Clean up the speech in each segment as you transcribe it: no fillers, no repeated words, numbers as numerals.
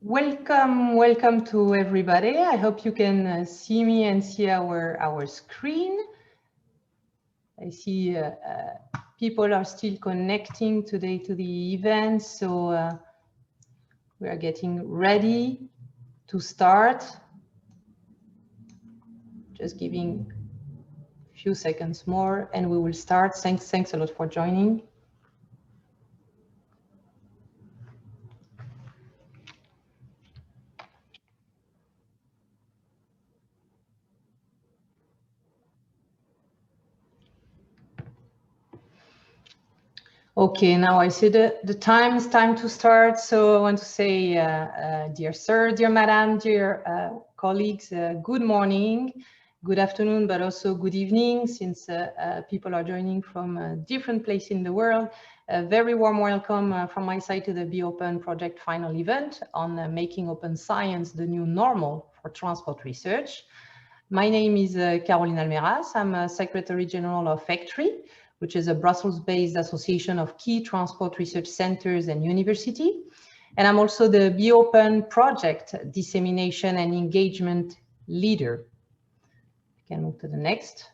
Welcome to everybody. I hope you can see me and see our screen. I see people are still connecting today to the event, so we are getting ready to start. Just giving a few seconds more and we will start. Thanks a lot for joining. Okay, now I see the time is time to start. So I want to say, dear sir, dear madam, dear colleagues, good morning, good afternoon, but also good evening, since people are joining from different places in the world. A very warm welcome from my side to the Be Open project final event on making open science the new normal for transport research. My name is Caroline Almeras. I'm a Secretary General of FECTRI, which is a Brussels-based association of key transport research centers and university. And I'm also the Be Open project dissemination and engagement leader. We can move to the next.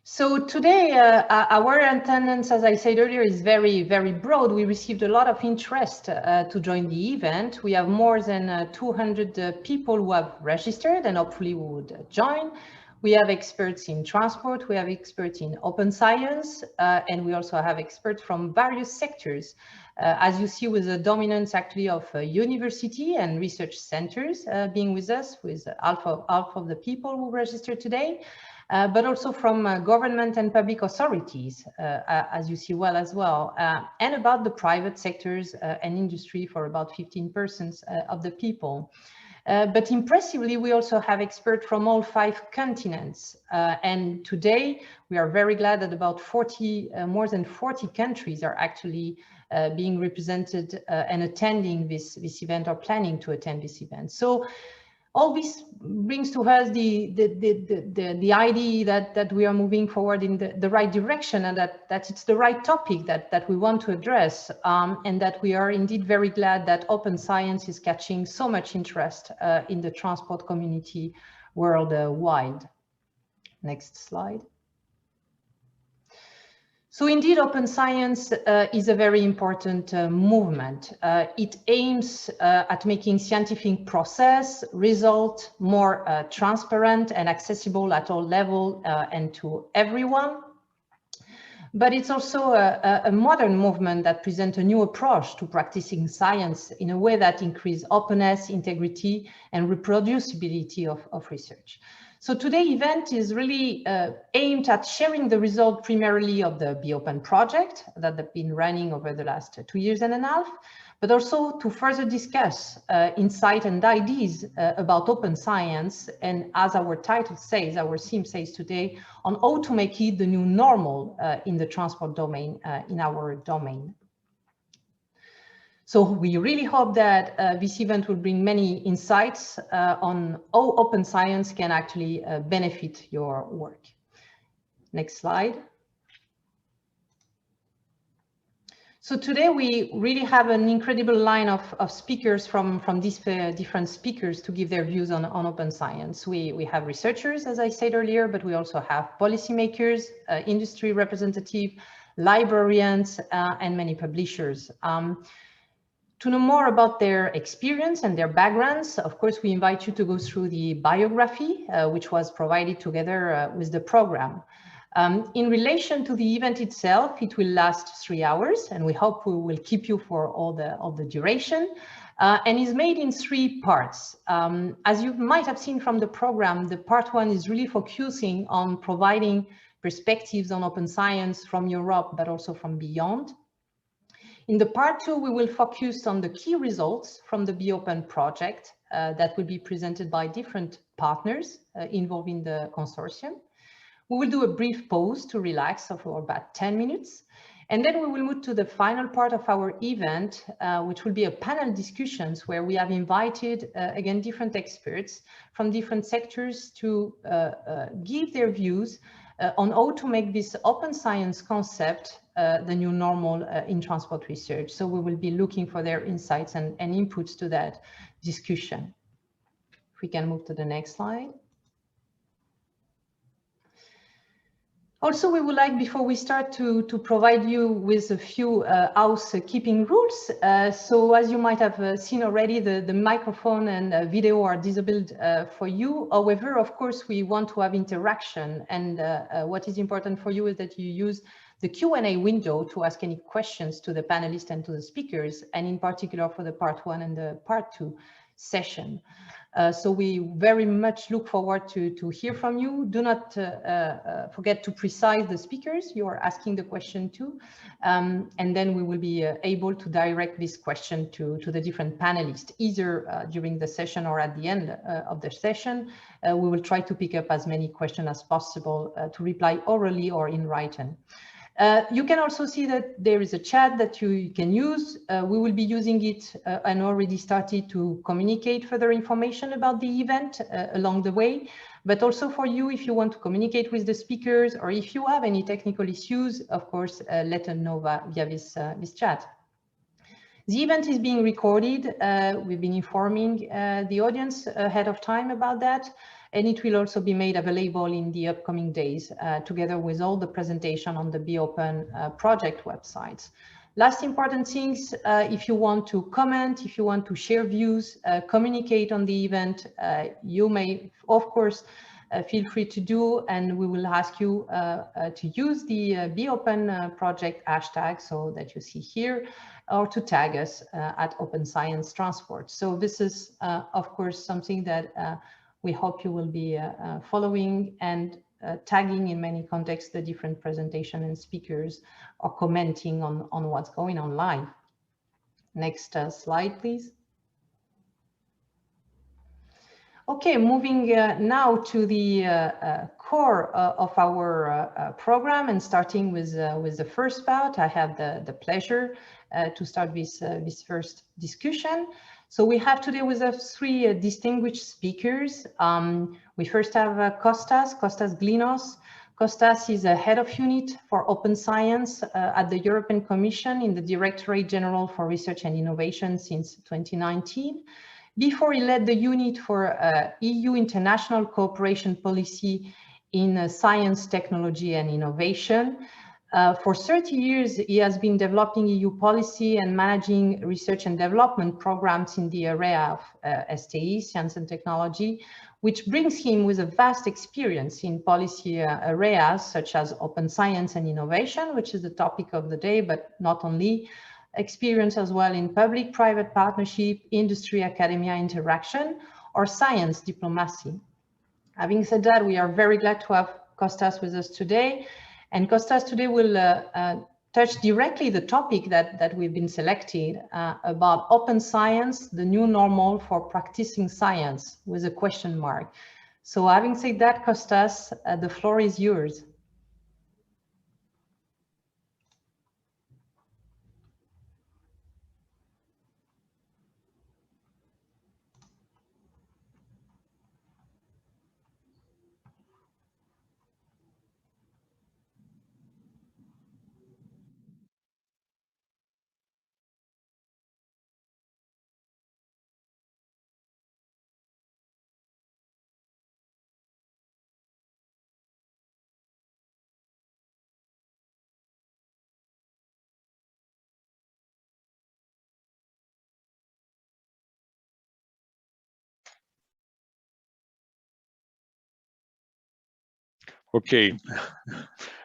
So today, our attendance, as I said earlier, is very broad. We received a lot of interest to join the event. We have more than 200 people who have registered and hopefully would join. We have experts in transport, we have experts in open science, and we also have experts from various sectors. As you see, with the dominance actually of university and research centers being with us, with half of the people who registered today. But also from government and public authorities, as you see well as well, and about the private sectors and industry for about 15% of the people. But impressively, we also have experts from all 5 continents. And today, we are very glad that about more than 40 countries are actually being represented and attending this event or planning to attend this event. So all this brings to us the idea that we are moving forward in the right direction, and that it's the right topic that we want to address, and that we are indeed very glad that open science is catching so much interest in the transport community worldwide. Next slide. So indeed, open science is a very important movement. It aims at making scientific process result more transparent and accessible at all levels and to everyone. But it's also a modern movement that presents a new approach to practicing science in a way that increases openness, integrity, and reproducibility of research. So today's event is really aimed at sharing the result primarily of the Be Open project that have been running over the last 2.5 years, but also to further discuss insight and ideas about open science, and as our title says, our theme says today, on how to make it the new normal in the transport domain, in our domain. So we really hope that this event will bring many insights on how open science can actually benefit your work. Next slide. So today we really have an incredible line of speakers from these different speakers to give their views on open science. We have researchers, as I said earlier, but we also have policymakers, industry representatives, librarians, and many publishers. To know more about their experience and their backgrounds, of course, we invite you to go through the biography, which was provided together with the program. In relation to the event itself, it will last 3 hours, and we hope we will keep you for all the duration, and is made in 3 parts. As you might have seen from the program, the part 1 is really focusing on providing perspectives on open science from Europe, but also from beyond. In the part 2, we will focus on the key results from the Be Open project that will be presented by different partners involved in the consortium. We will do a brief pause to relax for about 10 minutes. And then we will move to the final part of our event, which will be a panel discussions where we have invited, again, different experts from different sectors to give their views on how to make this open science concept the new normal in transport research. So we will be looking for their insights and inputs to that discussion. If we can move to the next slide. Also, we would like, before we start, to provide you with a few housekeeping rules. So as you might have seen already, the microphone and video are disabled for you. However, of course, we want to have interaction. And what is important for you is that you use the Q&A window to ask any questions to the panelists and to the speakers, and in particular for the part 1 and the part 2 session. So we very much look forward to hear from you. Do not forget to precise the speakers you are asking the question to, and then we will be able to direct this question to the different panelists, either during the session or at the end of the session. We will try to pick up as many questions as possible to reply orally or in writing. You can also see that there is a chat that you can use. We will be using it and already started to communicate further information about the event along the way, but also for you, if you want to communicate with the speakers or if you have any technical issues, of course, let us know via this chat. The event is being recorded. We've been informing the audience ahead of time about that. And it will also be made available in the upcoming days, together with all the presentation on the Be Open project websites. Last important things, if you want to comment, if you want to share views, communicate on the event, you may, of course, feel free to do, and we will ask you to use the Be Open project hashtag, so that you see here, or to tag us at Open Science Transport. So this is, of course, something that we hope you will be following and tagging in many contexts the different presentation and speakers, or commenting on what's going on live. Next slide, please. Okay, moving now to the core of our program, and starting with the first part. I have the pleasure to start this first discussion. So we have today with us 3 distinguished speakers. We first have Kostas Glinos. Kostas is a head of unit for open science at the European Commission in the Directorate General for Research and Innovation since 2019. Before, he led the unit for EU international cooperation policy in science, technology and innovation. For 30 years, he has been developing EU policy and managing research and development programs in the area of STE, science and technology, which brings him with a vast experience in policy areas such as open science and innovation, which is the topic of the day, but not only. Experience as well in public-private partnership, industry, academia interaction, or science diplomacy. Having said that, we are very glad to have Kostas with us today. And Kostas today will touch directly the topic that we've been selected about open science, the new normal for practicing science, with a question mark. So having said that, Kostas, the floor is yours. Okay,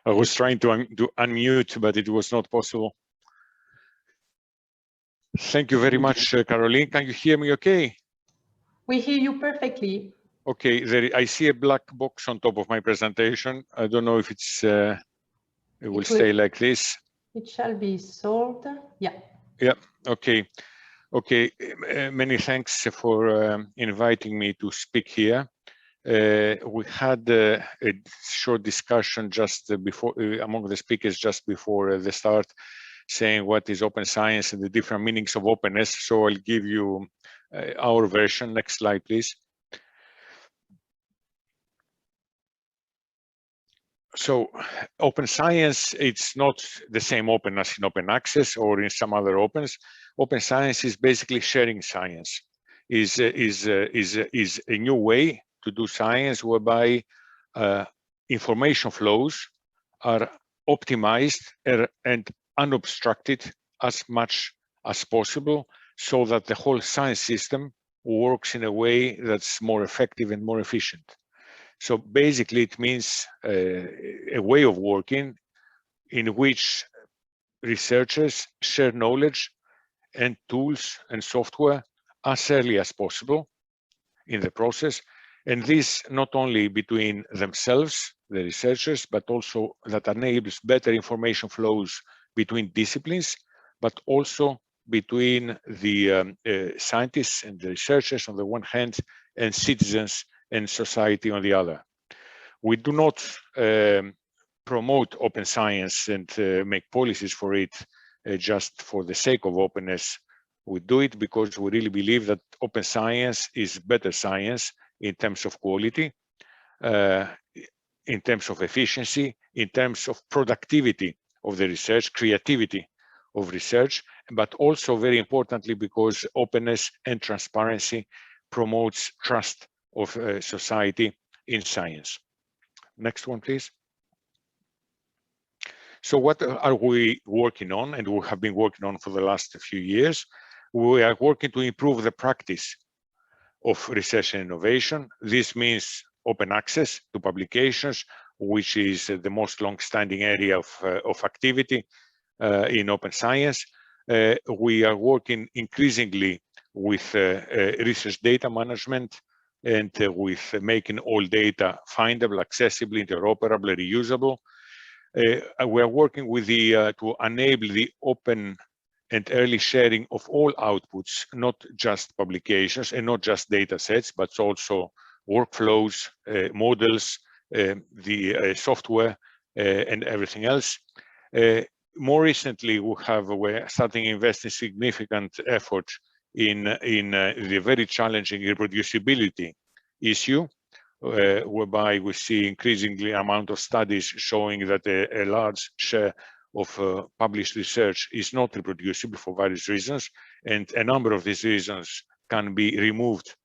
I was trying to unmute, but it was not possible. Thank you very much, Caroline. Can you hear me okay? We hear you perfectly. Okay, I see a black box on top of my presentation. I don't know if it's it will stay like this. It shall be solved. Yeah. Yeah, okay. Okay, many thanks for inviting me to speak here. We had a short discussion just before among the speakers just before the start, saying what is open science and the different meanings of openness. So I'll give you our version. Next slide, please. So open science, it's not the same open as in open access or in some other opens. Open science is basically sharing science, is a new way to do science whereby information flows are optimized and unobstructed as much as possible, so that the whole science system works in a way that's more effective and more efficient. So basically, it means a way of working in which researchers share knowledge and tools and software as early as possible in the process. And this not only between themselves, the researchers, but also that enables better information flows between disciplines, but also between the scientists and the researchers on the one hand, and citizens and society on the other. We do not promote open science and make policies for it just for the sake of openness. We do it because we really believe that open science is better science in terms of quality, in terms of efficiency, in terms of productivity of the research, creativity of research, but also very importantly because openness and transparency promotes trust of society in science. Next one, please. So what are we working on, and we have been working on for the last few years? We are working to improve the practice of research and innovation. This means open access to publications, which is the most long-standing area of activity in open science. We are working increasingly with research data management and with making all data findable, accessible, interoperable, reusable. We are working with to enable the open and early sharing of all outputs, not just publications and not just data sets, but also workflows, models, the software, and everything else. More recently, we're starting investing significant effort in the very challenging reproducibility issue, whereby we see increasingly amount of studies showing that a large share of published research is not reproducible for various reasons, and a number of these reasons can be removed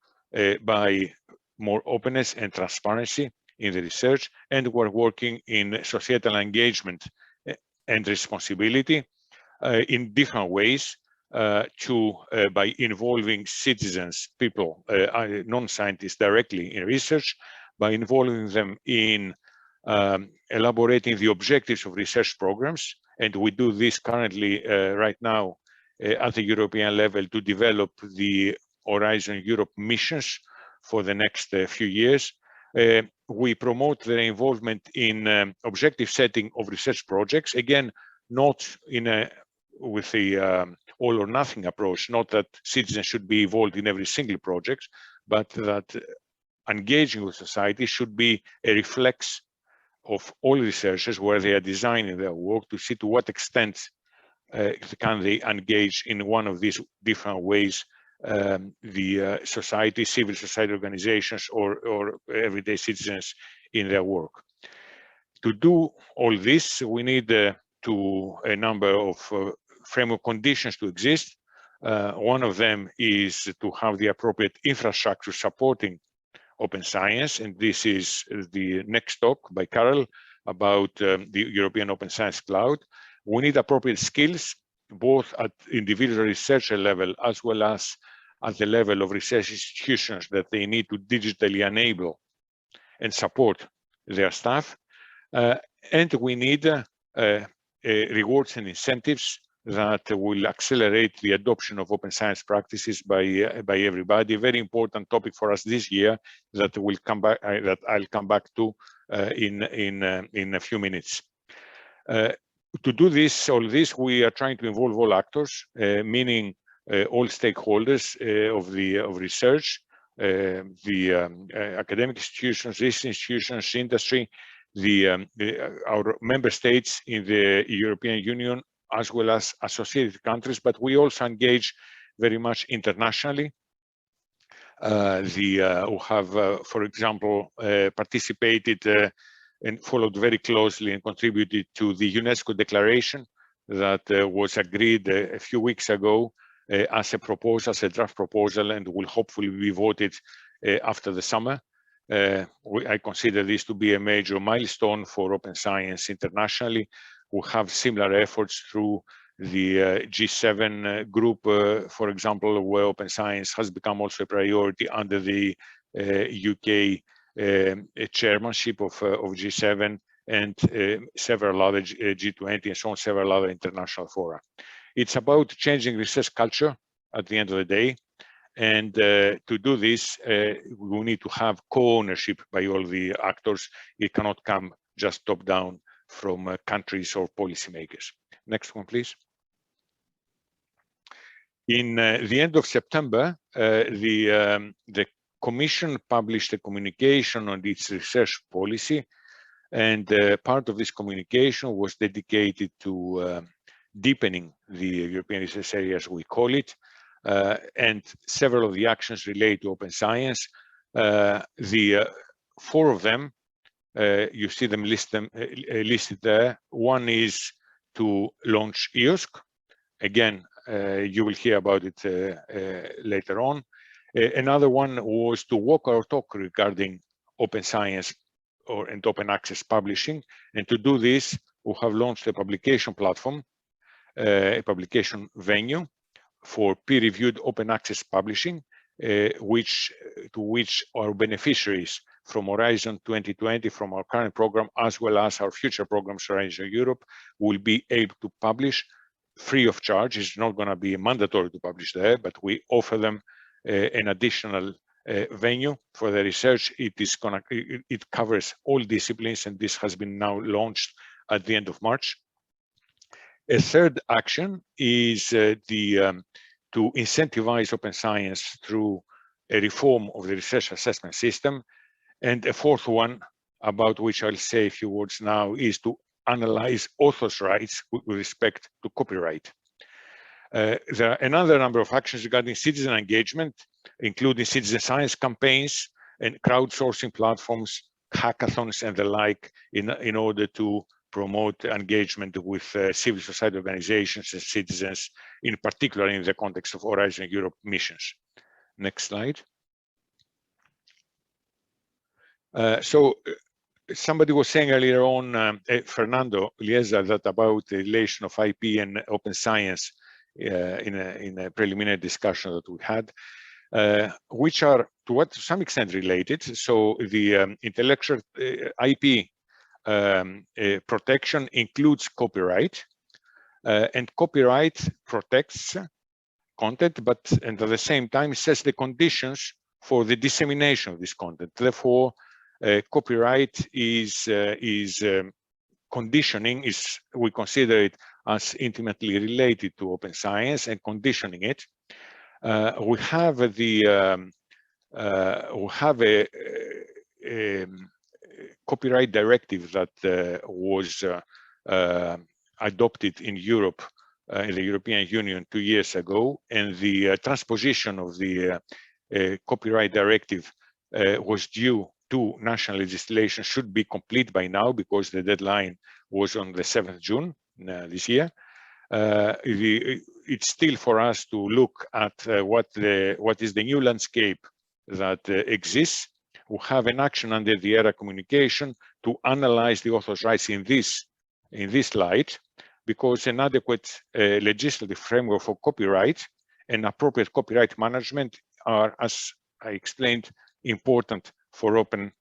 by more openness and transparency in the research. And we're working in societal engagement and responsibility in different ways by involving citizens, people, non-scientists directly in research, by involving them in elaborating the objectives of research programs. And we do this currently right now at the European level to develop the Horizon Europe missions for the next few years. We promote their involvement in objective setting of research projects, again, not with the all or nothing approach, not that citizens should be involved in every single project, but that engaging with society should be a reflex of all researchers where they are designing their work, to see to what extent can they engage in one of these different ways the society, civil society organizations, or everyday citizens in their work. To do all this, we need a number of framework conditions to exist. One of them is to have the appropriate infrastructure supporting open science, and this is the next talk by Carol about the European Open Science Cloud. We need appropriate skills, both at individual researcher level as well as at the level of research institutions, that they need to digitally enable and support their staff. And we need rewards and incentives that will accelerate the adoption of open science practices by everybody. Very important topic for us this year that will come back, that I'll come back to in a few minutes. To do this, all this, we are trying to involve all actors, meaning all stakeholders of research, the academic institutions, research institutions, industry, our member states in the European Union, as well as associated countries, but we also engage very much internationally. We have, for example, participated and followed very closely and contributed to the UNESCO declaration that was agreed a few weeks ago as a proposal, as a draft proposal, and will hopefully be voted after the summer. I consider this to be a major milestone for open science internationally. We have similar efforts through the G7 group, for example, where open science has become also a priority under the UK chairmanship of G7 and several other G20 and so on, several other international fora. It's about changing research culture at the end of the day. And to do this, we need to have co-ownership by all the actors. It cannot come just top-down from countries or policymakers. Next one, please. In the end of September, the Commission published a communication on its research policy, and part of this communication was dedicated to deepening the European research area, as we call it, and several of the actions relate to open science. The four of them, you see them listed there. One is to launch EOSC. Again, you will hear about it later on. Another one was to walk our talk regarding open science and open access publishing. And to do this, we have launched a publication platform, a publication venue for peer-reviewed open access publishing, to which our beneficiaries from Horizon 2020, from our current program, as well as our future programs, Horizon Europe, will be able to publish free of charge. It's not going to be mandatory to publish there, but we offer them an additional venue for the research. It covers all disciplines, and this has been now launched at the end of March. A third action is to incentivize open science through a reform of the research assessment system. And a fourth one, about which I'll say a few words now, is to analyze authors' rights with respect to copyright. There are another number of actions regarding citizen engagement, including citizen science campaigns and crowdsourcing platforms, hackathons, and the like, in order to promote engagement with civil society organizations and citizens, in particular in the context of Horizon Europe missions. Next slide. Somebody was saying earlier on, Fernando Lieza, that about the relation of IP and open science in a preliminary discussion that we had, which are to some extent related. So the intellectual IP protection includes copyright, and copyright protects content, and at the same time sets the conditions for the dissemination of this content. Therefore, copyright is conditioning, we consider it as intimately related to open science and conditioning it. We have a copyright directive that was adopted in Europe, in the European Union 2 years ago, and the transposition of the copyright directive was due to national legislation, should be complete by now because the deadline was on the 7th June this year. It's still for us to look at what is the new landscape that exists. We have an action under the ERA communication to analyze the author's rights in this light, because an adequate legislative framework for copyright and appropriate copyright management are, as I explained, important for open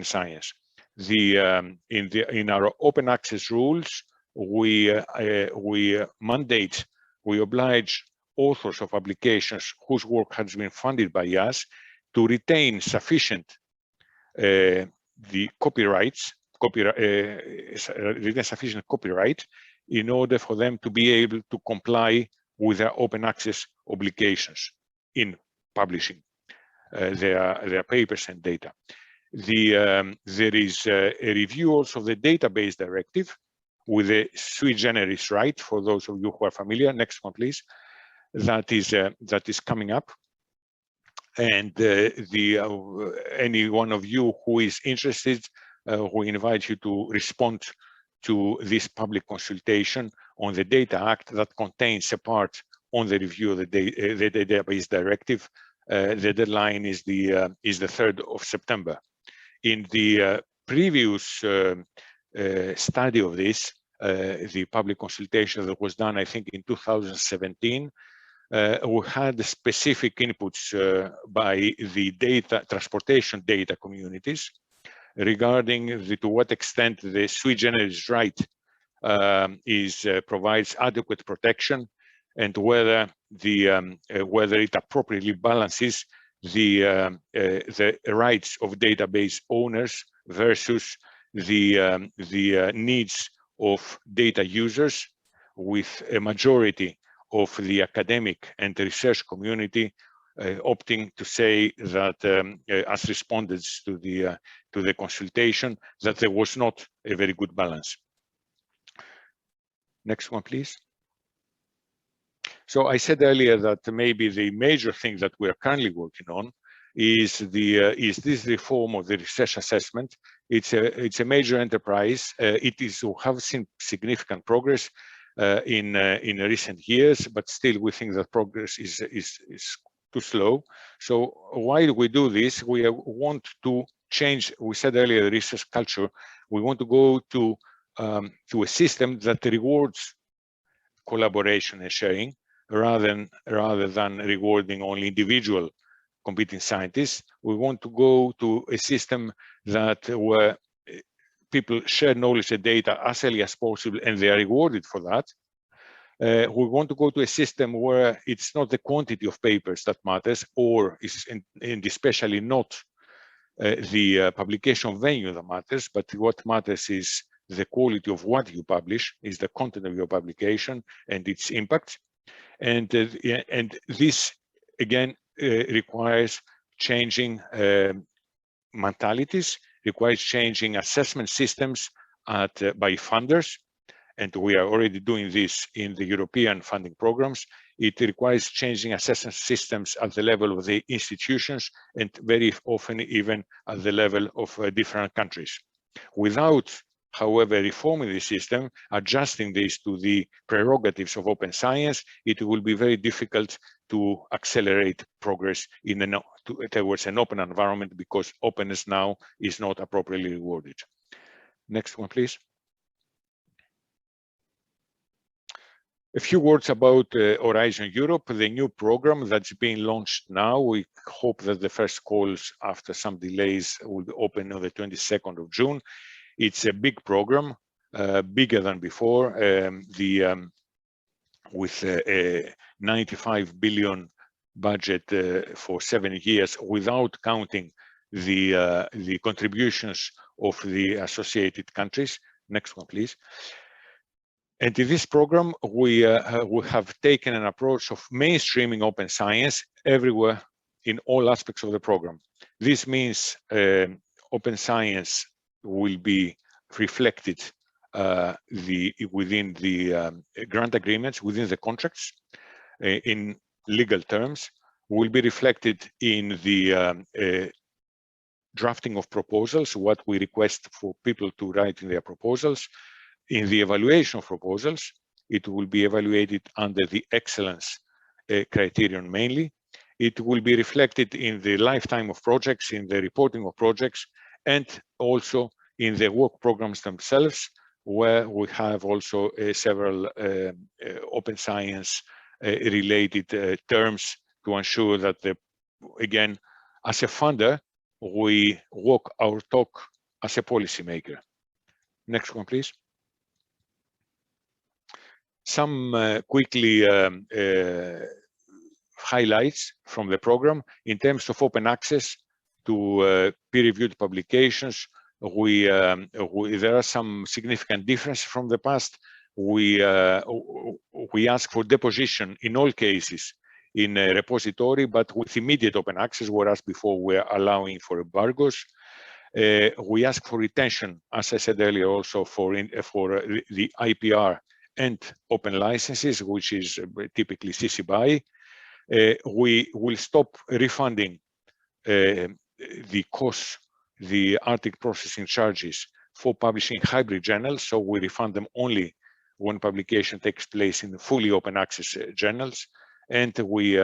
science. In our open access rules, we oblige authors of publications whose work has been funded by us to retain sufficient sufficient copyright in order for them to be able to comply with their open access obligations in publishing their papers and data. There is a review also of the database directive with a sui generis right, for those of you who are familiar. Next one, please. That is coming up. And any one of you who is interested we invite you to respond to this public consultation on the Data Act that contains a part on the review of the database directive. The deadline is the 3rd of September. In the previous study of this, the public consultation that was done, I think, in 2017, we had specific inputs by the transportation data communities regarding to what extent the sui generis right provides adequate protection, and whether it appropriately balances the rights of database owners versus the needs of data users, with a majority of the academic and research community opting to say that, as respondents to the consultation, that there was not a very good balance. Next one, please. So I said earlier that maybe the major thing that we are currently working on is this reform of the research assessment. It's a major enterprise. We have seen significant progress in recent years, but still we think that progress is too slow. So while we do this, we want to change. We said earlier, the research culture. We want to go to a system that rewards collaboration and sharing, rather than rewarding only individual competing scientists. We want to go to a system where people share knowledge and data as early as possible, and they are rewarded for that. We want to go to a system where it's not the quantity of papers that matters, and especially not the publication venue that matters, but what matters is the quality of what you publish, is the content of your publication and its impact. And this, again, requires changing mentalities, requires changing assessment systems by funders. And we are already doing this in the European funding programs. It requires changing assessment systems at the level of the institutions, and very often even at the level of different countries. Without, however, reforming the system, adjusting this to the prerogatives of open science, it will be very difficult to accelerate progress towards an open environment, because openness now is not appropriately rewarded. Next one, please. A few words about Horizon Europe, the new program that's being launched now. We hope that the first calls, after some delays, will be open on the 22nd of June. It's a big program, bigger than before, with a 95 billion budget for 7 years, without counting the contributions of the associated countries. Next one, please. And in this program, we have taken an approach of mainstreaming open science everywhere in all aspects of the program. This means open science will be reflected within the grant agreements, within the contracts, in legal terms, will be reflected in the drafting of proposals, what we request for people to write in their proposals. In the evaluation of proposals, it will be evaluated under the excellence criterion mainly. It will be reflected in the lifetime of projects, in the reporting of projects, and also in the work programs themselves, where we have also several open science related terms to ensure that, again, as a funder, we walk our talk as a policymaker. Next one, please. Some quickly highlights from the program in terms of open access to peer-reviewed publications. There are some significant differences from the past. We ask for deposition in all cases in a repository, but with immediate open access, whereas before we are allowing for embargoes. We ask for retention, as I said earlier, also for the IPR and open licenses, which is typically CC BY. We will stop refunding the costs the Arctic processing charges for publishing hybrid journals, so we refund them only when publication takes place in the fully open access journals. And we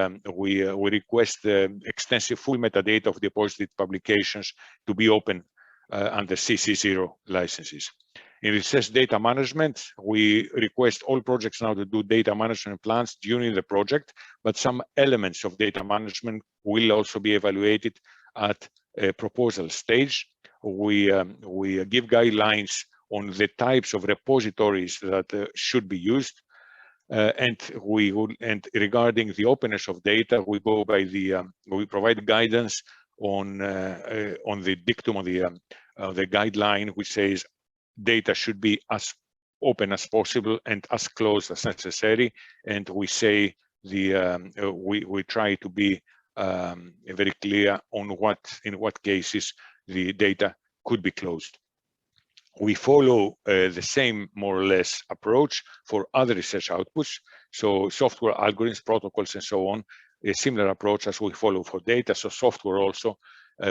request extensive full metadata of deposited publications to be open under CC0 licenses. In research data management, we request all projects now to do data management plans during the project, but some elements of data management will also be evaluated at a proposal stage. We give guidelines on the types of repositories that should be used. And regarding the openness of data, we go by the we provide guidance on the dictum of the guideline, which says data should be as open as possible and as close as necessary. And we say we try to be very clear on in what cases the data could be closed. We follow the same, more or less, approach for other research outputs. So software algorithms, protocols, and so on, a similar approach as we follow for data. So software also,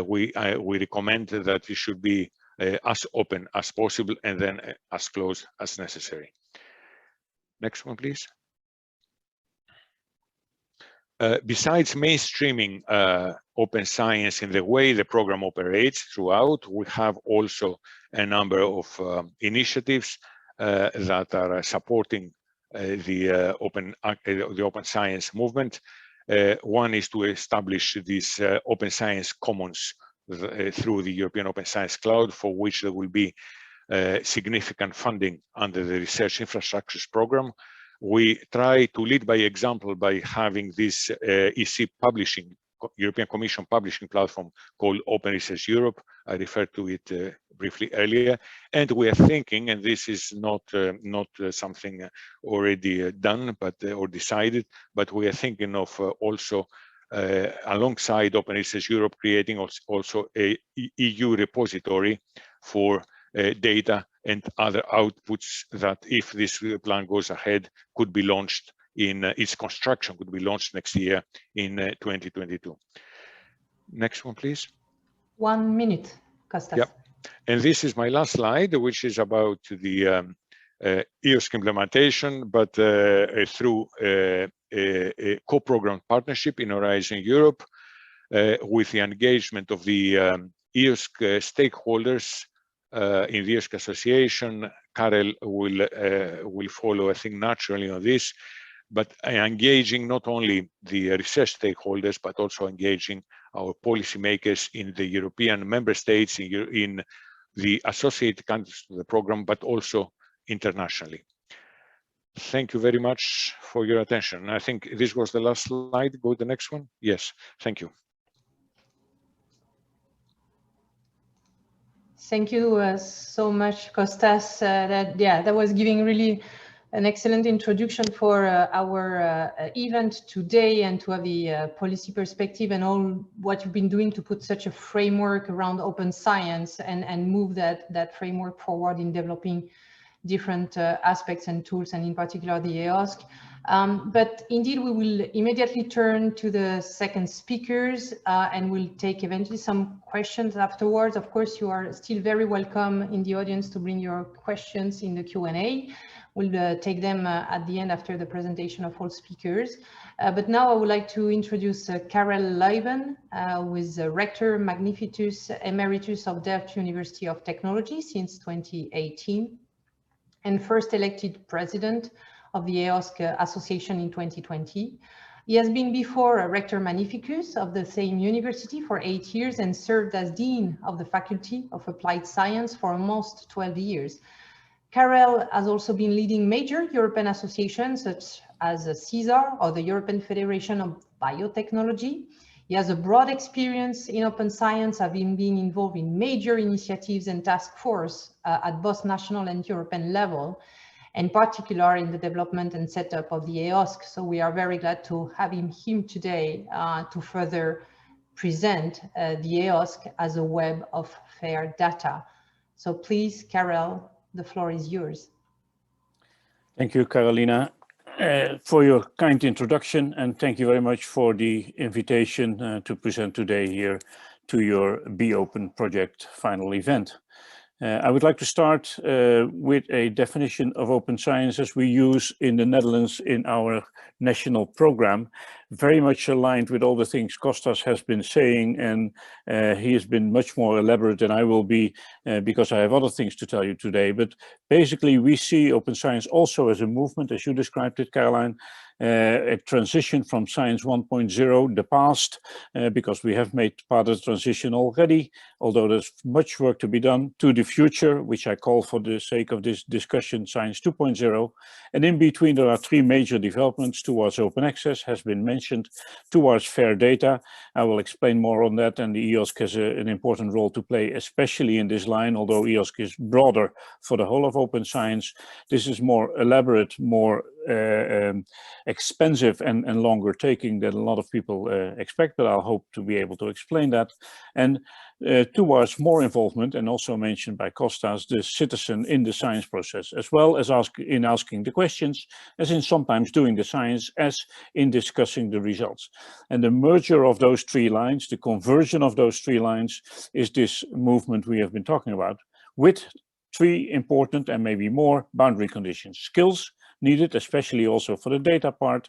we recommend that it should be as open as possible and then as close as necessary. Next one, please. Besides mainstreaming open science in the way the program operates throughout, we have also a number of initiatives that are supporting the open science movement. One is to establish this Open Science Commons through the European Open Science Cloud, for which there will be significant funding under the Research Infrastructures Program. We try to lead by example by having this EC publishing, European Commission publishing platform called Open Research Europe. I referred to it briefly earlier. And we are thinking, and this is not something already done but or decided, but we are thinking of also alongside Open Research Europe creating also a EU repository for data and other outputs that, if this plan goes ahead, could be launched in its construction could be launched next year in 2022. Next one, please. 1 minute, Kostas. Yep. And this is my last slide, which is about the EOSC implementation, but through a co-program partnership in Horizon Europe with the engagement of the EOSC stakeholders in the EOSC Association. Karel will follow, I think, naturally on this, but engaging not only the research stakeholders, but also engaging our policymakers in the European member states, in the associated countries to the program, but also internationally. Thank you very much for your attention. I think this was the last slide. Go to the next one. Yes, thank you. Thank you so much, Kostas. That was giving really an excellent introduction for our event today, and to have the policy perspective and all what you've been doing to put such a framework around open science and move that framework forward in developing different aspects and tools, and in particular the EOSC. But indeed, we will immediately turn to the second speakers and we'll take eventually some questions afterwards. Of course, you are still very welcome in the audience to bring your questions in the Q&A. We'll take them at the end after the presentation of all speakers. But now I would like to introduce Karel Luyven, who is Rector Magnificus Emeritus of Delft University of Technology since 2018, and first elected president of the EOSC Association in 2020. He has been before a Rector Magnificus of the same university for 8 years and served as Dean of the Faculty of Applied Science for almost 12 years. Karel has also been leading major European associations such as CESAR or the European Federation of Biotechnology. He has a broad experience in open science, having been involved in major initiatives and task force at both national and European level, in particular in the development and setup of the EOSC. So we are very glad to have him today to further present the EOSC as a web of fair data. So please, Karel, the floor is yours. Thank you, Carolina, for your kind introduction, and thank you very much for the invitation to present today here to your Be Open project final event. I would like to start with a definition of open science as we use in the Netherlands in our national program, very much aligned with all the things Kostas has been saying, and he has been much more elaborate than I will be because I have other things to tell you today. But basically we see open science also as a movement, as you described it, Caroline, a transition from Science 1.0, the past, because we have made part of the transition already, although there's much work to be done, to the future, which I call for the sake of this discussion Science 2.0. And in between there are three major developments: towards open access has been mentioned, towards fair data. I will explain more on that, and the EOSC has an important role to play, especially in this line, although EOSC is broader for the whole of open science. This is more elaborate, more expensive and longer taking than a lot of people expect, but I'll hope to be able to explain that. And towards more involvement, and also mentioned by Kostas, the citizen in the science process, as well as asking the questions, as in sometimes doing the science, as in discussing the results. And the merger of those three lines, the conversion of those three lines, is this movement we have been talking about, with three important and maybe more boundary conditions: skills needed, especially also for the data part,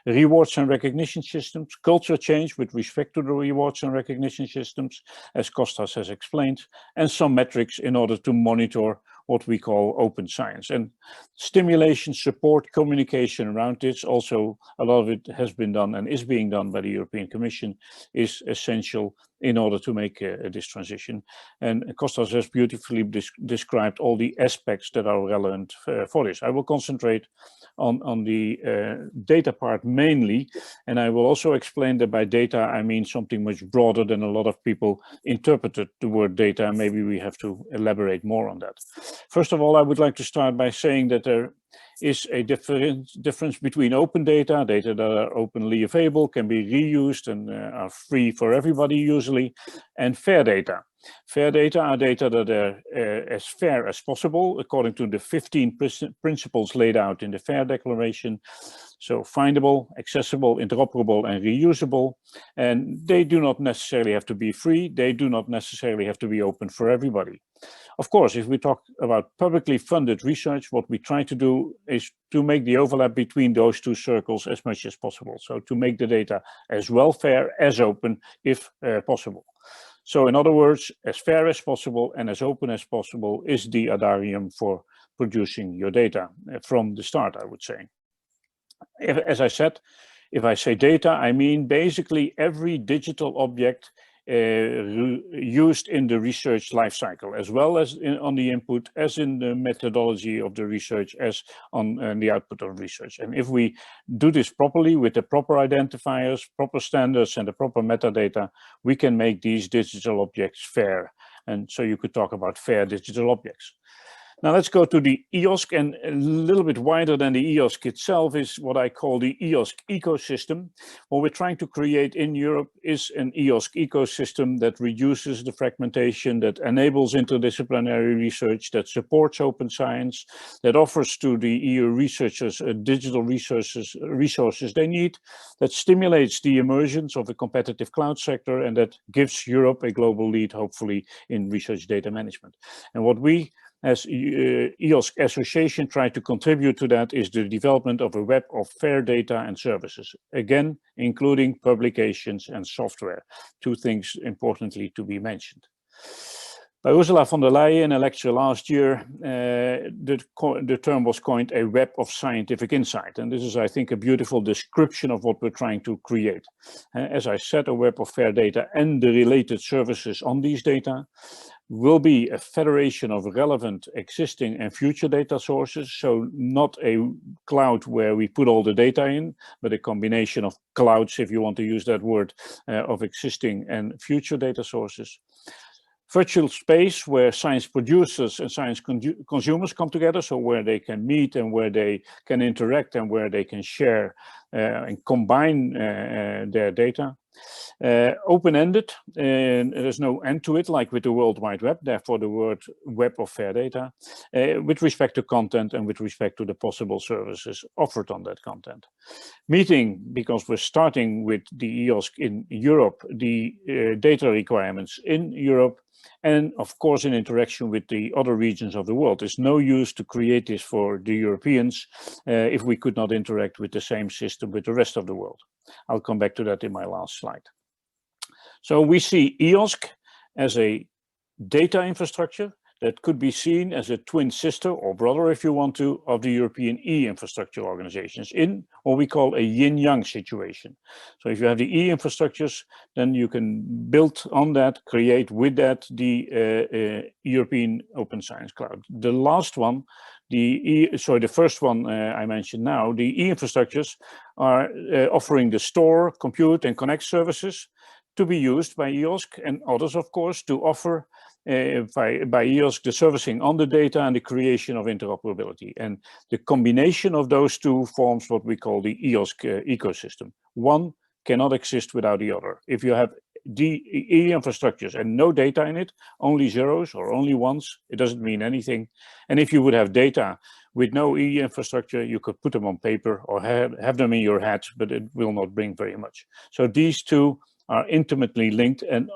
rewards and recognition systems, culture change with respect to the rewards and recognition systems, as Kostas has explained, and some metrics in order to monitor what we call open science. And stimulation, support, communication around this, also a lot of it has been done and is being done by the European Commission, is essential in order to make this transition. And Kostas has beautifully described all the aspects that are relevant for this. I will concentrate on the data part mainly, and I will also explain that by data I mean something much broader than a lot of people interpreted the word data. Maybe we have to elaborate more on that. First of all, I would like to start by saying that there is a difference between open data that are openly available, can be reused and are free for everybody usually, and fair data. Fair data are data that are as fair as possible according to the 15 principles laid out in the FAIR Declaration. So findable, accessible, interoperable, and reusable. And they do not necessarily have to be free. They do not necessarily have to be open for everybody. Of course, if we talk about publicly funded research, what we try to do is to make the overlap between those two circles as much as possible. So to make the data as well fair as open if possible. So in other words, as fair as possible and as open as possible is the adarium for producing your data from the start, I would say. As I said, if I say data, I mean basically every digital object used in the research life cycle, as well as on the input, as in the methodology of the research, as on the output of research. And if we do this properly with the proper identifiers, proper standards, and the proper metadata, we can make these digital objects fair. And so you could talk about fair digital objects. Now let's go to the EOSC, and a little bit wider than the EOSC itself is what I call the EOSC ecosystem. What we're trying to create in Europe is an EOSC ecosystem that reduces the fragmentation, that enables interdisciplinary research, that supports open science, that offers to the EU researchers digital resources they need, that stimulates the emergence of a competitive cloud sector, and that gives Europe a global lead, hopefully, in research data management. And what we as EOSC Association try to contribute to that is the development of a web of fair data and services, again, including publications and software, two things importantly to be mentioned. By Ursula von der Leyen in a lecture last year, the term was coined a web of scientific insight. And this is, I think, a beautiful description of what we're trying to create. As I said, a web of fair data and the related services on these data will be a federation of relevant existing and future data sources. So not a cloud where we put all the data in, but a combination of clouds, if you want to use that word, of existing and future data sources. Virtual space where science producers and science consumers come together, so where they can meet and where they can interact and where they can share and combine their data. Open-ended, and there's no end to it, like with the World Wide Web, therefore the word web of fair data, with respect to content and with respect to the possible services offered on that content. Meeting, because we're starting with the EOSC in Europe, the data requirements in Europe, and of course in interaction with the other regions of the world. There's no use to create this for the Europeans if we could not interact with the same system with the rest of the world. I'll come back to that in my last slide. So we see EOSC as a data infrastructure that could be seen as a twin sister or brother, if you want to, of the European e-infrastructure organizations in what we call a yin-yang situation. So if you have the e-infrastructures, then you can build on that, create with that the European Open Science Cloud. The last one, the first one I mentioned now, the e-infrastructures are offering the store, compute, and connect services to be used by EOSC and others, of course, to offer by EOSC the servicing on the data and the creation of interoperability. And the combination of those two forms what we call the EOSC ecosystem. One cannot exist without the other. If you have the e-infrastructures and no data in it, only zeros or only ones, it doesn't mean anything. And if you would have data with no e-infrastructure, you could put them on paper or have them in your head, but it will not bring very much. So these two are intimately linked, and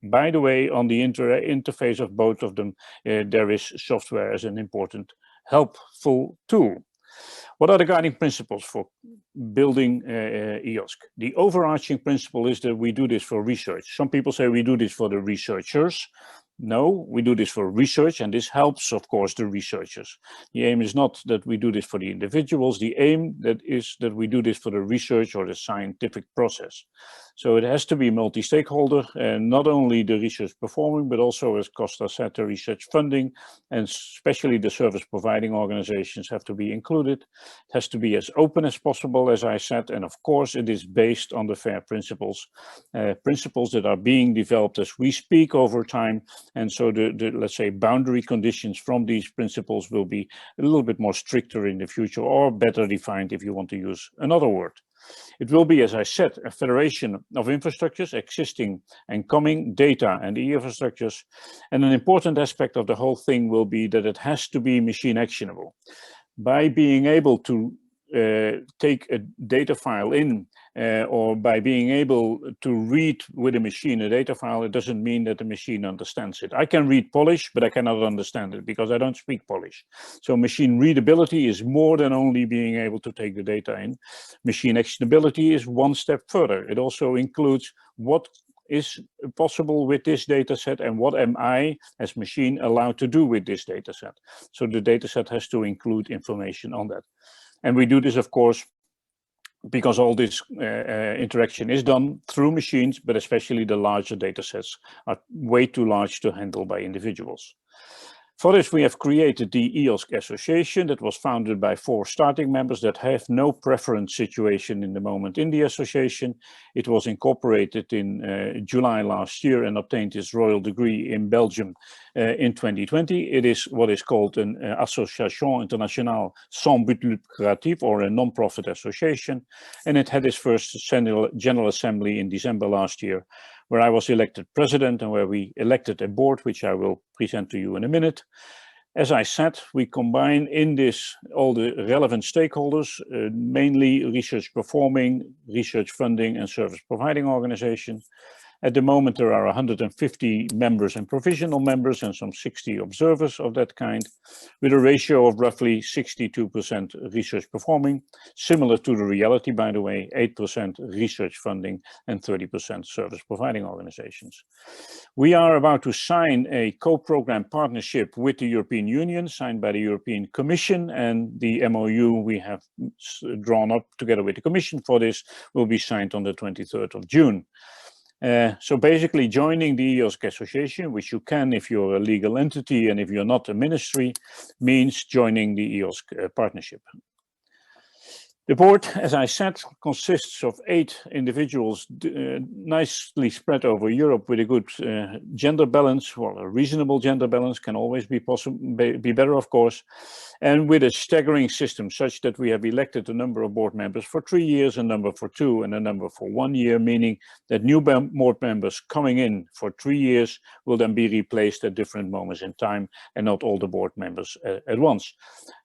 by the way, on the interface of both of them, there is software as an important helpful tool. What are the guiding principles for building EOSC? The overarching principle is that we do this for research. Some people say we do this for the researchers. No, we do this for research, and this helps, of course, the researchers. The aim is not that we do this for the individuals. The aim is that we do this for the research or the scientific process. So it has to be multi-stakeholder, and not only the research performing, but also, as Costa said, the research funding, and especially the service providing organizations have to be included. It has to be as open as possible, as I said, and of course it is based on the FAIR principles, principles that are being developed as we speak over time. And so the let's say boundary conditions from these principles will be a little bit more stricter in the future, or better defined if you want to use another word. It will be, as I said, a federation of infrastructures, existing and coming data and e-infrastructures. And an important aspect of the whole thing will be that it has to be machine actionable. By being able to take a data file in, or by being able to read with a machine a data file, it doesn't mean that the machine understands it. I can read Polish, but I cannot understand it because I don't speak Polish. So machine readability is more than only being able to take the data in. Machine actionability is one step further. It also includes what is possible with this data set and what am I as machine allowed to do with this data set. So the data set has to include information on that. And we do this, of course, because all this interaction is done through machines, but especially the larger data sets are way too large to handle by individuals. For this, we have created the EOSC Association that was founded by 4 starting members that have no preference situation in the moment in the association. It was incorporated in July last year and obtained its royal degree in Belgium in 2020. It is what is called an Association Internationale Sans But Lucratif, or a non-profit association. And it had its first general assembly in December last year, where I was elected president and where we elected a board, which I will present to you in a minute. As I said, we combine in this all the relevant stakeholders, mainly research performing, research funding, and service providing organizations. At the moment, there are 150 members and provisional members and some 60 observers of that kind, with a ratio of roughly 62% research performing, similar to the reality, by the way, 8% research funding and 30% service providing organizations. We are about to sign a co-program partnership with the European Union, signed by the European Commission, and the MOU we have drawn up together with the Commission for this will be signed on the 23rd of June. So basically joining the EOSC Association, which you can if you're a legal entity and if you're not a ministry, means joining the EOSC partnership. The board, as I said, consists of 8 individuals nicely spread over Europe with a good gender balance. Well, a reasonable gender balance can always be better, of course. and with a staggering system such that we have elected a number of board members for 3 years, a number for 2, and a number for 1 year, meaning that new board members coming in for 3 years will then be replaced at different moments in time, and not all the board members at once.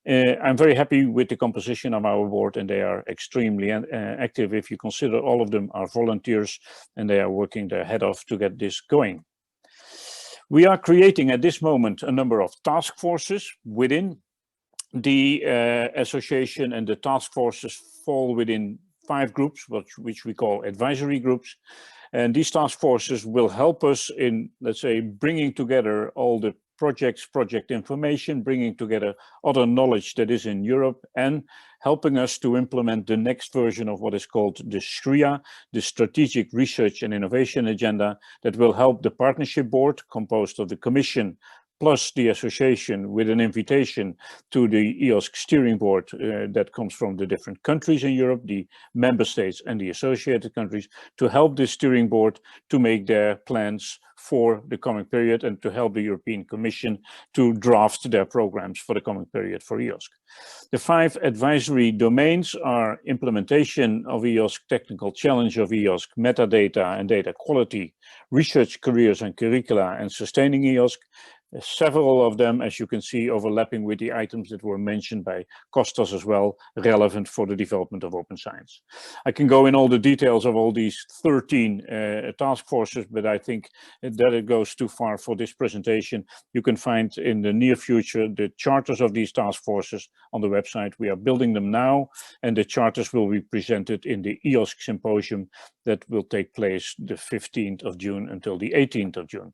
I'm very happy with the composition of our board, and they are extremely active. If you consider all of them are volunteers, and they are working their head off to get this going. We are creating at this moment a number of task forces within the association, and the task forces fall within 5 groups, which we call advisory groups. And these task forces will help us in, let's say, bringing together all the projects, project information, bringing together other knowledge that is in Europe, and helping us to implement the next version of what is called the SRIA, the Strategic Research and Innovation Agenda, that will help the partnership board composed of the Commission plus the association, with an invitation to the EOSC steering board that comes from the different countries in Europe, the member states and the associated countries, to help the steering board to make their plans for the coming period, and to help the European Commission to draft their programs for the coming period for EOSC. The 5 advisory domains are implementation of EOSC, technical challenge of EOSC, metadata and data quality, research careers and curricula, and sustaining EOSC. Several of them, as you can see, overlapping with the items that were mentioned by Kostas as well, relevant for the development of open science. I can go in all the details of all these 13 task forces, but I think that it goes too far for this presentation. You can find in the near future the charters of these task forces on the website. We are building them now, and the charters will be presented in the EOSC symposium that will take place the 15th of June until the 18th of June.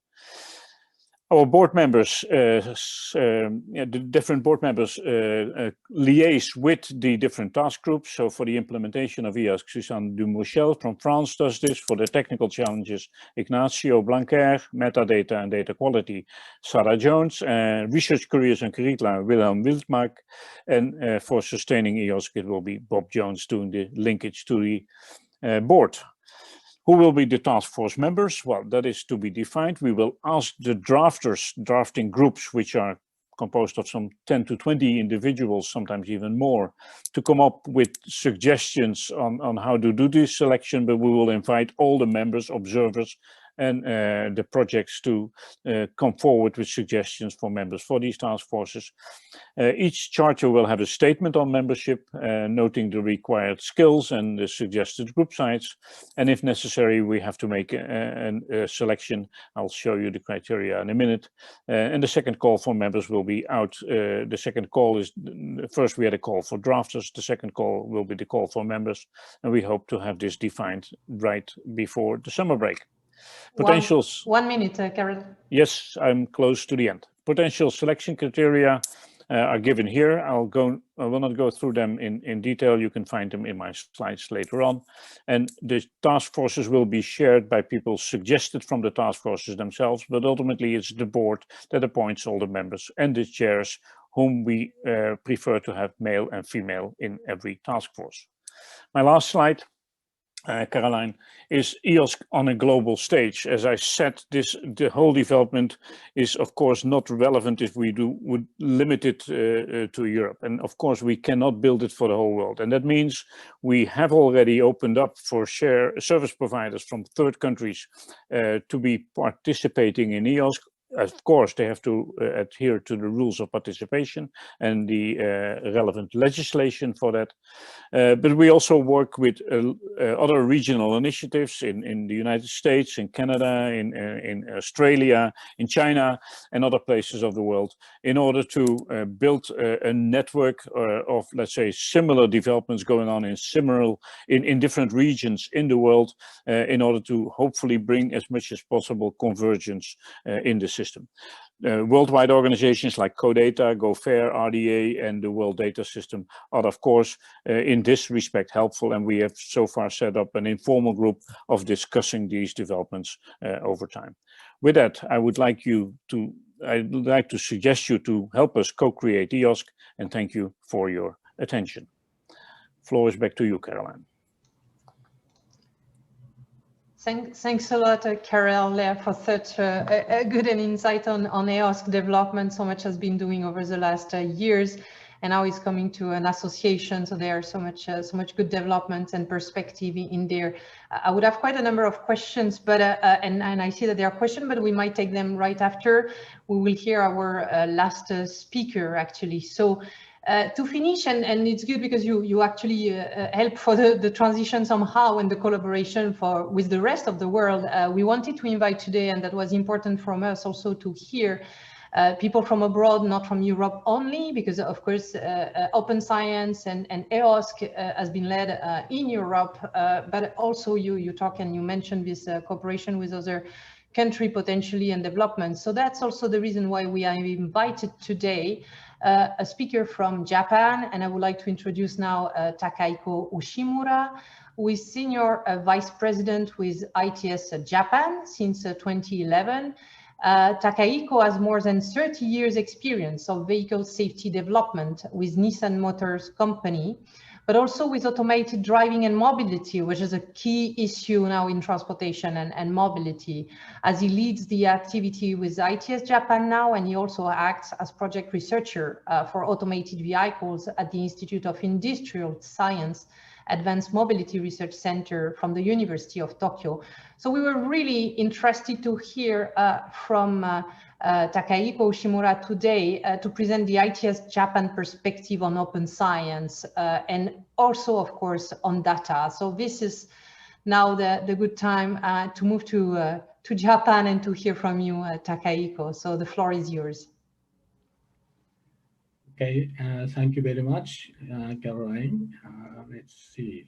Our board members, the different board members liaise with the different task groups. So for the implementation of EOSC, Suzanne Dumouchel from France does this. For the technical challenges, Ignacio Blanquer, metadata and data quality, Sarah Jones, research careers and curricula, Wilhelm Wildmark, and for sustaining EOSC, it will be Bob Jones doing the linkage to the board. Who will be the task force members? Well, that is to be defined. We will ask the drafters, drafting groups, which are composed of some 10 to 20 individuals, sometimes even more, to come up with suggestions on how to do this selection, but we will invite all the members, observers, and the projects to come forward with suggestions for members for these task forces. Each charter will have a statement on membership, noting the required skills and the suggested group size. And if necessary, we have to make a selection. I'll show you the criteria in a minute. And the second call for members will be out. The second call is, first we had a call for drafters. The second call will be the call for members. And we hope to have this defined right before the summer break. Potentials. 1 minute, Carol. Yes, I'm close to the end. Potential selection criteria are given here. I will not go through them in detail. You can find them in my slides later on. And the task forces will be shared by people suggested from the task forces themselves, but ultimately it's the board that appoints all the members and the chairs, whom we prefer to have male and female in every task force. My last slide, Caroline, is EOSC on a global stage. As I said, the whole development is of course not relevant if we would limit it to Europe. And of course we cannot build it for the whole world. And that means we have already opened up for service providers from third countries to be participating in EOSC. Of course, they have to adhere to the rules of participation and the relevant legislation for that. But we also work with other regional initiatives in the United States, in Canada, in Australia, in China, and other places of the world, in order to build a network of, let's say, similar developments going on in different regions in the world, in order to hopefully bring as much as possible convergence in the system. Worldwide organizations like CODATA, GoFair, RDA, and the World Data System are, of course, in this respect helpful, and we have so far set up an informal group of discussing these developments over time. With that, I'd like to suggest you to help us co-create EOSC, and thank you for your attention. Floor is back to you, Caroline. Thanks a lot, Carol, for such a good insight on EOSC development. So much has been doing over the last years. and now he's coming to an association. So there are so much good development and perspective in there. I would have quite a number of questions, but and I see that there are questions, but we might take them right after we will hear our last speaker actually. So to finish, and it's good because you actually help for the transition somehow and the collaboration with the rest of the world. We wanted to invite today, and that was important from us also to hear people from abroad, not from Europe only, because of course Open Science and EOSC has been led in Europe, but also you talk and you mentioned this cooperation with other country potentially and development. So that's also the reason why we are invited today a speaker from Japan, and I would like to introduce now Takahiko Ushimura, who is Senior Vice President with ITS Japan since 2011. Takahiko has more than 30 years experience of vehicle safety development with Nissan Motors company, but also with automated driving and mobility, which is a key issue now in transportation and mobility, as he leads the activity with ITS Japan now, and he also acts as project researcher for automated vehicles at the Institute of Industrial Science Advanced Mobility Research Center from the University of Tokyo. So we were really interested to hear from Takahiko Ushimura today to present the ITS Japan perspective on open science and also, of course, on data. So this is now the good time to move to Japan and to hear from you, Takahiko. So the floor is yours. Okay, thank you very much, Caroline. Let's see.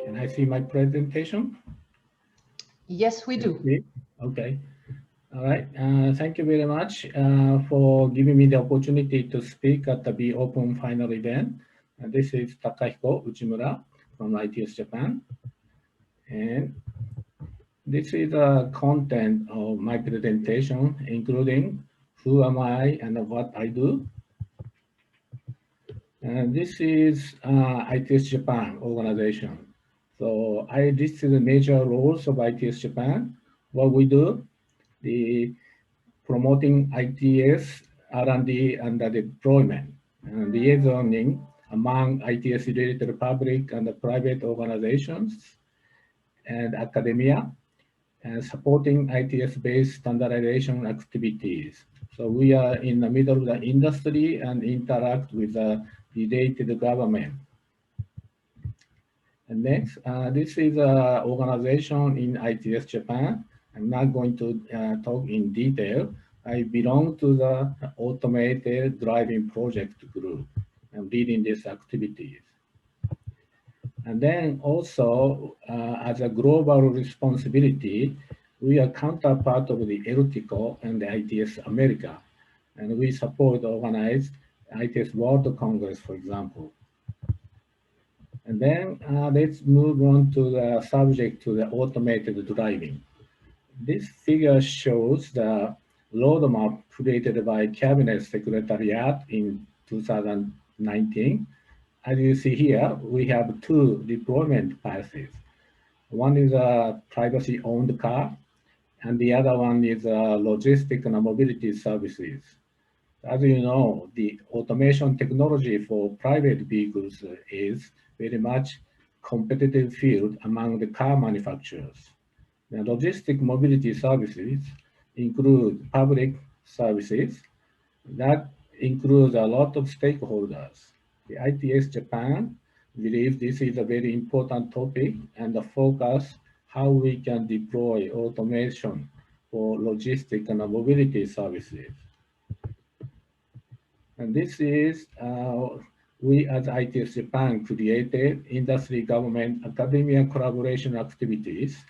Can I see my presentation? Yes, we do. Okay. All right. Thank you very much for giving me the opportunity to speak at the Be Open final event. This is Takahiko Uchimura from ITS Japan. And this is the content of my presentation, including who am I and what I do. And this is ITS Japan organization. So I listed the major roles of ITS Japan. What we do, the promoting ITS R&D and the deployment and liaisoning among ITS related public and private organizations and academia, and supporting ITS-based standardization activities. So we are in the middle of the industry and interact with the related government. And next, this is an organization in ITS Japan. I'm not going to talk in detail. I belong to the automated driving project group. I'm leading these activities. And then also, as a global responsibility, we are counterpart of the ELTICO and the ITS America. And we support organized ITS World Congress, for example. And then let's move on to the subject to the automated driving. This figure shows the roadmap created by Cabinet Secretariat in 2019. As you see here, we have two deployment paths. One is a privacy-owned car, and the other one is logistic and mobility services. As you know, the automation technology for private vehicles is very much competitive field among the car manufacturers. The logistic mobility services include public services that includes a lot of stakeholders. The ITS Japan believes this is a very important topic and the focus how we can deploy automation for logistic and mobility services. And this is, we as ITS Japan created industry, government, academia collaboration activities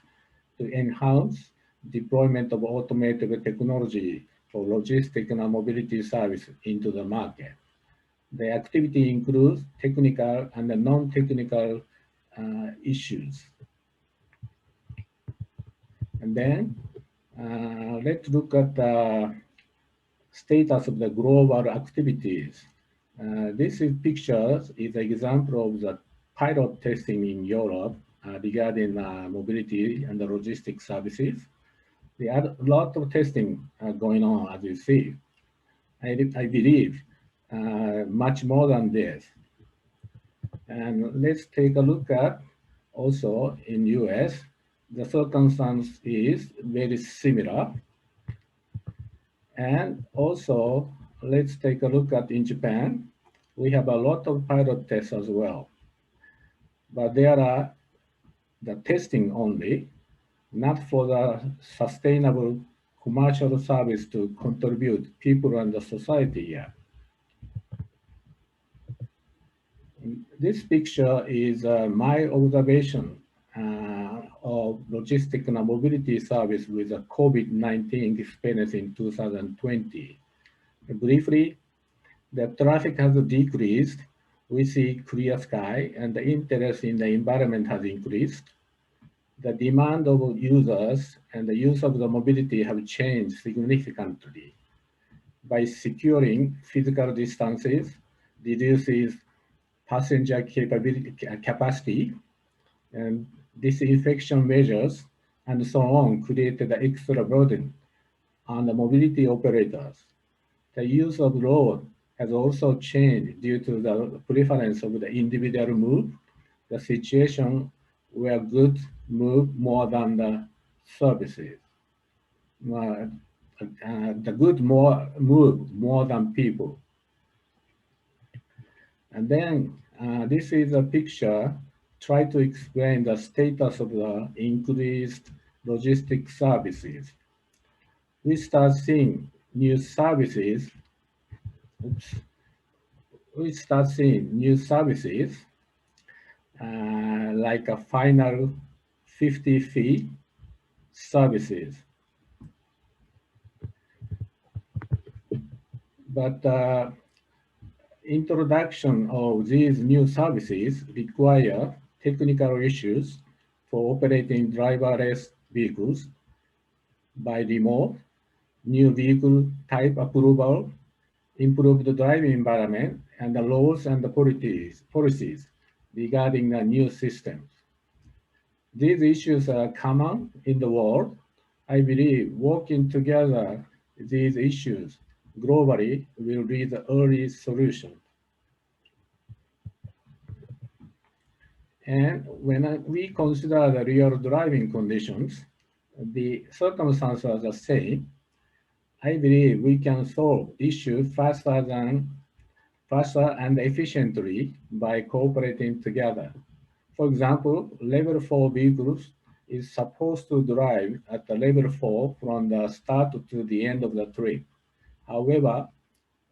to enhance deployment of automated technology for logistic and mobility service into the market. The activity includes technical and non-technical issues. And then let's look at the status of the global activities. This is pictures is an example of the pilot testing in Europe regarding mobility and the logistics services. There are a lot of testing going on, as you see. I believe much more than this. And let's take a look at also in US, the circumstance is very similar. And also, let's take a look at in Japan. We have a lot of pilot tests as well. But there are the testing only, not for the sustainable commercial service to contribute people and the society yet. This picture is my observation of logistic and mobility service with the COVID-19 experience in 2020. Briefly, the traffic has decreased. We see clear sky and the interest in the environment has increased. The demand of users and the use of the mobility have changed significantly. By securing physical distances, reduces passenger capacity, and disinfection measures, and so on, created the extra burden on the mobility operators. The use of road has also changed due to the preference of the individual move, the situation where goods move more than the services. The goods move more than people. And then this is a picture, try to explain the status of the increased logistics services. We start seeing new services. Oops. We start seeing new services like a final 50 fee services. But introduction of these new services require technical issues for operating driverless vehicles by remote, new vehicle type approval, improved driving environment, and the laws and the policies regarding the new systems. These issues are common in the world. I believe working together these issues globally will be the early solution. And when we consider the real driving conditions, the circumstances are the same. I believe we can solve issues faster and efficiently by cooperating together. For example, level 4 vehicles is supposed to drive at the level 4 from the start to the end of the trip. However,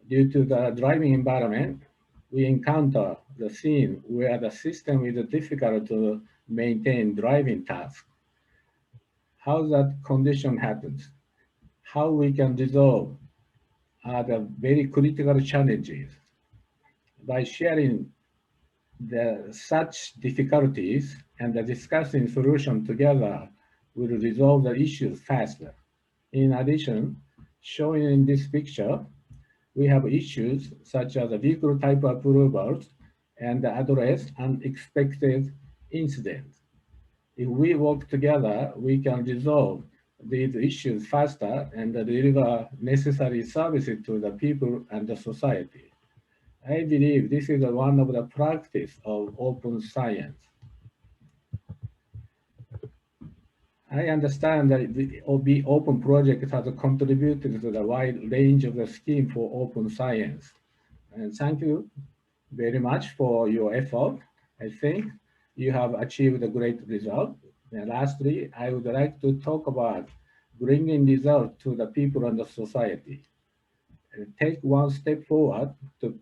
due to the driving environment, we encounter the scene where the system is difficult to maintain driving tasks. How that condition happens, how we can resolve are the very critical challenges. By sharing such difficulties and discussing solutions together will resolve the issues faster. In addition, showing in this picture, we have issues such as vehicle type approvals and address unexpected incidents. If we work together, we can resolve these issues faster and deliver necessary services to the people and the society. I believe this is one of the practice of open science. I understand that the OB Open project has contributed to the wide range of the scheme for open science. And thank you very much for your effort. I think you have achieved a great result. And lastly, I would like to talk about bringing results to the people and the society. And take one step forward to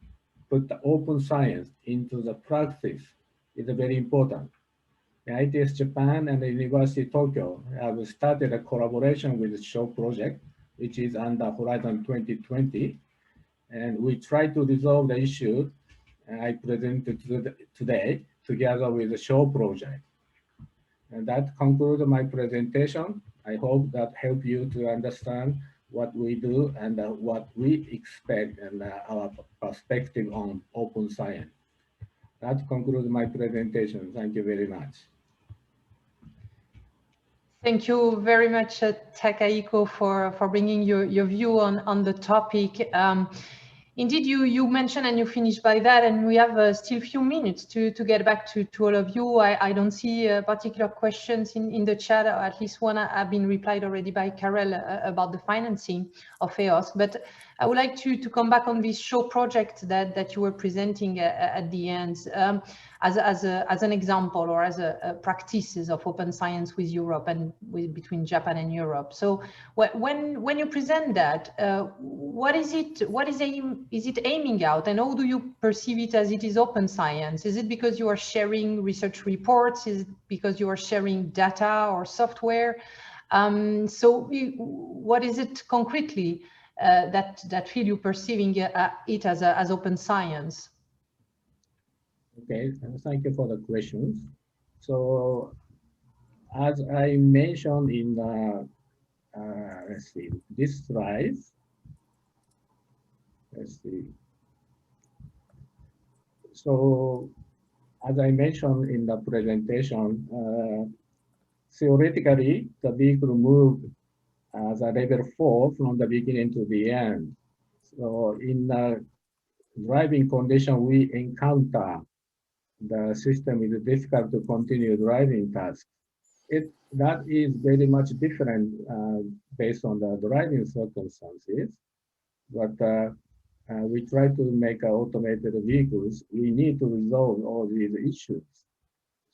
put the open science into the practice is very important. The ITS Japan and the University of Tokyo have started a collaboration with the SHOW project, which is under Horizon 2020. And we try to resolve the issue I presented today together with the SHOW project. And that concludes my presentation. I hope that helps you to understand what we do and what we expect and our perspective on open science. That concludes my presentation. Thank you very much. Thank you very much, Takahiko, for bringing your view on the topic. Indeed, you mentioned and you finished by that, and we have still a few minutes to get back to all of you. I don't see particular questions in the chat, or at least one have been replied already by Karel about the financing of EOS. But I would like to come back on this show project that you were presenting at the end as an example, or as a practices of open science with Europe and between Japan and Europe. So when you present that, what is it aiming out, and how do you perceive it as it is open science? Is it because you are sharing research reports? Is it because you are sharing data or software? So what is it concretely that field you perceiving it as open science? Okay, thank you for the questions. So as I mentioned in the, let's see, this slide. Let's see. So as I mentioned in the presentation, theoretically, the vehicle moved as a level 4 from the beginning to the end. So in the driving condition, we encounter the system is difficult to continue driving tasks. That is very much different based on the driving circumstances. But we try to make automated vehicles. We need to resolve all these issues.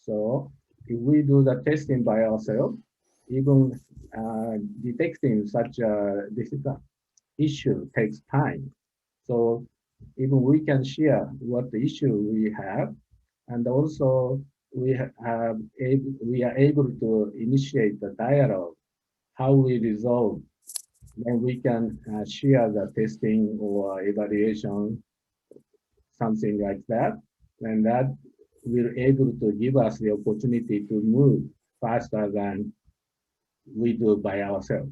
So if we do the testing by ourselves, even detecting such a difficult issue takes time. So even we can share what the issue we have, and also we are able to initiate the dialogue, how we resolve. Then we can share the testing or evaluation, something like that. And that will able to give us the opportunity to move faster than we do by ourselves.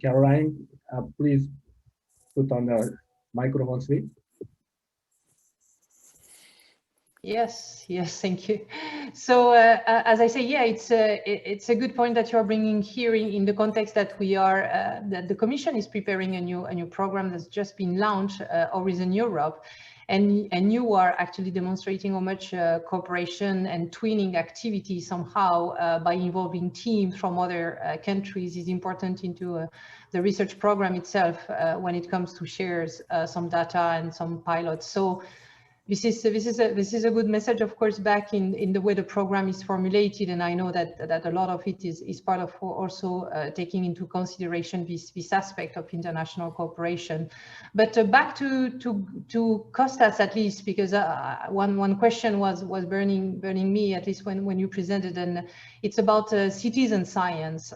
Caroline, please put on the microphone, please. Yes, thank you. So as I say, yeah, it's a good point that you are bringing here in the context that we are that the Commission is preparing a new program that's just been launched, Horizon Europe, and you are actually demonstrating how much cooperation and twinning activity somehow by involving teams from other countries is important into the research program itself when it comes to shares some data and some pilots. So this is a good message, of course, back in the way the program is formulated, and I know that a lot of it is part of also taking into consideration this aspect of international cooperation. But back to Kostas, at least, because one question was burning me, at least when you presented, and it's about citizen science.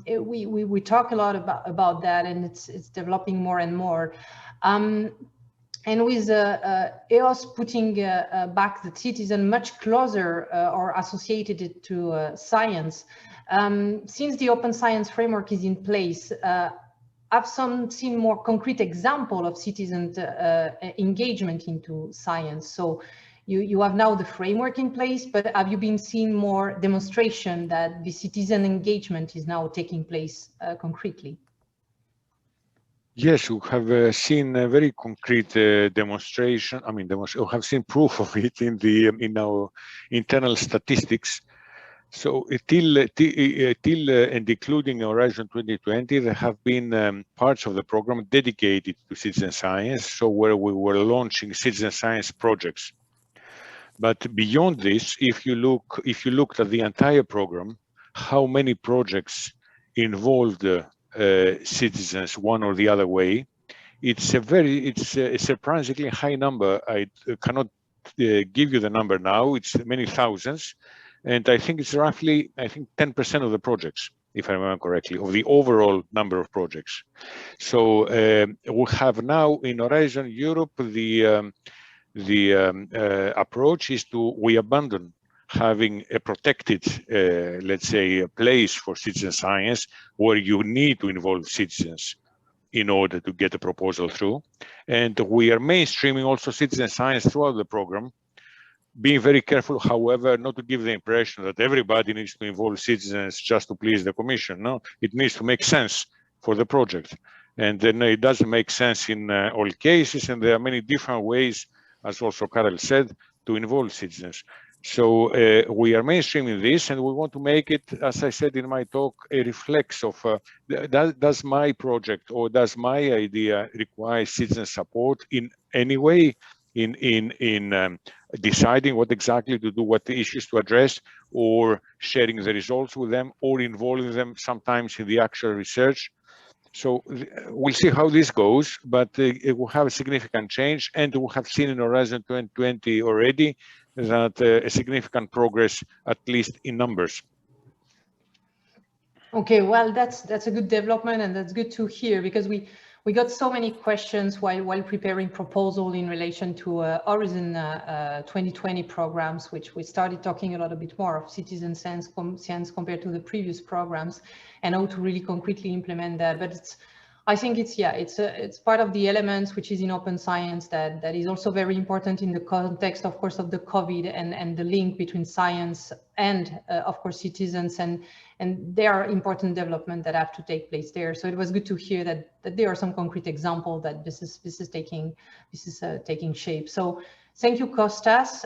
We talk a lot about that, and it's developing more and more. And with EOS putting back the citizen much closer or associated it to science, since the open science framework is in place, have seen more concrete example of citizen engagement into science. So you have now the framework in place, but have you been seeing more demonstration that the citizen engagement is now taking place concretely? Yes, we have seen a very concrete demonstration. I mean, we have seen proof of it in our internal statistics. So till and including Horizon 2020, there have been parts of the program dedicated to citizen science. So where we were launching citizen science projects. But beyond this, if you looked at the entire program, how many projects involved citizens one or the other way, it's a surprisingly high number. I cannot give you the number now. It's many thousands, and I think it's roughly 10% of the projects, if I remember correctly, of the overall number of projects. So we have now in Horizon Europe the approach is we abandon having a protected, let's say, a place for citizen science where you need to involve citizens in order to get a proposal through. And we are mainstreaming also citizen science throughout the program being very careful, however, not to give the impression that everybody needs to involve citizens just to please the Commission. No, it needs to make sense for the project. And then it doesn't make sense in all cases, and there are many different ways, as also Karel said, to involve citizens. So we are mainstreaming this, and we want to make it, as I said in my talk, a reflex of does my project or does my idea require citizen support in any way, in deciding what exactly to do, what the issues to address, or sharing the results with them, or involving them sometimes in the actual research. So we'll see how this goes, but it will have a significant change, and we have seen in Horizon 2020 already that a significant progress, at least in numbers. Okay, well, that's a good development, and that's good to hear, because we got so many questions while preparing proposal in relation to Horizon 2020 programs, which we started talking a little bit more of citizen science compared to the previous programs, and how to really concretely implement that. But I think it's part of the elements which is in open science that is also very important in the context, of course, of the COVID and the link between science and of course citizens, and there are important developments that have to take place there. So it was good to hear that there are some concrete examples that this is taking shape. So thank you, Kostas.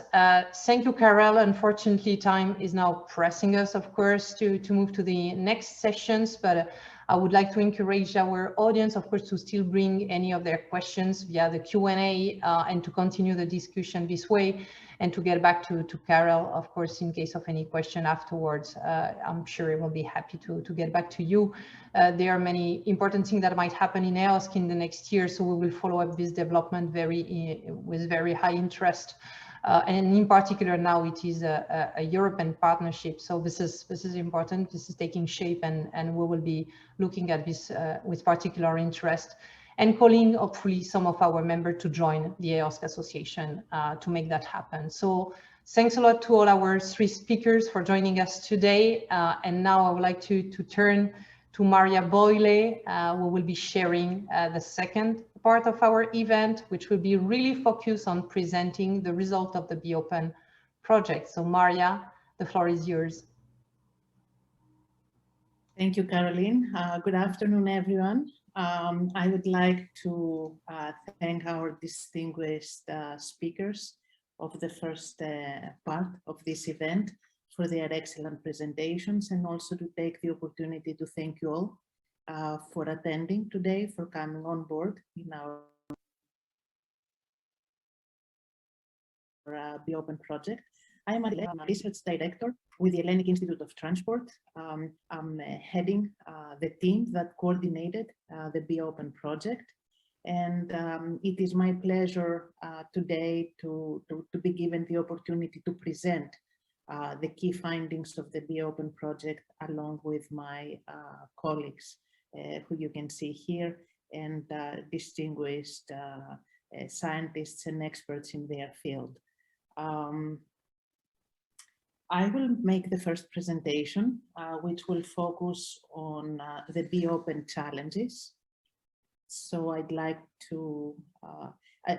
Thank you, Karel. Unfortunately, time is now pressing us, of course, to move to the next sessions, but I would like to encourage our audience, of course, to still bring any of their questions via the Q&A and to continue the discussion this way, and to get back to Karel, of course, in case of any question afterwards. I'm sure he will be happy to get back to you. There are many important things that might happen in EOSC in the next year, so we will follow up this development with very high interest. And in particular, now it is a European partnership. So this is important. This is taking shape, and we will be looking at this with particular interest, and calling hopefully some of our members to join the EOSC Association to make that happen. So thanks a lot to all our three speakers for joining us today. And now I would like to turn to Maria Boyle, who will be sharing the second part of our event, which will be really focused on presenting the result of the Be Open project. So Maria, the floor is yours. Thank you, Caroline. Good afternoon, everyone. I would like to thank our distinguished speakers of the first part of this event for their excellent presentations, and also to take the opportunity to thank you all for attending today, for coming on board in our Be Open project. I am a research director with the Hellenic Institute of Transport. I'm heading the team that coordinated the Be Open project. And it is my pleasure today to be given the opportunity to present the key findings of the Be Open project along with my colleagues, who you can see here, and distinguished scientists and experts in their field. I will make the first presentation, which will focus on the Be Open challenges. So I'd like to,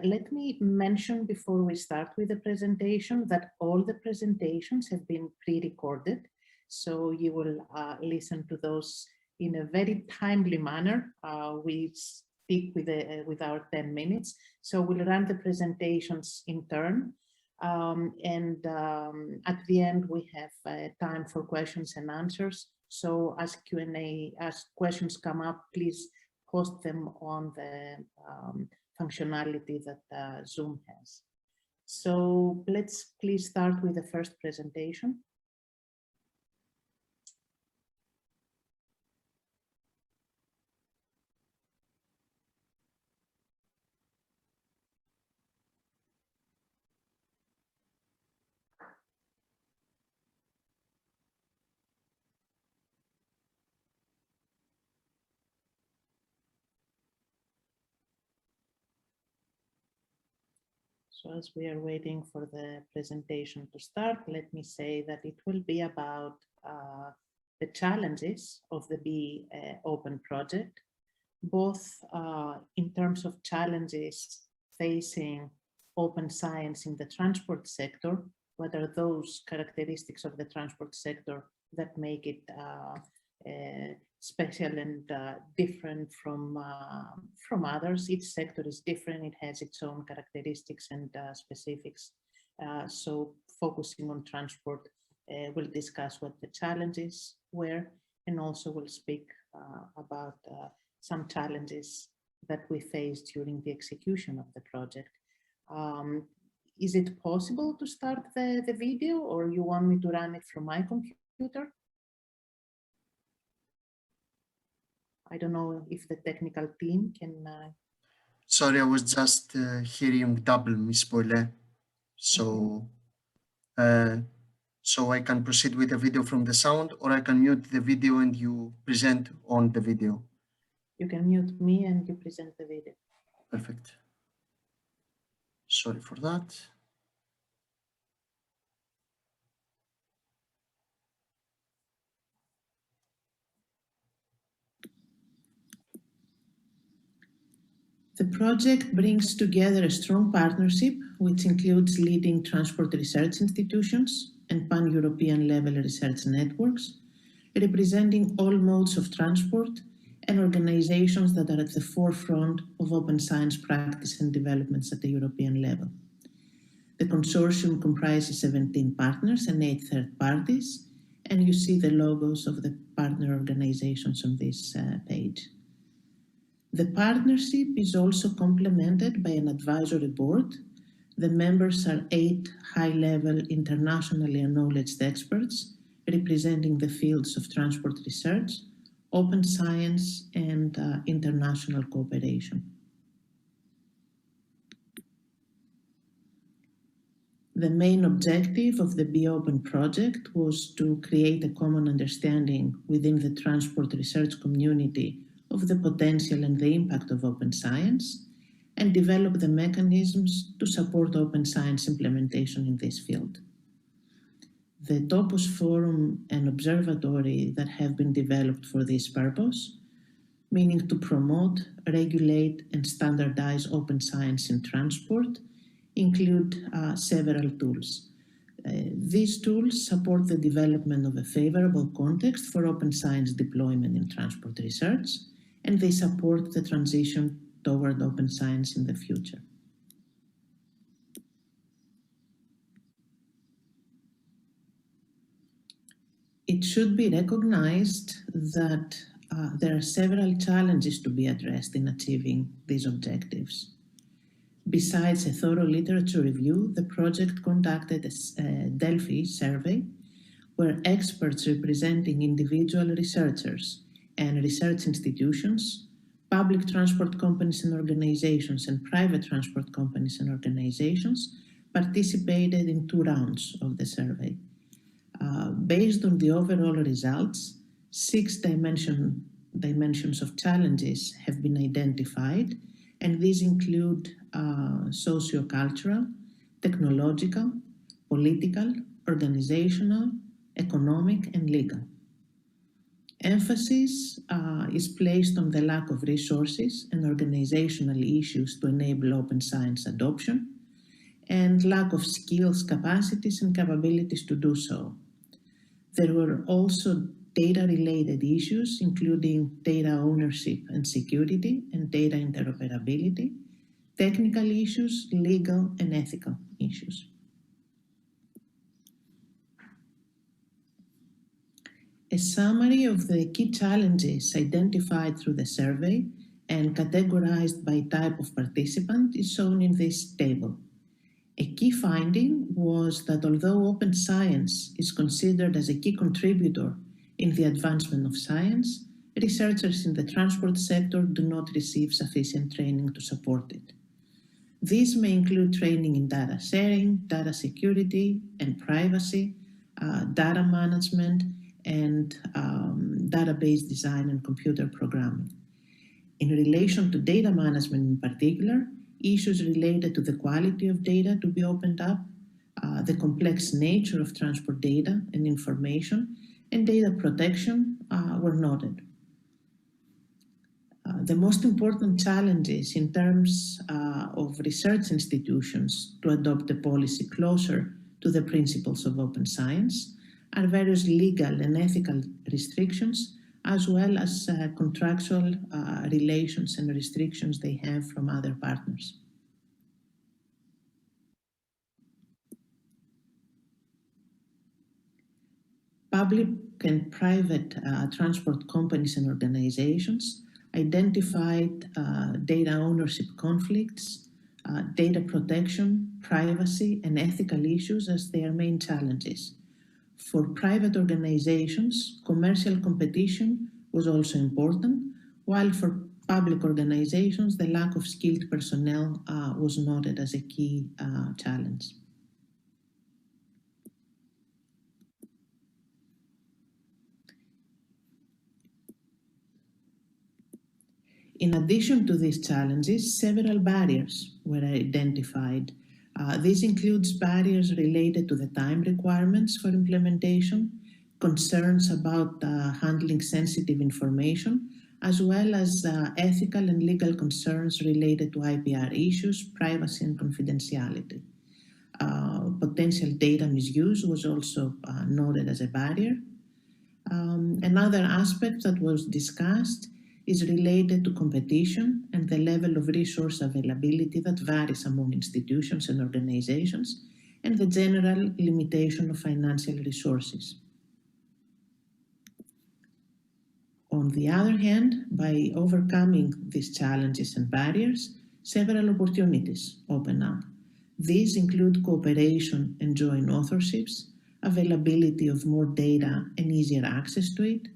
let me mention before we start with the presentation that all the presentations have been pre-recorded. So you will listen to those in a very timely manner. We stick with our 10 minutes. So we'll run the presentations in turn. At the end, we have time for questions and answers. So as questions come up, please post them on the functionality that Zoom has. So let's please start with the first presentation. So as we are waiting for the presentation to start, let me say that it will be about the challenges of the Be Open project, both in terms of challenges facing open science in the transport sector, what are those characteristics of the transport sector that make it special and different from others. Each sector is different, it has its own characteristics and specifics. So focusing on transport, we'll discuss what the challenges were, and also we'll speak about some challenges that we faced during the execution of the project. Is it possible to start the video, or you want me to run it from my computer? I don't know if the technical team can... Sorry, I was just hearing double, Ms. Boyle. So, so I can proceed with the video from the sound, or I can mute the video and you present on the video. You can mute me and you present the video. Perfect. Sorry for that. The project brings together a strong partnership, which includes leading transport research institutions and pan-European level research networks, representing all modes of transport and organizations that are at the forefront of open science practice and developments at the European level. The consortium comprises 17 partners and 8 third parties, and you see the logos of the partner organizations on this page. The partnership is also complemented by an advisory board. The members are 8 high-level, internationally acknowledged experts representing the fields of transport research, open science, and international cooperation. The main objective of the Be Open project was to create a common understanding within the transport research community of the potential and the impact of open science, and develop the mechanisms to support open science implementation in this field. The Topos Forum and Observatory that have been developed for this purpose, meaning to promote, regulate, and standardize open science in transport, include several tools. These tools support the development of a favorable context for open science deployment in transport research, and they support the transition toward open science in the future. It should be recognized that there are several challenges to be addressed in achieving these objectives. Besides a thorough literature review, the project conducted a Delphi survey where experts representing individual researchers and research institutions, public transport companies and organizations, and private transport companies and organizations participated in 2 rounds of the survey. Based on the overall results, 6 dimensions of challenges have been identified, and these include socio-cultural, technological, political, organizational, economic, and legal. Emphasis is placed on the lack of resources and organizational issues to enable open science adoption, and lack of skills, capacities, and capabilities to do so. There were also data-related issues, including data ownership and security, and data interoperability, technical issues, legal and ethical issues. A summary of the key challenges identified through the survey and categorized by type of participant is shown in this table. A key finding was that although open science is considered as a key contributor in the advancement of science, researchers in the transport sector do not receive sufficient training to support it. These may include training in data sharing, data security and privacy, data management, and database design and computer programming. In relation to data management in particular, issues related to the quality of data to be opened up, the complex nature of transport data and information, and data protection were noted. The most important challenges in terms of research institutions to adopt a policy closer to the principles of open science, are various legal and ethical restrictions, as well as contractual relations and restrictions they have from other partners. Public and private transport companies and organizations identified data ownership conflicts, data protection, privacy, and ethical issues as their main challenges. For private organizations, commercial competition was also important, while for public organizations, the lack of skilled personnel was noted as a key challenge. In addition to these challenges, several barriers were identified. This includes barriers related to the time requirements for implementation, concerns about handling sensitive information, as well as ethical and legal concerns related to IPR issues, privacy and confidentiality. Potential data misuse was also noted as a barrier. Another aspect that was discussed is related to competition and the level of resource availability that varies among institutions and organizations, and the general limitation of financial resources. On the other hand, by overcoming these challenges and barriers, several opportunities open up. These include cooperation and joint authorships, availability of more data and easier access to it,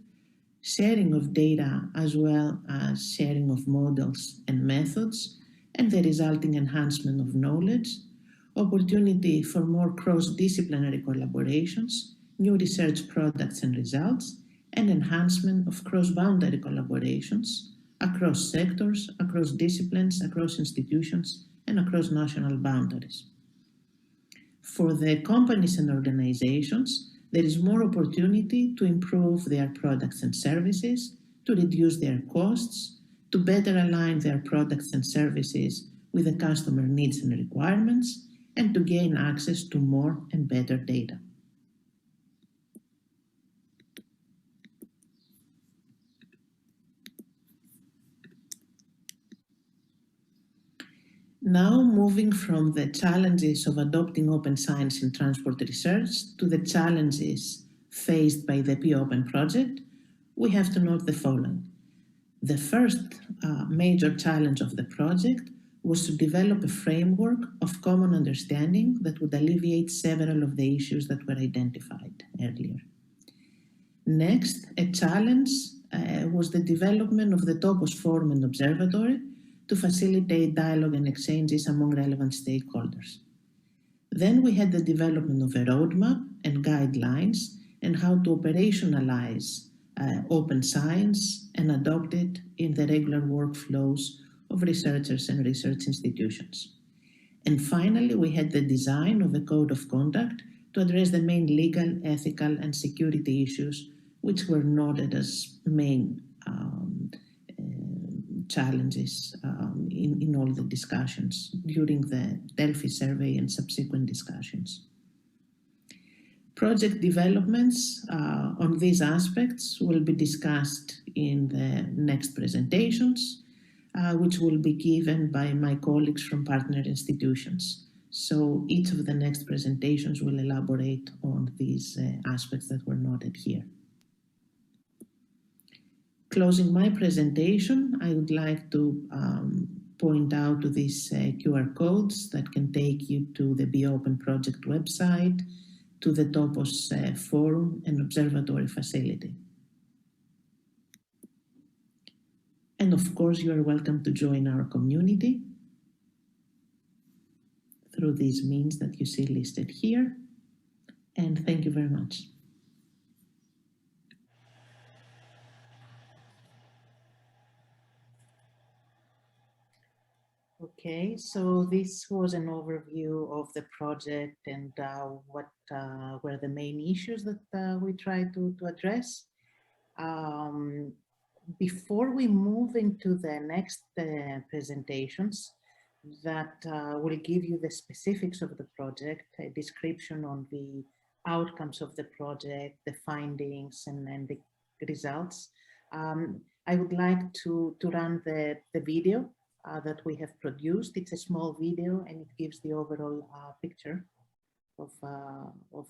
sharing of data as well as sharing of models and methods, and the resulting enhancement of knowledge, opportunity for more cross-disciplinary collaborations, new research products and results, and enhancement of cross-boundary collaborations across sectors, across disciplines, across institutions, and across national boundaries. For the companies and organizations, there is more opportunity to improve their products and services, to reduce their costs, to better align their products and services with the customer needs and requirements, and to gain access to more and better data. Now moving from the challenges of adopting open science in transport research to the challenges faced by the POpen project, we have to note the following. The first major challenge of the project was to develop a framework of common understanding that would alleviate several of the issues that were identified earlier. Next, a challenge was the development of the Topos Forum and Observatory to facilitate dialogue and exchanges among relevant stakeholders. Then we had the development of a roadmap and guidelines and how to operationalize open science and adopt it in the regular workflows of researchers and research institutions. And finally, we had the design of a code of conduct to address the main legal, ethical, and security issues which were noted as main challenges in all the discussions during the Delphi survey and subsequent discussions. Project developments on these aspects will be discussed in the next presentations, which will be given by my colleagues from partner institutions. So each of the next presentations will elaborate on these aspects that were noted here. Closing my presentation, I would like to point out to these QR codes that can take you to the POpen project website, to the Topos Forum and Observatory facility. And of course, you are welcome to join our community through these means that you see listed here. And thank you very much. Okay, so this was an overview of the project and what were the main issues that we tried to address. Before we move into the next presentations, that will give you the specifics of the project, a description on the outcomes of the project, the findings and the results. I would like to run the video that we have produced. It's a small video and it gives the overall picture of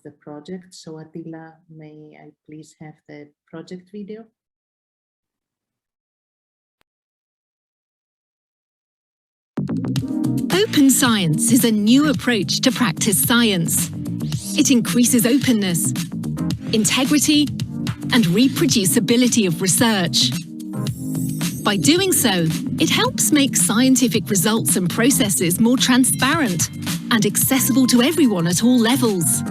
the project. So Attila, may I please have the project video? Open science is a new approach to practice science. It increases openness, integrity, and reproducibility of research. By doing so, it helps make scientific results and processes more transparent and accessible to everyone at all levels.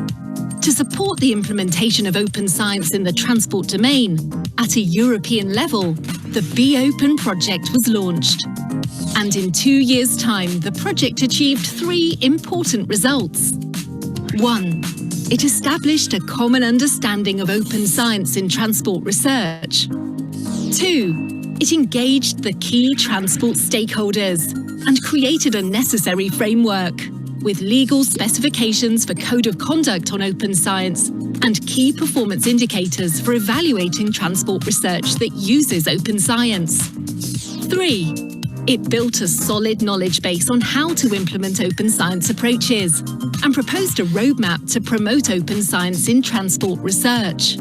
To support the implementation of open science in the transport domain, at a European level, the Be Open project was launched. And in 2 years' time, the project achieved 3 important results. 1. It established a common understanding of open science in transport research. 2. It engaged the key transport stakeholders and created a necessary framework with legal specifications for code of conduct on open science and key performance indicators for evaluating transport research that uses open science. 3. It built a solid knowledge base on how to implement open science approaches and proposed a roadmap to promote open science in transport research.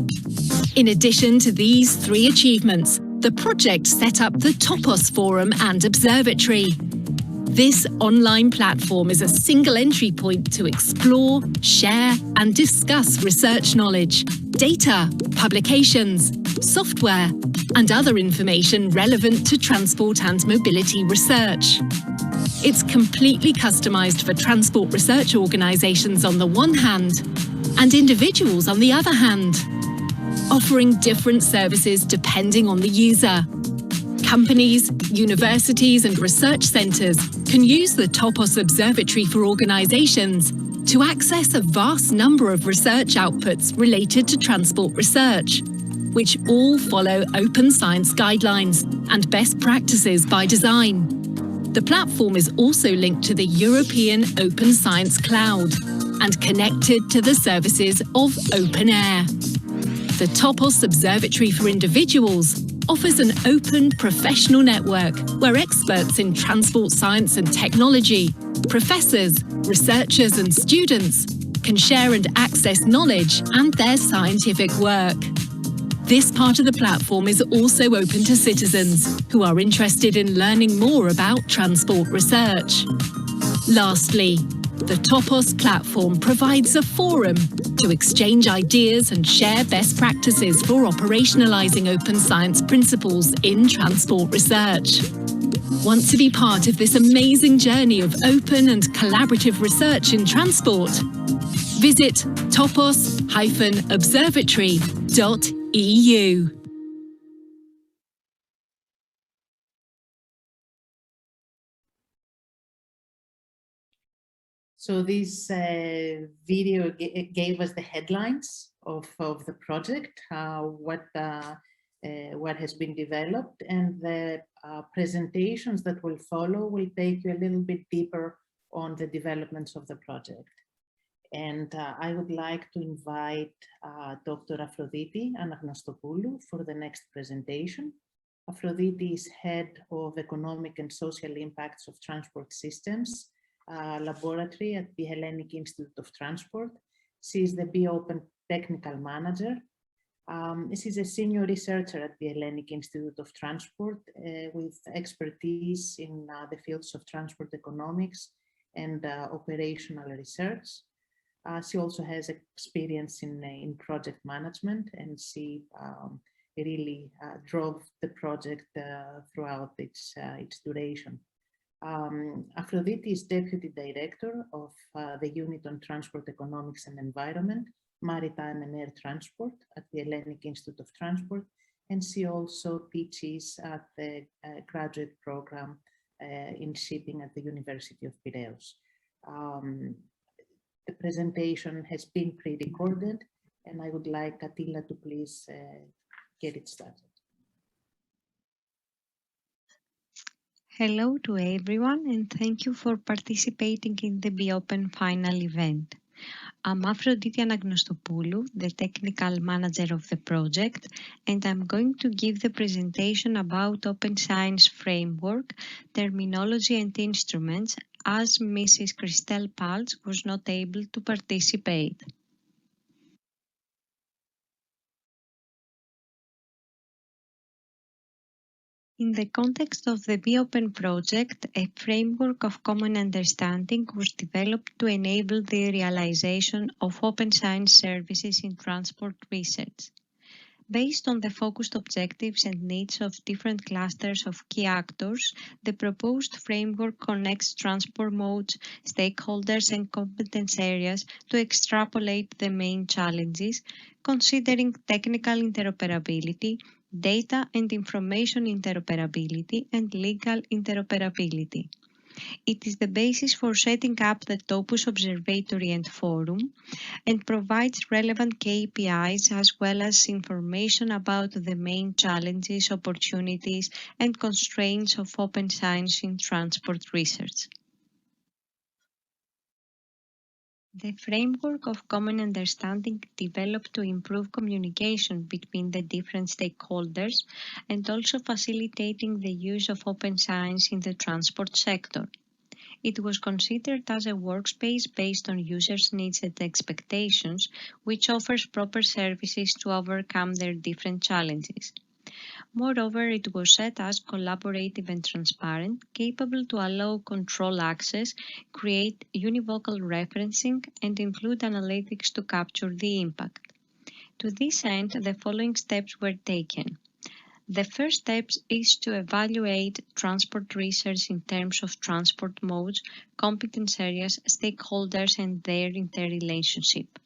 In addition to these 3 achievements, the project set up the Topos Forum and Observatory. This online platform is a single entry point to explore, share, and discuss research knowledge, data, publications, software, and other information relevant to transport and mobility research. It's completely customized for transport research organizations on the one hand, and individuals on the other hand, offering different services depending on the user. Companies, universities, and research centers can use the Topos Observatory for organizations to access a vast number of research outputs related to transport research, which all follow open science guidelines and best practices by design. The platform is also linked to the European Open Science Cloud and connected to the services of OpenAIRE. The Topos Observatory for Individuals offers an open professional network where experts in transport science and technology, professors, researchers and students can share and access knowledge and their scientific work. This part of the platform is also open to citizens who are interested in learning more about transport research. Lastly, the Topos platform provides a forum to exchange ideas and share best practices for operationalizing open science principles in transport research. Want to be part of this amazing journey of open and collaborative research in transport? Visit topos-observatory.eu. So this video gave us the headlines of the project, what has been developed, and the presentations that will follow will take you a little bit deeper on the developments of the project. And I would like to invite Dr. Aphroditi Anagnostopoulou for the next presentation. Aphroditi is Head of Economic and Social Impacts of Transport Systems Laboratory at the Hellenic Institute of Transport. She is the Be Open Technical Manager. She's a senior researcher at the Hellenic Institute of Transport with expertise in the fields of transport economics and operational research. She also has experience in project management, and she really drove the project throughout its duration. Aphroditi is Deputy Director of the Unit on Transport Economics and Environment, Maritime and Air Transport at the Hellenic Institute of Transport, and she also teaches at the graduate program in shipping at the University of Piraeus. The presentation has been pre-recorded, and I would like Attila to please get it started. Hello to everyone and thank you for participating in the Be Open final event. I'm Aphrodite Anagnostopoulou, the technical manager of the project, and I'm going to give the presentation about Open Science Framework, terminology and instruments, as Mrs. Christelle Paltz was not able to participate. In the context of the Be Open project, a framework of common understanding was developed to enable the realization of open science services in transport research. Based on the focused objectives and needs of different clusters of key actors, the proposed framework connects transport modes, stakeholders and competence areas to extrapolate the main challenges, considering technical interoperability, data and information interoperability, and legal interoperability. It is the basis for setting up the Topus Observatory and Forum and provides relevant KPIs as well as information about the main challenges, opportunities, and constraints of open science in transport research. The framework of common understanding developed to improve communication between the different stakeholders and also facilitating the use of open science in the transport sector. It was considered as a workspace based on users' needs and expectations, which offers proper services to overcome their different challenges. Moreover, it was set as collaborative and transparent, capable to allow control access, create univocal referencing, and include analytics to capture the impact. To this end, the following steps were taken. The first step is to evaluate transport research in terms of transport modes, competence areas, stakeholders, and their interrelationship.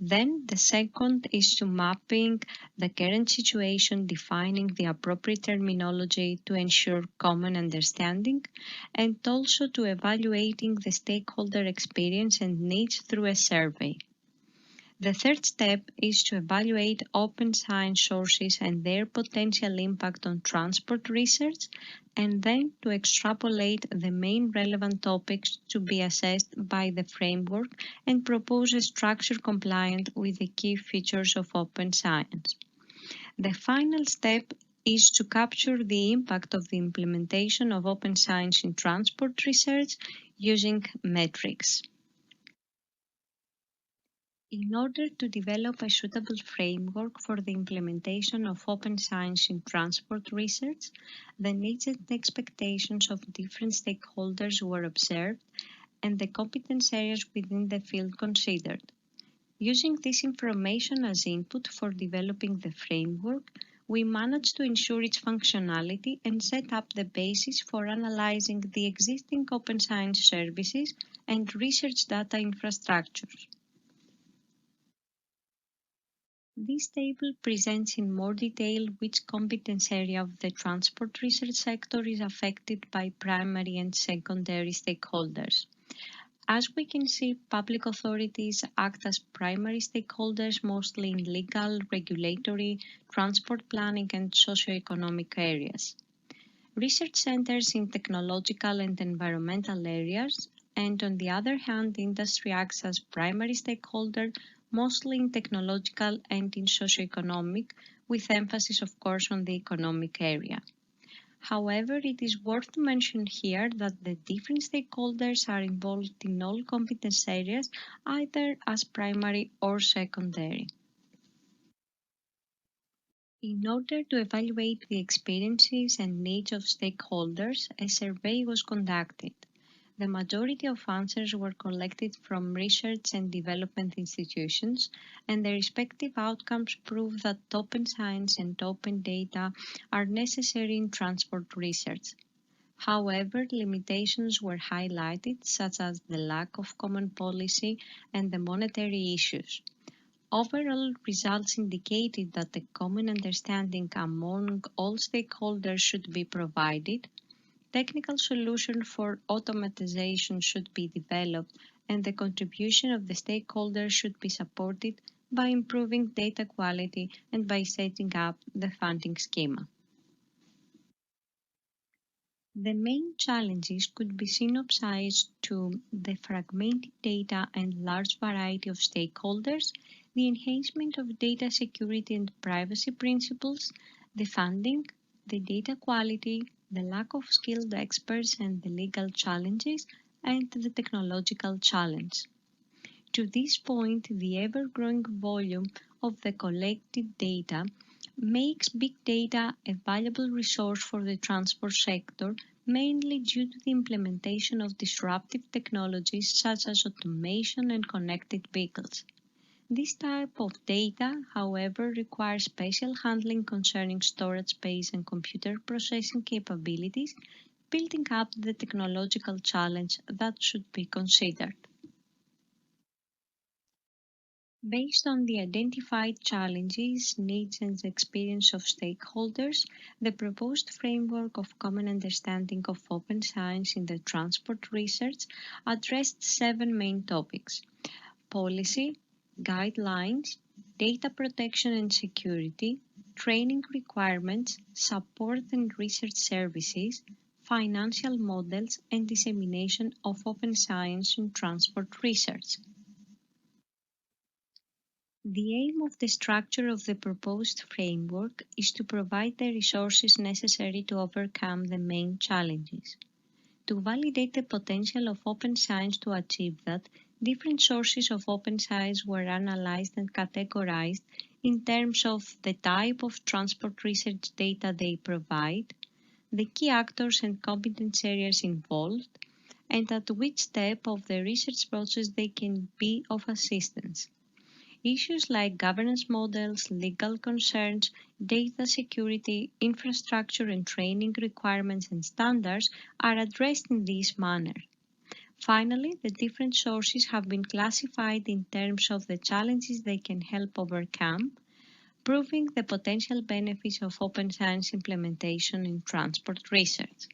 Then the second is to mapping the current situation, defining the appropriate terminology to ensure common understanding, and also to evaluating the stakeholder experience and needs through a survey. The third step is to evaluate open science sources and their potential impact on transport research, and then to extrapolate the main relevant topics to be assessed by the framework and propose a structure compliant with the key features of open science. The final step is to capture the impact of the implementation of open science in transport research using metrics. In order to develop a suitable framework for the implementation of open science in transport research, the needs and expectations of different stakeholders were observed and the competence areas within the field considered. Using this information as input for developing the framework, we managed to ensure its functionality and set up the basis for analyzing the existing open science services and research data infrastructures. This table presents in more detail which competence area of the transport research sector is affected by primary and secondary stakeholders. As we can see, public authorities act as primary stakeholders mostly in legal, regulatory, transport planning and socio-economic areas. Research centers in technological and environmental areas, and on the other hand, industry acts as primary stakeholder mostly in technological and in socio-economic, with emphasis of course on the economic area. However, it is worth to mention here that the different stakeholders are involved in all competence areas, either as primary or secondary. In order to evaluate the experiences and needs of stakeholders, a survey was conducted. The majority of answers were collected from research and development institutions, and the respective outcomes prove that open science and open data are necessary in transport research. However, limitations were highlighted, such as the lack of common policy and the monetary issues. Overall results indicated that a common understanding among all stakeholders should be provided, technical solutions for automatization should be developed, and the contribution of the stakeholders should be supported by improving data quality and by setting up the funding schema. The main challenges could be synopsized to the fragmented data and large variety of stakeholders, the enhancement of data security and privacy principles, the funding, the data quality, the lack of skilled experts and the legal challenges, and the technological challenge. To this point, the ever-growing volume of the collected data makes big data a valuable resource for the transport sector, mainly due to the implementation of disruptive technologies such as automation and connected vehicles. This type of data, however, requires special handling concerning storage space and computer processing capabilities, building up the technological challenge that should be considered. Based on the identified challenges, needs and experience of stakeholders, the proposed framework of common understanding of open science in the transport research addressed 7 main topics: policy, guidelines, data protection and security, training requirements, support and research services, financial models, and dissemination of open science in transport research. The aim of the structure of the proposed framework is to provide the resources necessary to overcome the main challenges. To validate the potential of open science to achieve that, different sources of open science were analyzed and categorized in terms of the type of transport research data they provide, the key actors and competence areas involved, and at which step of the research process they can be of assistance. Issues like governance models, legal concerns, data security, infrastructure and training requirements and standards are addressed in this manner. Finally, the different sources have been classified in terms of the challenges they can help overcome, proving the potential benefits of open science implementation in transport research.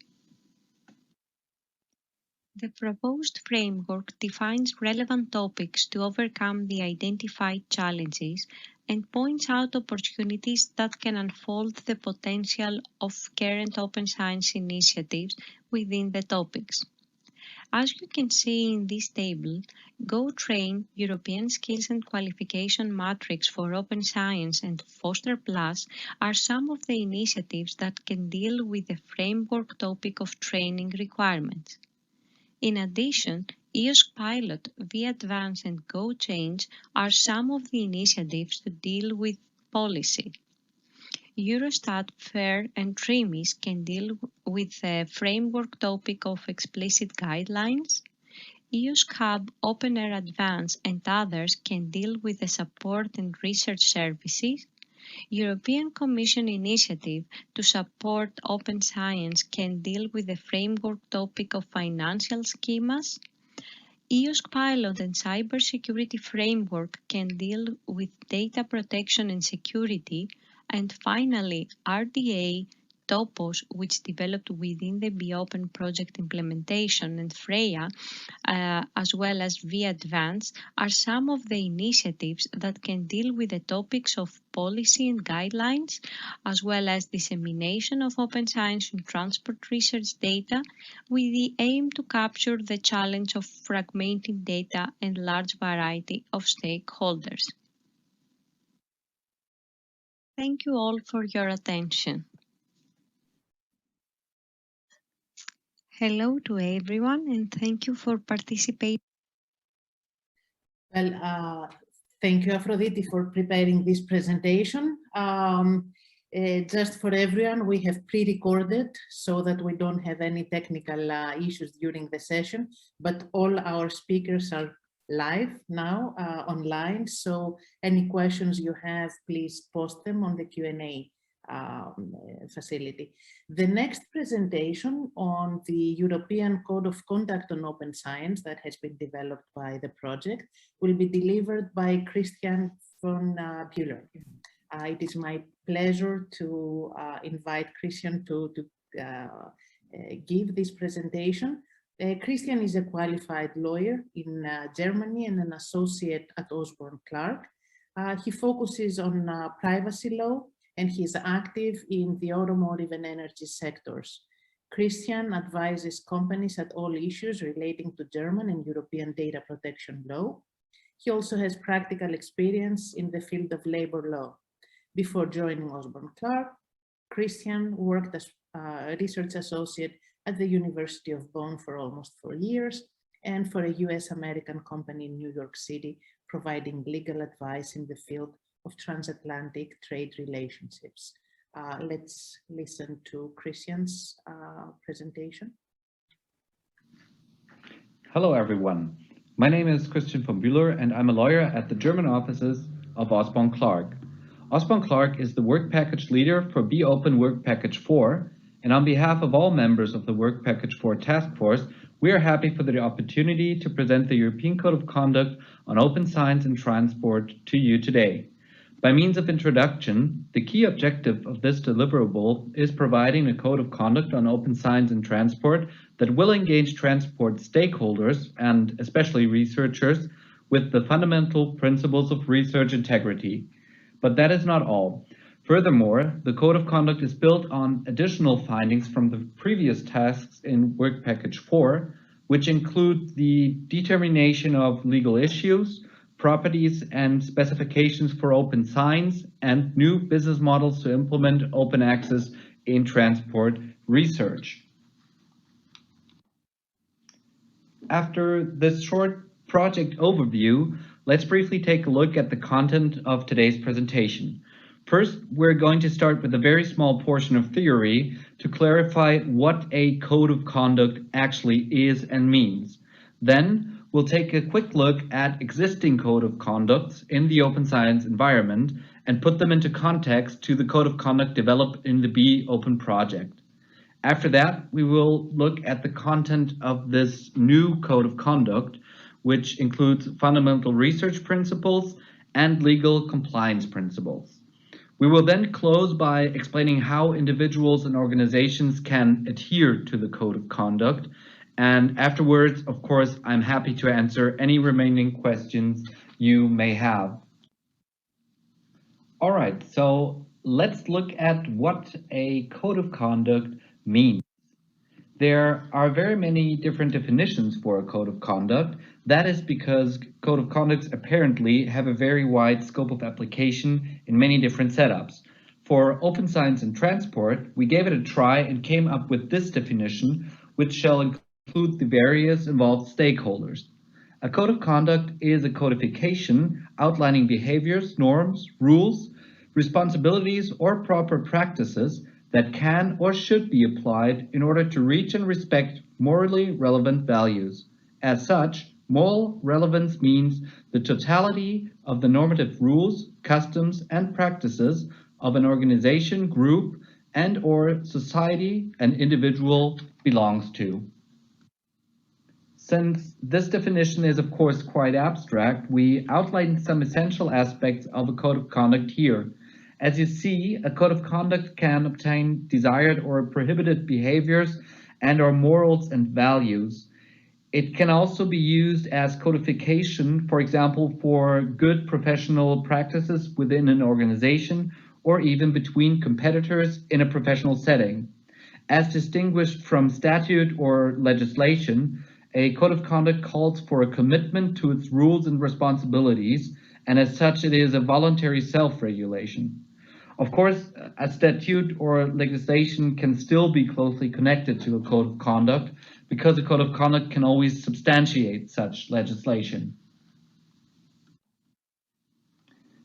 The proposed framework defines relevant topics to overcome the identified challenges and points out opportunities that can unfold the potential of current open science initiatives within the topics. As you can see in this table, GoTrain, European Skills and Qualification Matrix for Open Science, and Foster Plus are some of the initiatives that can deal with the framework topic of training requirements. In addition, EOSC Pilot, V-Advance and GoChange are some of the initiatives to deal with policy. Eurostat, FAIR and TRIMIS can deal with the framework topic of explicit guidelines. EOSC Hub, Open Air Advance and others can deal with the support and research services. European Commission initiative to support open science can deal with the framework topic of financial schemas. EOSC Pilot and Cybersecurity Framework can deal with data protection and security. And finally, RDA, Topos, which developed within the BEOPEN project implementation, and Freya, as well as V-Advance, are some of the initiatives that can deal with the topics of policy and guidelines, as well as dissemination of open science and transport research data, with the aim to capture the challenge of fragmented data and large variety of stakeholders. Thank you all for your attention. Hello to everyone and thank you for participating. Well, thank you, Aphrodite, for preparing this presentation. Just for everyone, we have pre-recorded so that we don't have any technical issues during the session, but all our speakers are live now online. So any questions you have, please post them on the Q&A facility. The next presentation on the European Code of Conduct on Open Science that has been developed by the project will be delivered by Christian von Bühler. It is my pleasure to invite Christian to give this presentation. Christian is a qualified lawyer in Germany and an associate at Osborne Clarke. He focuses on privacy law and he is active in the automotive and energy sectors. Christian advises companies at all issues relating to German and European data protection law. He also has practical experience in the field of labor law. Before joining Osborne Clarke, Christian worked as a research associate at the University of Bonn for almost 4 years and for a US-American company in New York City, providing legal advice in the field of transatlantic trade relationships. Let's listen to Christian's presentation. Hello, everyone. My name is Christian von Bühler, and I'm a lawyer at the German offices of Osborne Clarke. Osborne Clarke is the work package leader for Be Open Work Package 4, and on behalf of all members of the Work Package 4 task force, we are happy for the opportunity to present the European Code of Conduct on open science and transport to you today. By means of introduction, the key objective of this deliverable is providing a code of conduct on open science and transport that will engage transport stakeholders, and especially researchers, with the fundamental principles of research integrity. But that is not all. Furthermore, the Code of Conduct is built on additional findings from the previous tasks in Work Package 4, which include the determination of legal issues, properties and specifications for open science, and new business models to implement open access in transport research. After this short project overview, let's briefly take a look at the content of today's presentation. First, we're going to start with a very small portion of theory to clarify what a code of conduct actually is and means. Then, we'll take a quick look at existing code of conducts in the open science environment and put them into context to the code of conduct developed in the Be Open project. After that, we will look at the content of this new code of conduct, which includes fundamental research principles and legal compliance principles. We will then close by explaining how individuals and organizations can adhere to the code of conduct. And afterwards, of course, I'm happy to answer any remaining questions you may have. All right, so let's look at what a code of conduct means. There are very many different definitions for a code of conduct. That is because code of conducts apparently have a very wide scope of application in many different setups. For open science and transport, we gave it a try and came up with this definition, which shall include the various involved stakeholders. A code of conduct is a codification outlining behaviors, norms, rules, responsibilities, or proper practices that can or should be applied in order to reach and respect morally relevant values. As such, moral relevance means the totality of the normative rules, customs, and practices of an organization, group, and/or society an individual belongs to. Since this definition is of course quite abstract, we outlined some essential aspects of a code of conduct here. As you see, a code of conduct can obtain desired or prohibited behaviors and/or morals and values. It can also be used as codification, for example, for good professional practices within an organization or even between competitors in a professional setting. As distinguished from statute or legislation, a code of conduct calls for a commitment to its rules and responsibilities, and as such it is a voluntary self-regulation. Of course, a statute or legislation can still be closely connected to a code of conduct because a code of conduct can always substantiate such legislation.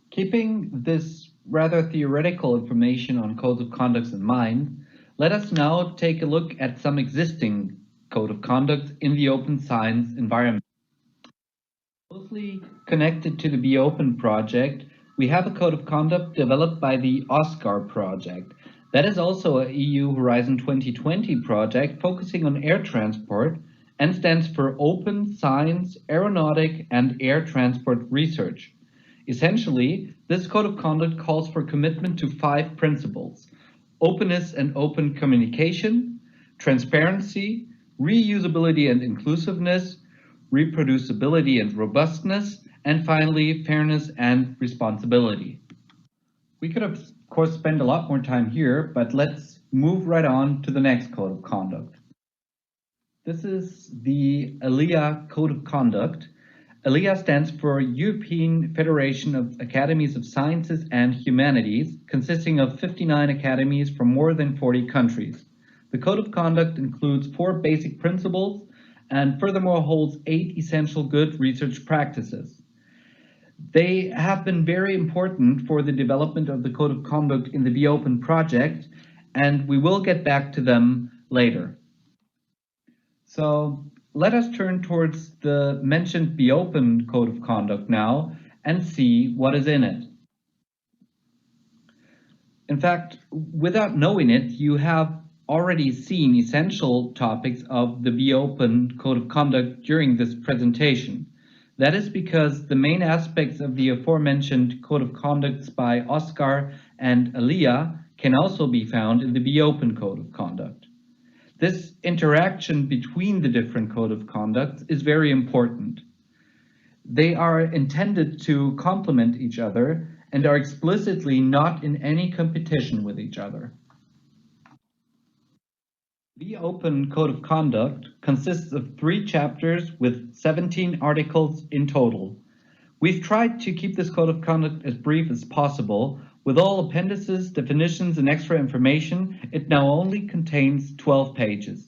Keeping this rather theoretical information on codes of conduct in mind, let us now take a look at some existing code of conduct in the open science environment. Closely connected to the Be Open project, we have a code of conduct developed by the OSCAR project. That is also a EU Horizon 2020 project focusing on air transport and stands for Open Science, Aeronautic and Air Transport Research. Essentially, this code of conduct calls for commitment to 5 principles: openness and open communication, transparency, reusability and inclusiveness, reproducibility and robustness, and finally, fairness and responsibility. We could, of course, spend a lot more time here, but let's move right on to the next code of conduct. This is the ELIA Code of Conduct. ELIA stands for European Federation of Academies of Sciences and Humanities, consisting of 59 academies from more than 40 countries. The Code of Conduct includes 4 basic principles and furthermore holds 8 essential good research practices. They have been very important for the development of the Code of Conduct in the Be Open project, and we will get back to them later. So let us turn towards the mentioned Be Open Code of Conduct now and see what is in it. In fact, without knowing it, you have already seen essential topics of the Be Open Code of Conduct during this presentation. That is because the main aspects of the aforementioned Code of Conducts by OSCAR and ELIA can also be found in the Be Open Code of Conduct. This interaction between the different Code of Conducts is very important. They are intended to complement each other and are explicitly not in any competition with each other. The Open Code of Conduct consists of 3 chapters with 17 articles in total. We've tried to keep this Code of Conduct as brief as possible. With all appendices, definitions, and extra information, it now only contains 12 pages.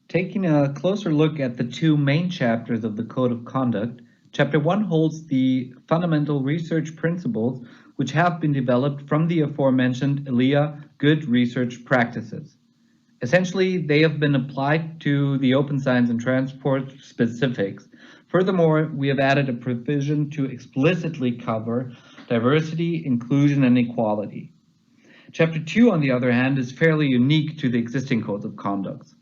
Taking a closer look at the 2 main chapters of the Code of Conduct, Chapter 1 holds the fundamental research principles which have been developed from the aforementioned ELIA good research practices. Essentially, they have been applied to the open science and transport specifics. Furthermore, we have added a provision to explicitly cover diversity, inclusion, and equality. Chapter 2, on the other hand, is fairly unique to the existing codes of conduct.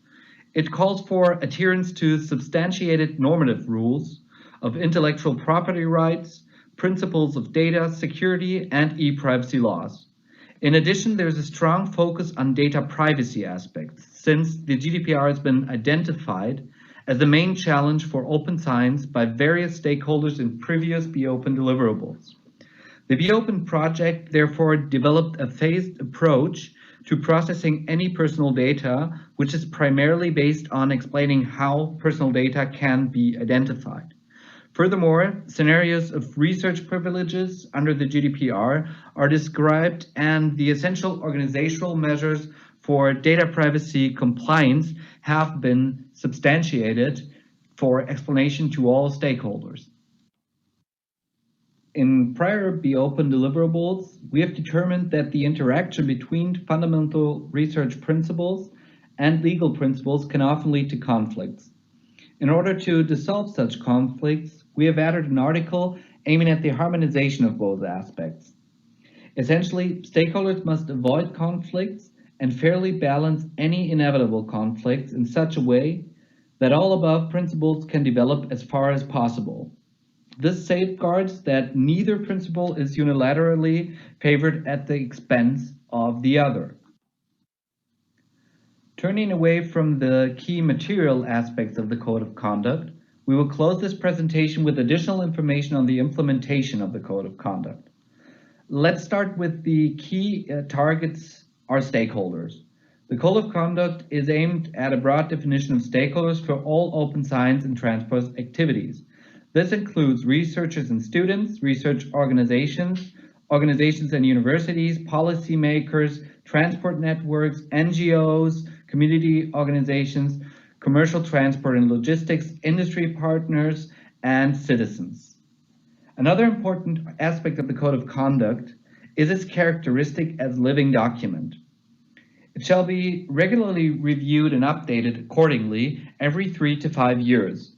It calls for adherence to substantiated normative rules of intellectual property rights, principles of data security, and e-privacy laws. In addition, there's a strong focus on data privacy aspects, since the GDPR has been identified as the main challenge for open science by various stakeholders in previous Be Open deliverables. The Be Open project therefore developed a phased approach to processing any personal data, which is primarily based on explaining how personal data can be identified. Furthermore, scenarios of research privileges under the GDPR are described, and the essential organizational measures for data privacy compliance have been substantiated for explanation to all stakeholders. In prior Be Open deliverables, we have determined that the interaction between fundamental research principles and legal principles can often lead to conflicts. In order to dissolve such conflicts, we have added an article aiming at the harmonization of both aspects. Essentially, stakeholders must avoid conflicts and fairly balance any inevitable conflicts in such a way that all above principles can develop as far as possible. This safeguards that neither principle is unilaterally favored at the expense of the other. Turning away from the key material aspects of the Code of Conduct, we will close this presentation with additional information on the implementation of the Code of Conduct. Let's start with the key targets, our stakeholders. The Code of Conduct is aimed at a broad definition of stakeholders for all open science and transport activities. This includes researchers and students, research organizations and universities, policymakers, transport networks, NGOs, community organizations, commercial transport and logistics, industry partners, and citizens. Another important aspect of the Code of Conduct is its characteristic as living document. It shall be regularly reviewed and updated accordingly every 3 to 5 years.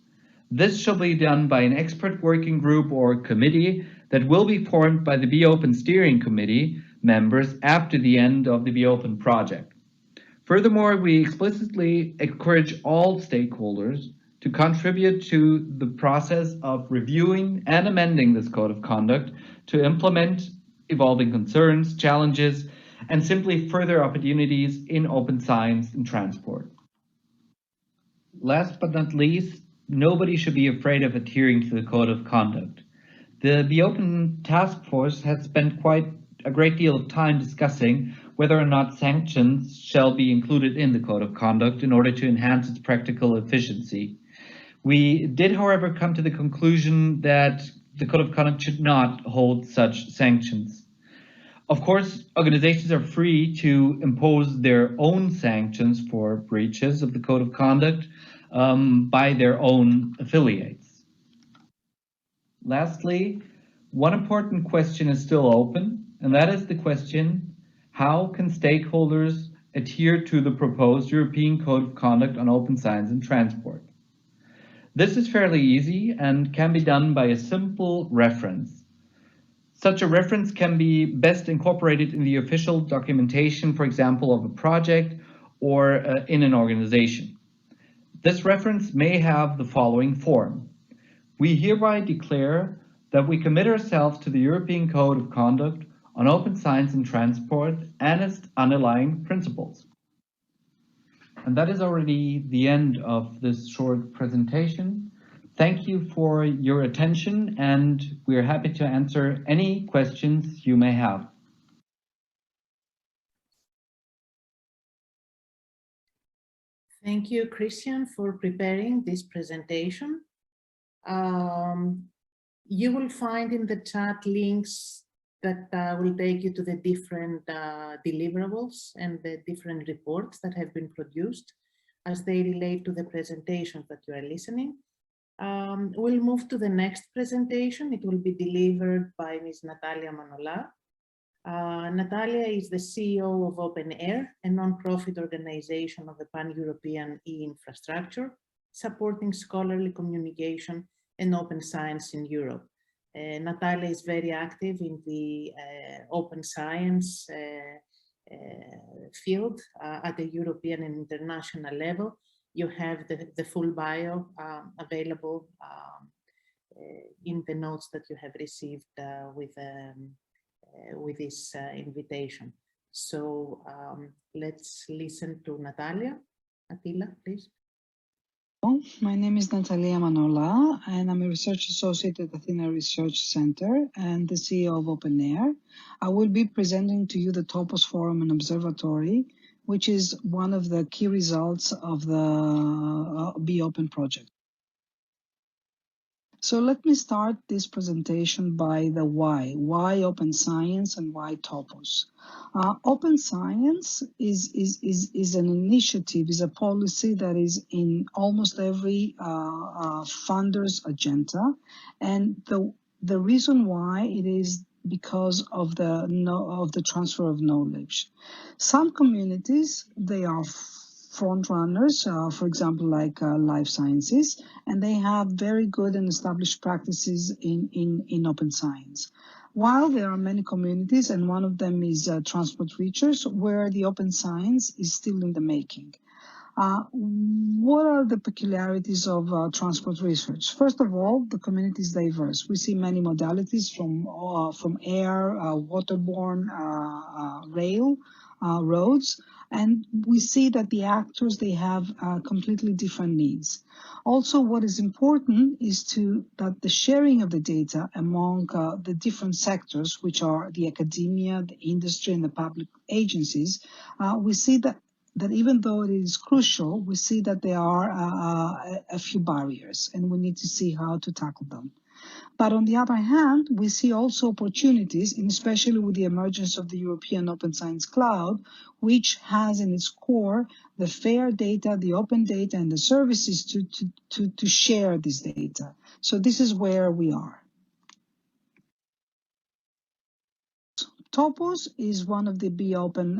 This shall be done by an expert working group or committee that will be formed by the Be Open Steering Committee members after the end of the Be Open project. Furthermore, we explicitly encourage all stakeholders to contribute to the process of reviewing and amending this Code of Conduct to implement evolving concerns, challenges, and simply further opportunities in open science and transport. Last but not least, nobody should be afraid of adhering to the Code of Conduct. The Be Open Task Force has spent quite a great deal of time discussing whether or not sanctions shall be included in the Code of Conduct in order to enhance its practical efficiency. We did, however, come to the conclusion that the Code of Conduct should not hold such sanctions. Of course, organizations are free to impose their own sanctions for breaches of the Code of Conduct by their own affiliates. Lastly, one important question is still open, and that is the question: how can stakeholders adhere to the proposed European Code of Conduct on Open Science and Transport? This is fairly easy and can be done by a simple reference. Such a reference can be best incorporated in the official documentation, for example, of a project or in an organization. This reference may have the following form: we hereby declare that we commit ourselves to the European Code of Conduct on Open Science and Transport and its underlying principles. And that is already the end of this short presentation. Thank you for your attention, and we are happy to answer any questions you may have. Thank you, Christian, for preparing this presentation. You will find in the chat links that will take you to the different deliverables and the different reports that have been produced as they relate to the presentations that you are listening. We'll move to the next presentation. It will be delivered by Ms. Natalia Manola. Natalia is the CEO of OpenAIR, a non-profit organization of the pan-European e-infrastructure, supporting scholarly communication and open science in Europe. Natalia is very active in the open science field at the European and international level. You have the full bio available in the notes that you have received with this invitation. So let's listen to Natalia. Attila, please. My name is Natalia Manola, and I'm a research associate at Athena Research Center and the CEO of OpenAIR. I will be presenting to you the Topos Forum and Observatory, which is one of the key results of the Be Open project. So let me start this presentation by the why. Why open science and why Topos? Open science is an initiative, is a policy that is in almost every funder's agenda. And the reason why it is because of the transfer of knowledge. Some communities, they are front runners, for example, like life sciences, and they have very good and established practices in open science. While there are many communities, and one of them is transport research, where the open science is still in the making. What are the peculiarities of transport research? First of all, the community is diverse. We see many modalities from air, waterborne, rail, roads, and we see that the actors, they have completely different needs. Also, what is important is that the sharing of the data among the different sectors, which are the academia, the industry, and the public agencies, we see that even though it is crucial, we see that there are a few barriers, and we need to see how to tackle them. But on the other hand, we see also opportunities, and especially with the emergence of the European Open Science Cloud, which has in its core the fair data, the open data, and the services to share this data. So this is where we are. Topos is one of the Be Open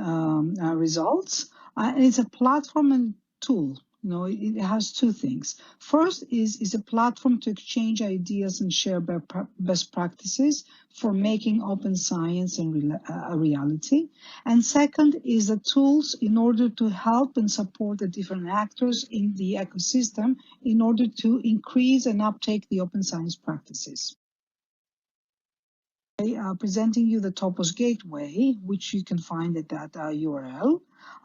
results. And it's a platform and tool. You know, it has two things. First is a platform to exchange ideas and share best practices for making open science a reality. And second is the tools in order to help and support the different actors in the ecosystem in order to increase and uptake the open science practices. Presenting you the Topos Gateway, which you can find at that URL.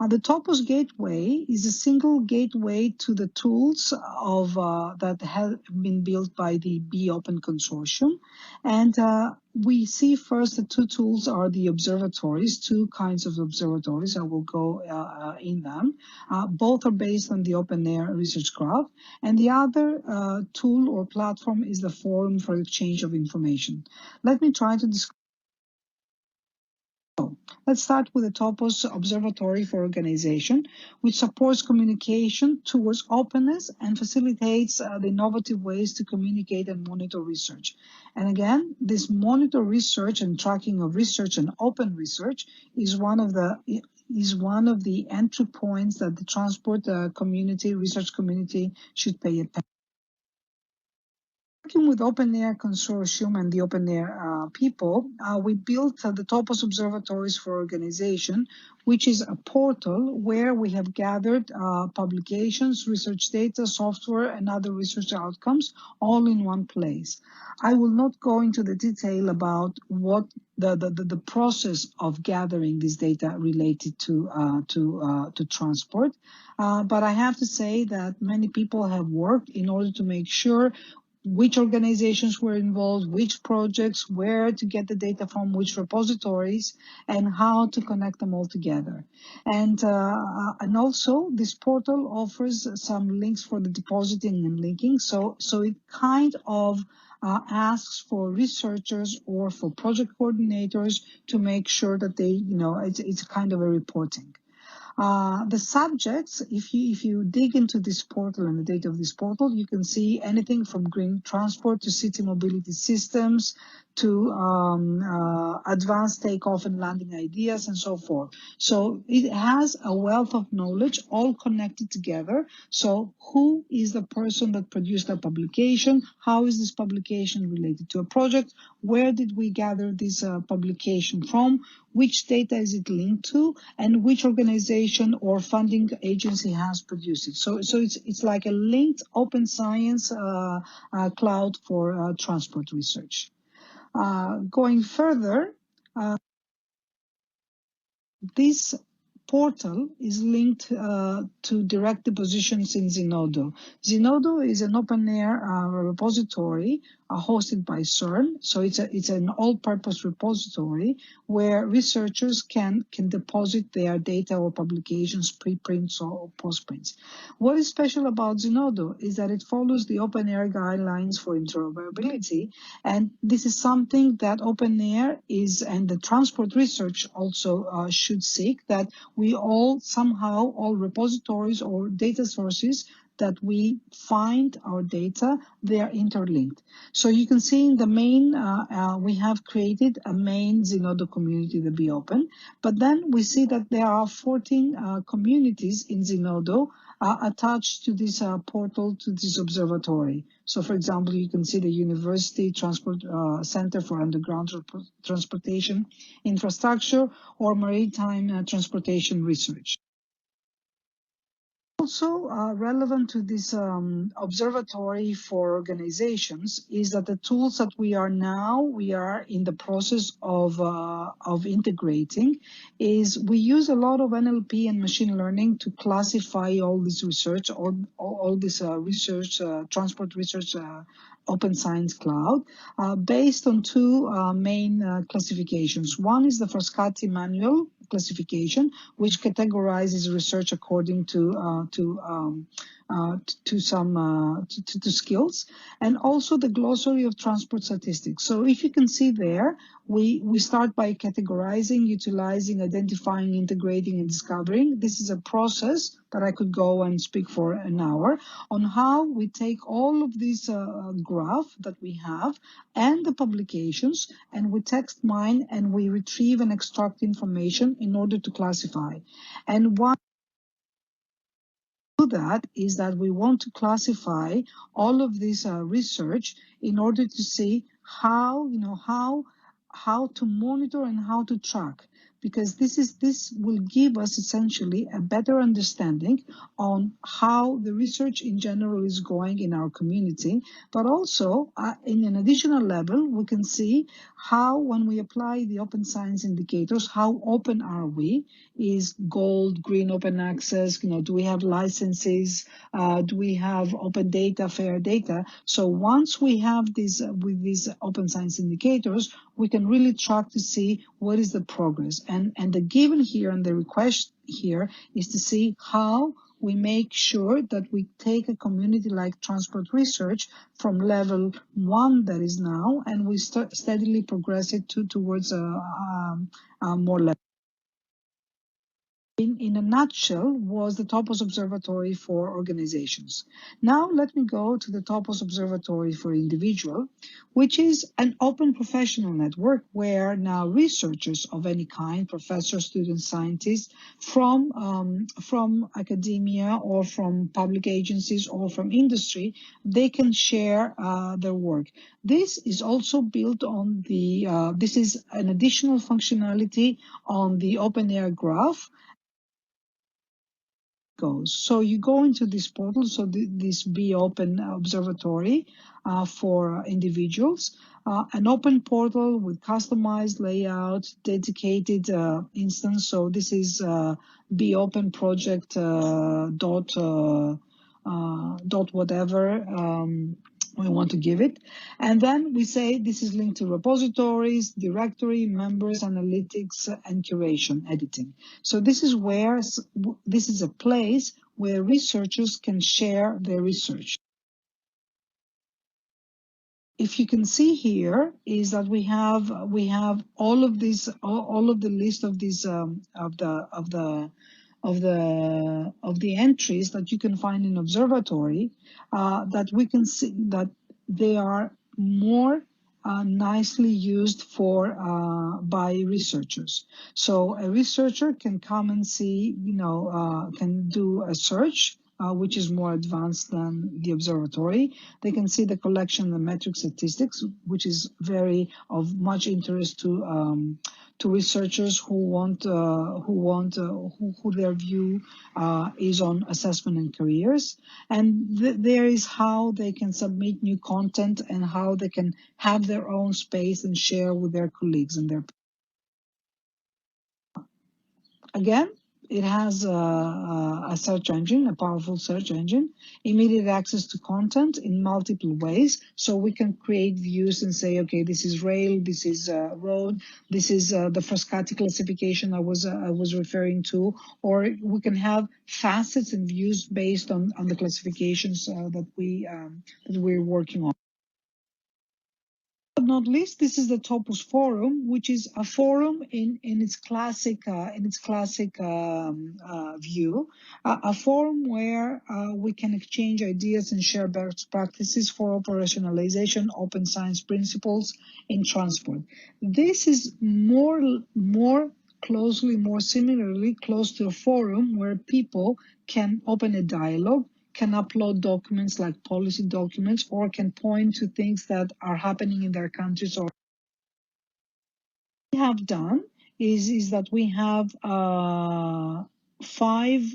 The Topos Gateway is a single gateway to the tools that have been built by the Be Open Consortium. And we see first the two tools are the observatories, two kinds of observatories. I will go in them. Both are based on the OpenAIRE Research Graph. And the other tool or platform is the Forum for Exchange of Information. Let me try to describe. Let's start with the Topos Observatory for Organization, which supports communication towards openness and facilitates the innovative ways to communicate and monitor research. And again, this monitor research and tracking of research and open research is one of the entry points that the transport community, research community should pay attention. Working with OpenAIRE Consortium and the OpenAIRE people, we built the Topos Observatories for Organization, which is a portal where we have gathered publications, research data, software, and other research outcomes all in one place. I will not go into the detail about what the process of gathering this data related to transport, but I have to say that many people have worked in order to make sure which organizations were involved, which projects, where to get the data from, which repositories, and how to connect them all together. And also, this portal offers some links for the depositing and linking. So it kind of asks for researchers or for project coordinators to make sure that they, it's kind of a reporting. The subjects, if you dig into this portal and the data of this portal, you can see anything from green transport to city mobility systems to advanced takeoff and landing ideas and so forth. So it has a wealth of knowledge all connected together. So who is the person that produced a publication? How is this publication related to a project? Where did we gather this publication from? Which data is it linked to? And which organization or funding agency has produced it? So it's like a linked open science cloud for transport research. Going further, this portal is linked to direct depositions in Zenodo. Zenodo is an OpenAIRE repository hosted by CERN. So it's an all-purpose repository where researchers can deposit their data or publications, preprints or postprints. What is special about Zenodo is that it follows the OpenAIRE guidelines for interoperability, and this is something that OpenAIRE is, and the transport research also should seek, that we all somehow, all repositories or data sources that we find our data, they are interlinked. So you can see in the main, we have created a main Zenodo community, the Be Open, but then we see that there are 14 communities in Zenodo attached to this portal, to this observatory. So for example, you can see the University Transport Center for Underground Transportation Infrastructure or Maritime Transportation Research. Also relevant to this observatory for organizations is that the tools that we are in the process of integrating is we use a lot of NLP and machine learning to classify all this research, all this research, transport research Open Science Cloud based on two main classifications. One is the Frascati manual classification, which categorizes research according to skills, and also the glossary of transport statistics. So if you can see there, we start by categorizing, utilizing, identifying, integrating, and discovering. This is a process that I could go and speak for an hour on how we take all of these graph that we have and the publications, and we text mine and we retrieve and extract information in order to classify. And one that is that we want to classify all of this research in order to see how to monitor and how to track. because this will give us essentially a better understanding on how the research in general is going in our community, but also in an additional level, we can see how when we apply the open science indicators, how open are we? Is gold, green, open access, do we have licenses? Do we have open data, fair data? So once we have these, with these open science indicators, we can really track to see what is the progress. And the given here and the request here is to see how we make sure that we take a community like transport research from level 1 that is now, and we steadily progress it towards a more level. In a nutshell, was the Topos Observatory for organizations. Now let me go to the Topos Observatory for individual, which is an open professional network where now researchers of any kind, professors, students, scientists, from academia or from public agencies or from industry, they can share their work. This is also built on the, this is an additional functionality on the OpenAIRE graph. So you go into this portal, so this Be Open Observatory for individuals, an open portal with customized layout, dedicated instance. So this is Be Open project dot whatever we want to give it. And then we say this is linked to repositories, directory, members, analytics, and curation, editing. So this is where, this is a place where researchers can share their research. If you can see here is that we have all of these, all of the list of these of the entries that you can find in Observatory, that we can see that they are more nicely used for by researchers. So a researcher can come and see, can do a search, which is more advanced than the Observatory. They can see the collection, the metric statistics, which is very of much interest to researchers who their view is on assessment and careers. And there is how they can submit new content and how they can have their own space and share with their colleagues and their. Again, it has a search engine, a powerful search engine, immediate access to content in multiple ways. So we can create views and say, okay, this is rail, this is road, this is the Frascati classification I was referring to, or we can have facets and views based on the classifications that we're working on. But not least, this is the Topos Forum, which is a forum in its classic view, a forum where we can exchange ideas and share best practices for operationalization open science principles in transport. This is more similarly close to a forum where people can open a dialogue, can upload documents like policy documents, or can point to things that are happening in their countries. Or what we have done is that we have 5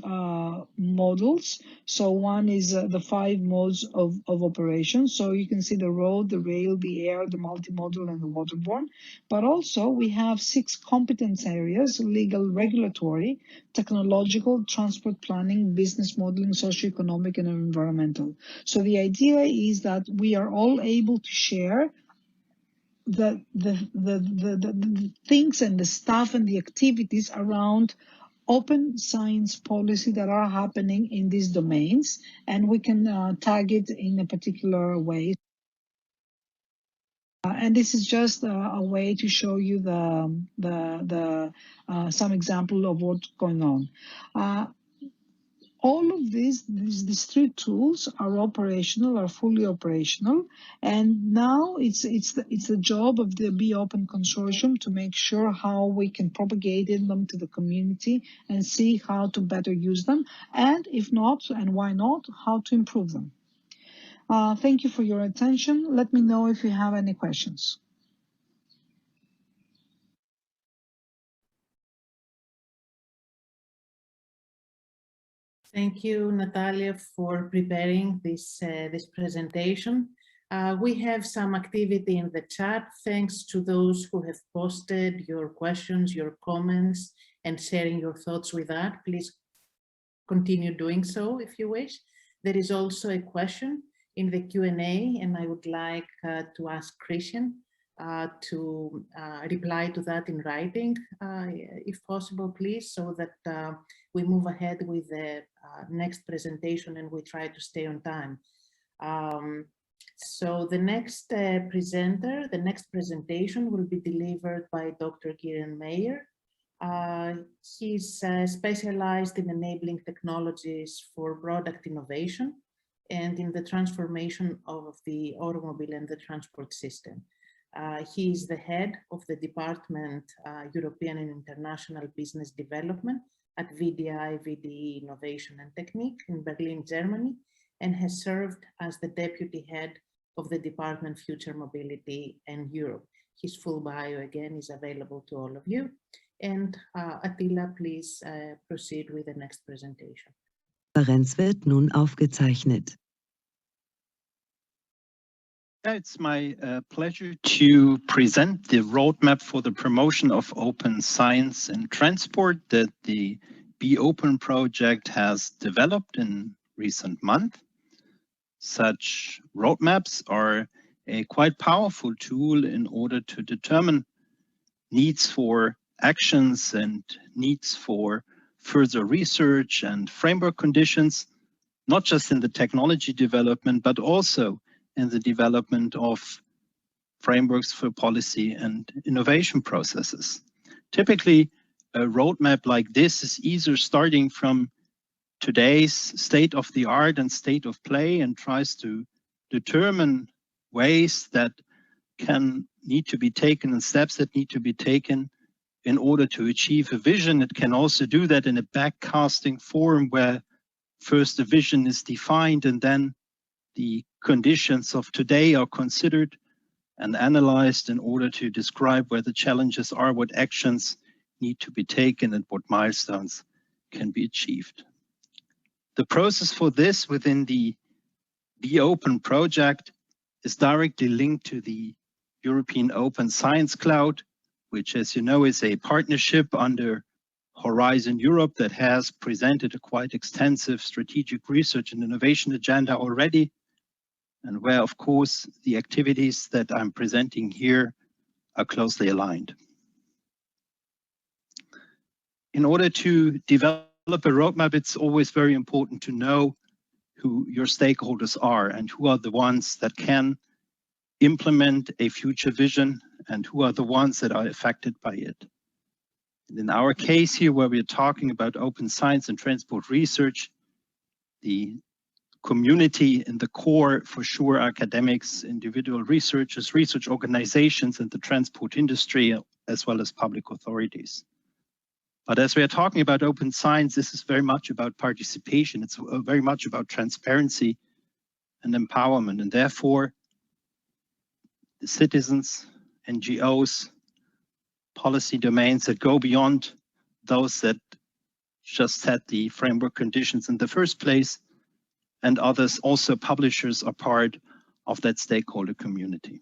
models. So one is the 5 modes of operation. So you can see the road, the rail, the air, the multimodal, and the waterborne. But also we have 6 competence areas: legal, regulatory, technological, transport planning, business modeling, socioeconomic, and environmental. So the idea is that we are all able to share the things and the stuff and the activities around open science policy that are happening in these domains, and we can tag it in a particular way. And this is just a way to show you some example of what's going on. All of these 3 tools are operational, are fully operational, and now it's the job of the Be Open Consortium to make sure how we can propagate them to the community and see how to better use them, and if not, and why not, how to improve them. Thank you for your attention. Let me know if you have any questions. Thank you, Natalia, for preparing this, this presentation. We have some activity in the chat, thanks to those who have posted your questions, your comments, and sharing your thoughts with that. Please continue doing so if you wish. There is also a question in the Q&A, and I would like to ask Christian to reply to that in writing, if possible, please, so that we move ahead with the next presentation and we try to stay on time. So the next presenter, the next presentation will be delivered by Dr. Kieran Mayer. He's specialized in enabling technologies for product innovation and in the transformation of the automobile and the transport system. He is the head of the Department European and International Business Development at VDI VDE Innovation and Technique in Berlin, Germany, and has served as the deputy head of the Department Future Mobility and Europe. His full bio again is available to all of you. And Attila, please proceed with the next presentation. Konferenz wird nun aufgezeichnet. It's my pleasure to present the roadmap for the promotion of open science and transport that the Be Open project has developed in recent months. Such roadmaps are a quite powerful tool in order to determine needs for actions and needs for further research and framework conditions, not just in the technology development, but also in the development of frameworks for policy and innovation processes. Typically, a roadmap like this is either starting from today's state of the art and state of play and tries to determine ways that can need to be taken and steps that need to be taken in order to achieve a vision. It can also do that in a backcasting form where first a vision is defined and then the conditions of today are considered and analyzed in order to describe where the challenges are, what actions need to be taken, and what milestones can be achieved. The process for this within the Be Open project is directly linked to the European Open Science Cloud, which, as you know, is a partnership under Horizon Europe that has presented a quite extensive strategic research and innovation agenda already, and where, of course, the activities that I'm presenting here are closely aligned. In order to develop a roadmap, it's always very important to know who your stakeholders are and who are the ones that can implement a future vision and who are the ones that are affected by it. And in our case here, where we're talking about open science and transport research, the community in the core, for sure, academics, individual researchers, research organizations, and the transport industry, as well as public authorities. But as we are talking about open science, this is very much about participation. It's very much about transparency and empowerment. And therefore, the citizens, NGOs, policy domains that go beyond those that just set the framework conditions in the first place, and others, also publishers, are part of that stakeholder community.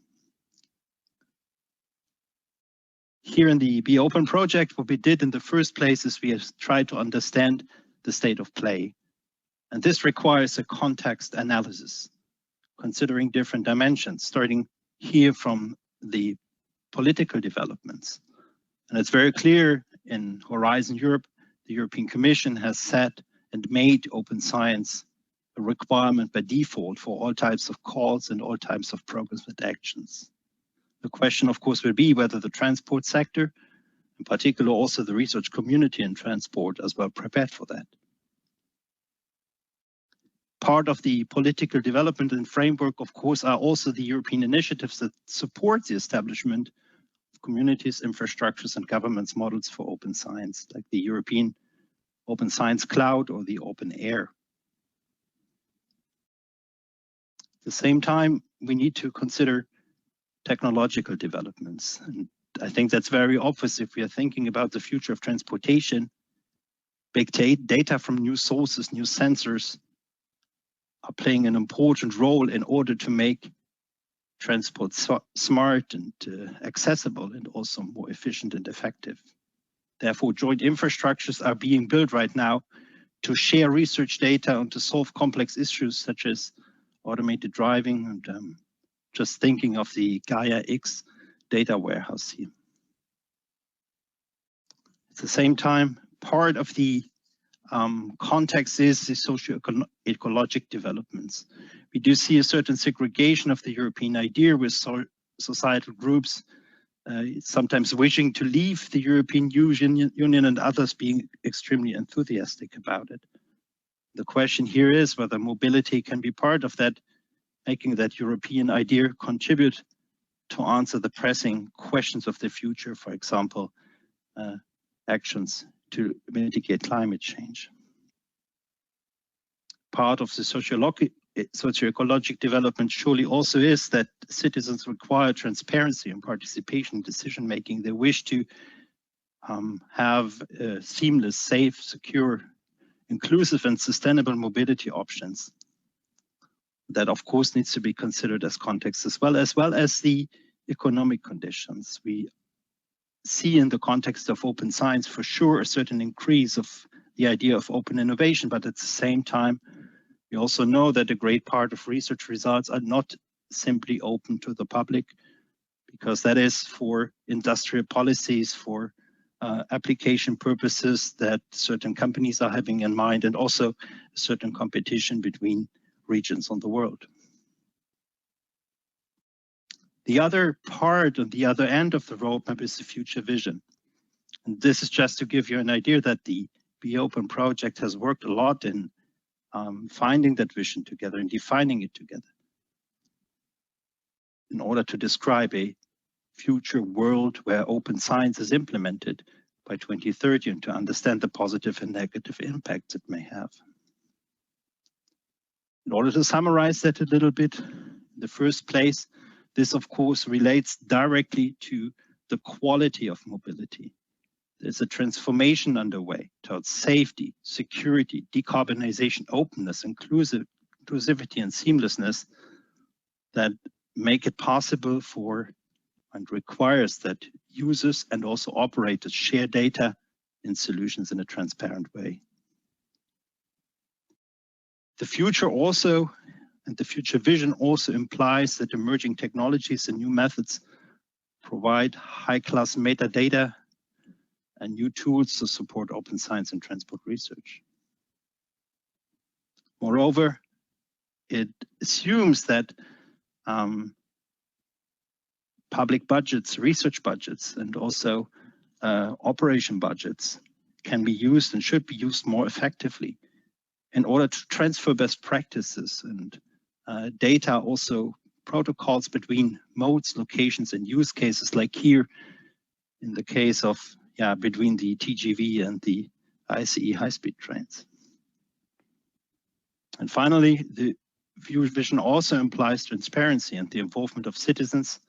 Here in the Be Open project, what we did in the first place is we have tried to understand the state of play. And this requires a context analysis, considering different dimensions, starting here from the political developments. And it's very clear in Horizon Europe, the European Commission has set and made open science a requirement by default for all types of calls and all types of programs with actions. The question, of course, will be whether the transport sector, in particular also the research community in transport, as well prepared for that. Part of the political development and framework, of course, are also the European initiatives that support the establishment of communities, infrastructures, and governments models for open science, like the European Open Science Cloud or the Open Air. At the same time, we need to consider technological developments. And I think that's very obvious if we are thinking about the future of transportation. Big data from new sources, new sensors are playing an important role in order to make transport smart and accessible and also more efficient and effective. Therefore, joint infrastructures are being built right now to share research data and to solve complex issues such as automated driving and just thinking of the Gaia-X data warehouse here. At the same time, part of the context is the socio-ecologic developments. We do see a certain segregation of the European idea with societal groups sometimes wishing to leave the European Union and others being extremely enthusiastic about it. The question here is whether mobility can be part of that, making that European idea contribute to answer the pressing questions of the future, for example, actions to mitigate climate change. Part of the socio-ecologic development surely also is that citizens require transparency and participation in decision making. They wish to have seamless, safe, secure, inclusive and sustainable mobility options. That of course needs to be considered as context as well as the economic conditions. We see in the context of open science for sure a certain increase of the idea of open innovation, but at the same time we also know that a great part of research results are not simply open to the public, because that is for industrial policies, for application purposes that certain companies are having in mind, and also a certain competition between regions on the world. The other part and the other end of the roadmap is the future vision. And this is just to give you an idea that the Be Open project has worked a lot in finding that vision together and defining it together in order to describe a future world where open science is implemented by 2030 and to understand the positive and negative impacts it may have. In order to summarize that a little bit, in the first place, this of course relates directly to the quality of mobility. There's a transformation underway towards safety, security, decarbonization, openness, inclusivity and seamlessness that make it possible for and requires that users and also operators share data and solutions in a transparent way. The future also, and the future vision also implies that emerging technologies and new methods provide high-class metadata and new tools to support open science and transport research. Moreover, it assumes that public budgets, research budgets, and also operation budgets can be used and should be used more effectively in order to transfer best practices and data, also protocols between modes, locations, and use cases, like here in the case of between the TGV and the ICE high-speed trains. And finally, the vision also implies transparency and the involvement of citizens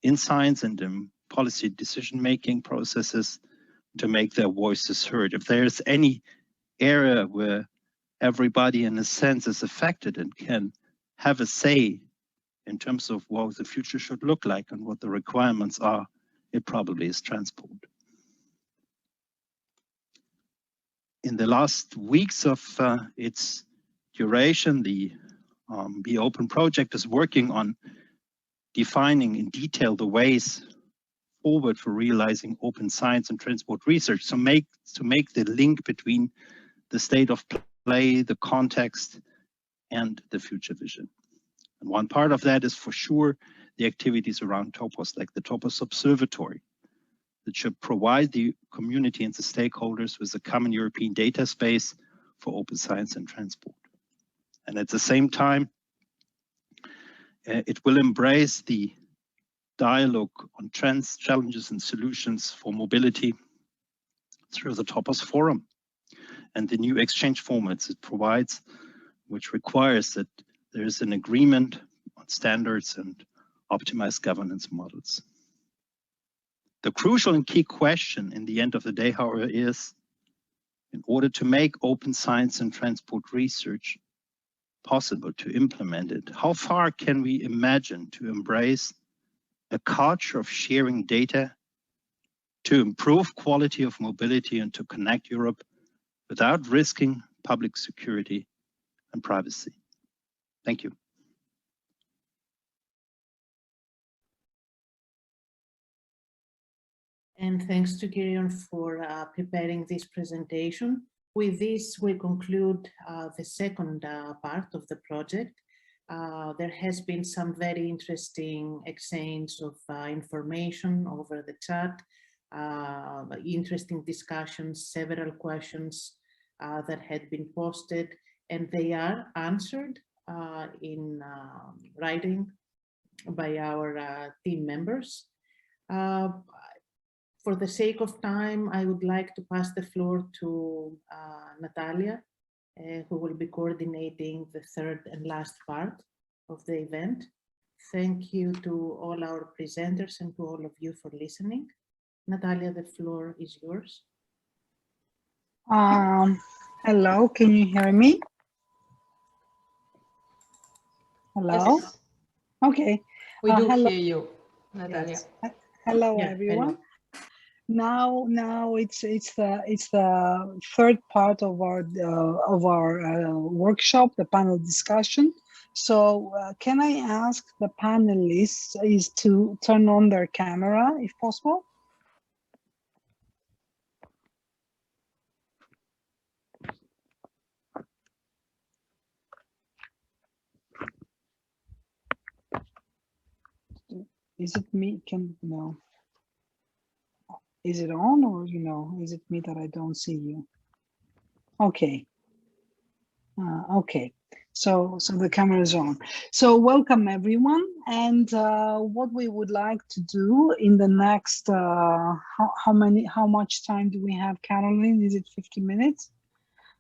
in science and in policy decision-making processes to make their voices heard. If there's any area where everybody in a sense is affected and can have a say in terms of what the future should look like and what the requirements are, it probably is transport. In the last weeks of its duration, the Be Open project is working on defining in detail the ways forward for realizing open science and transport research, to make the link between the state of play, the context, and the future vision. And one part of that is for sure the activities around Topos, like the Topos Observatory, that should provide the community and the stakeholders with a common European data space for open science and transport. And at the same time, it will embrace the dialogue on trends, challenges, and solutions for mobility through the Topos Forum and the new exchange formats it provides, which requires that there is an agreement on standards and optimized governance models. The crucial and key question in the end of the day, however, is In order to make open science and transport research possible, to implement it, how far can we imagine to embrace a culture of sharing data to improve quality of mobility and to connect Europe without risking public security and privacy? Thank you. And thanks to Girion for preparing this presentation. With this, we conclude the second part of the project. There has been some very interesting exchange of information over the chat, interesting discussions, several questions that had been posted, and they are answered in writing by our team members. For the sake of time, I would like to pass the floor to Natalia, who will be coordinating the third and last part of the event. Thank you to all our presenters and to all of you for listening. Natalia, the floor is yours. Hello, can you hear me? Hello? Yes. Okay. We do hello. hear you, Natalia. Yes. Hello, Yeah, everyone. hello. Now it's the third part of our workshop, the panel discussion. So can I ask the panelists is to turn on their camera if possible? Is it me? No. Is it on, or is it me that I don't see you? Okay. Okay. So the camera is on. So welcome everyone. And what we would like to do in the next how much time do we have, Caroline? Is it 50 minutes?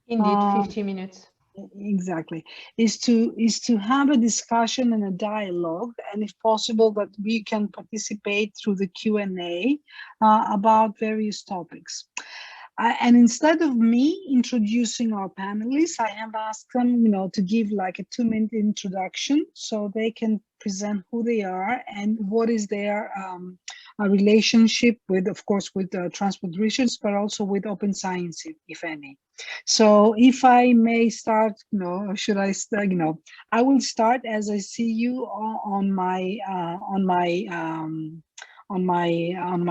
Indeed, 50 minutes. Exactly, is to have a discussion and a dialogue, and if possible that we can participate through the Q&A about various topics. And instead of me introducing our panelists, I have asked them, to give like a 2-minute introduction so they can present who they are and what is their relationship with, of course, with transport research, but also with open science, if any. So if I may start, or should I start, I will start as I see you on my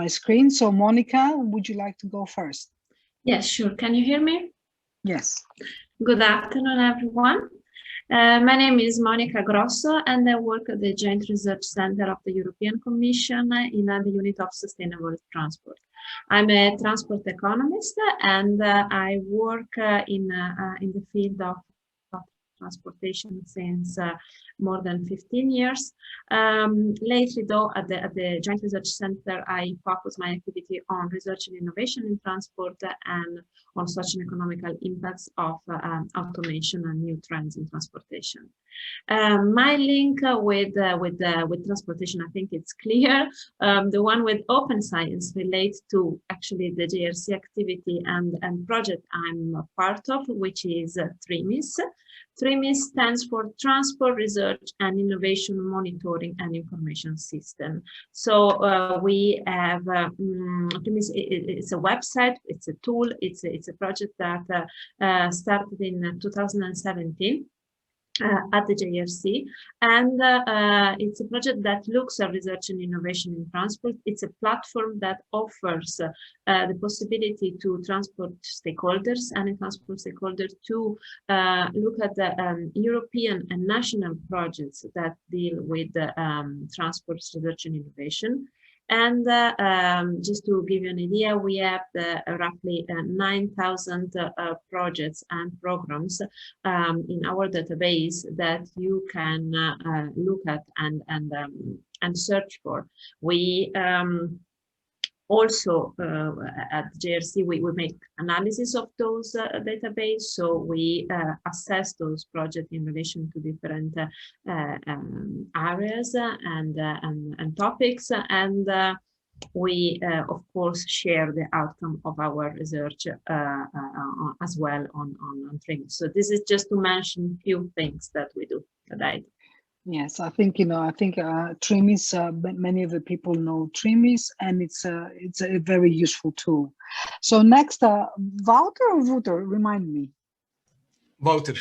screen. So Monica, would you like to go first? Yes, sure. Can you hear me? Yes. Good afternoon, everyone. My name is Monica Grosso, and I work at the Joint Research Center of the European Commission in the Unit of Sustainable Transport. I'm a transport economist, and I work in the field of transportation since more than 15 years. Lately, though, at the Joint Research Center, I focus my activity on research and innovation in transport and on social and economical impacts of automation and new trends in transportation. My link with transportation, I think it's clear. The one with open science relates to actually the JRC activity and project I'm a part of, which is TRIMIS. TRIMIS stands for Transport Research and Innovation Monitoring and Information System. So we have TRIMIS. It's a website. It's a tool. It's a project that started in 2017. At the JRC, and it's a project that looks at research and innovation in transport. It's a platform that offers the possibility to transport stakeholders and transport stakeholders to look at the European and national projects that deal with transport research and innovation. And just to give you an idea, we have roughly 9,000 projects and programs in our database that you can look at and search for. We also at JRC we make analysis of those database, so we assess those projects in relation to different areas and topics, and we, of course, share the outcome of our research as well on TRIMIS. So this is just to mention a few things that we do today. Yes, I think, TRIMIS, many of the people know TRIMIS, and it's a very useful tool. So next, Wouter or Wouter, remind me. Wouter,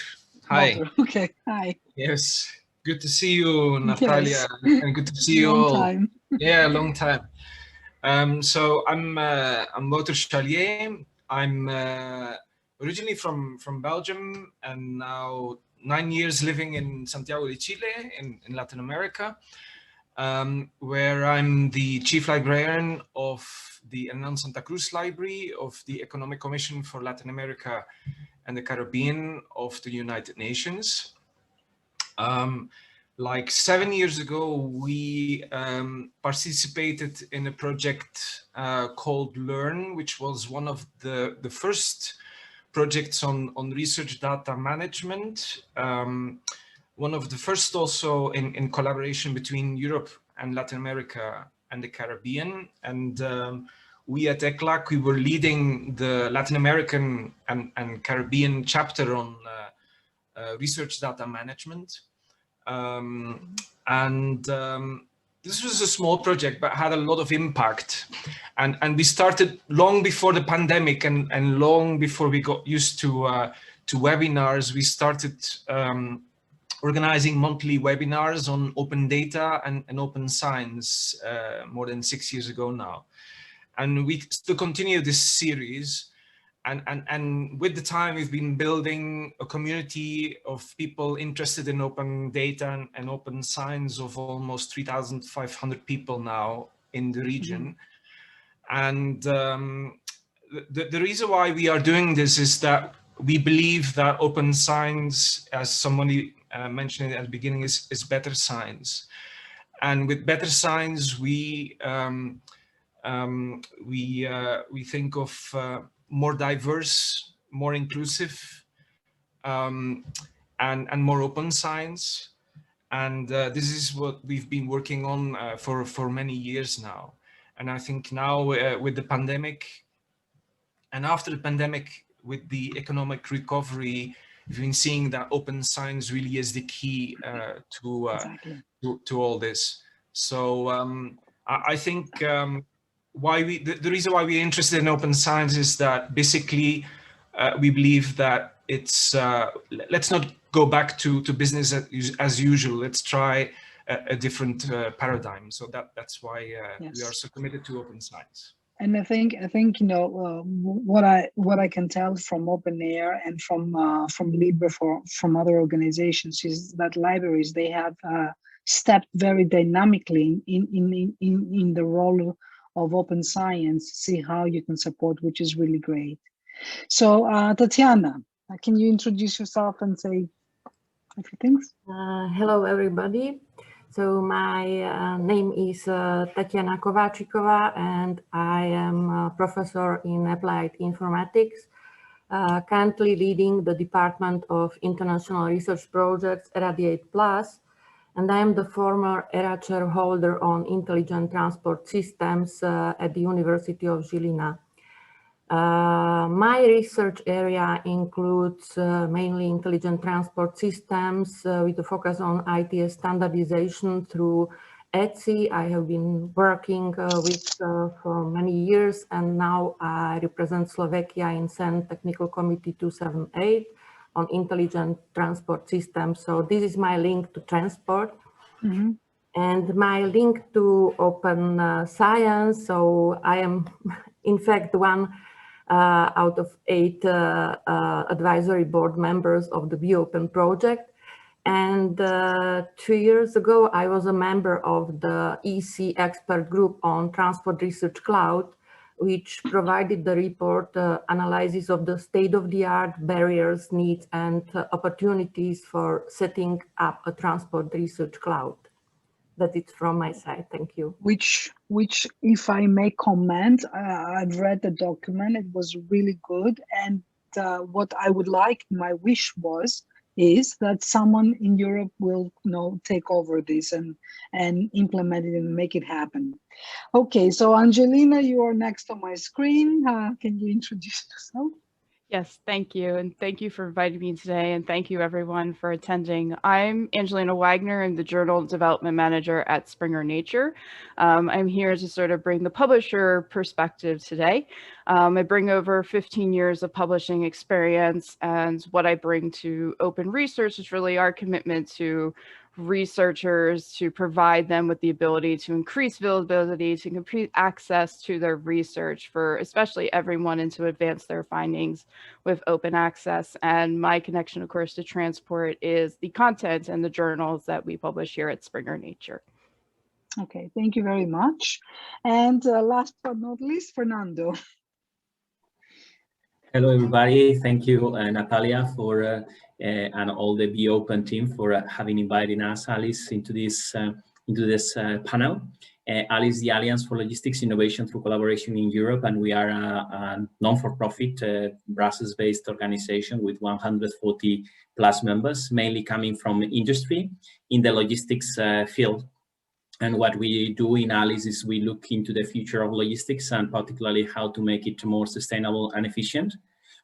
hi. Wouter. Okay, hi. Yes, good to see you, Natalia, Yes. and good to see you Long all. time. Yeah, long time. So I'm Wouter Chalier. I'm originally from Belgium, and now 9 years living in Santiago de Chile in Latin America, where I'm the chief librarian of the Hernan Santa Cruz Library of the Economic Commission for Latin America and the Caribbean of the United Nations. Like 7 years ago, we participated in a project called LEARN, which was one of the first projects on research data management. One of the first also in collaboration between Europe and Latin America and the Caribbean. And we at ECLAC, we were leading the Latin American and Caribbean chapter on research data management. This was a small project, but had a lot of impact. And we started long before the pandemic and long before we got used to webinars. We started organizing monthly webinars on open data and open science more than 6 years ago now. And we still continue this series. And with the time, we've been building a community of people interested in open data and open science of almost 3,500 people now in the region. And the reason why we are doing this is that we believe that open science, as somebody mentioned at the beginning, is better science. And with better science, we think of more diverse, more inclusive, and more open science. And this is what we've been working on for many years now. And I think now with the pandemic, and after the pandemic, with the economic recovery, we've been seeing that open science really is the key to all this. So I think the reason why we're interested in open science is that basically we believe that it's let's not go back to business as usual. Let's try a different paradigm. So that's why we are so committed to open science. And I think what I can tell from OpenAIRE and from Libre from other organizations is that libraries, they have stepped very dynamically in the role of open science, see how you can support, which is really great. So Tatiana, can you introduce yourself and say a few things? Hello, everybody. So my name is Tatiana Kováčikova, and I am a professor in applied informatics, currently leading the Department of International Research Projects, ERADIATE Plus, and I am the former ERA chair holder on intelligent transport systems at the University of Žilina. My research area includes mainly intelligent transport systems with a focus on ITS standardization through ETSI. I have been working with for many years, and now I represent Slovakia in CEN Technical Committee 278 on intelligent transport systems. So this is my link to transport. And my link to open science. So I am in fact one out of 8 advisory board members of the BeOpen project. And 2 years ago, I was a member of the EC expert group on Transport Research Cloud, which provided the report analysis of the state-of-the-art barriers, needs, and opportunities for setting up a transport research cloud. That is from my side. Thank you. Which, if I may comment, I've read the document. It was really good. And what I would like, my wish was is that someone in Europe will take over this and implement it and make it happen. Okay, so Angelina, you are next on my screen. Can you introduce yourself? Yes, thank you. And thank you for inviting me today. And thank you everyone for attending. I'm Angelina Wagner. I'm the Journal Development Manager at Springer Nature. I'm here to sort of bring the publisher perspective today. I bring over 15 years of publishing experience, and what I bring to open research is really our commitment to researchers, to provide them with the ability to increase visibility, to complete access to their research for especially everyone, and to advance their findings with open access. And my connection, of course, to transport is the content and the journals that we publish here at Springer Nature. Okay, thank you very much. And last but not least, Fernando. Hello, everybody. Thank you, Natalia, for and all the Be Open team for having invited us, Alice, into this panel. Alice, the Alliance for Logistics Innovation through Collaboration in Europe, and we are a non-for-profit Brussels-based organization with 140 plus members, mainly coming from industry in the logistics field. And what we do in Alice is we look into the future of logistics, and particularly how to make it more sustainable and efficient.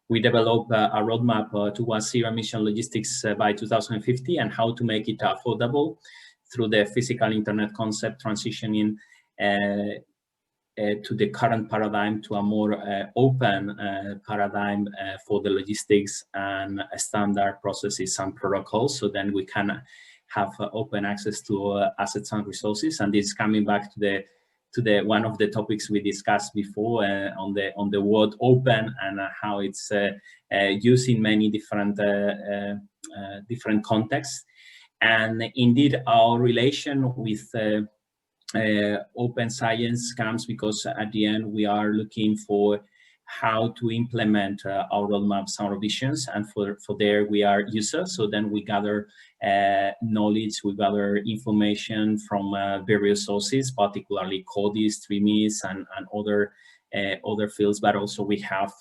We develop a roadmap towards zero-emission logistics by 2050, and how to make it affordable through the physical internet concept, transitioning to the current paradigm to a more open paradigm for the logistics and standard processes and protocols, so then we can have open access to assets and resources. And this is coming back to the one of the topics we discussed before on the word open, and how it's used in many different contexts. And indeed, our relation with open science comes because at the end we are looking for how to implement our roadmaps, our visions, and for there we are users. So then we gather knowledge, we gather information from various sources, particularly CODIS, TRIMIS, and other fields, but also we have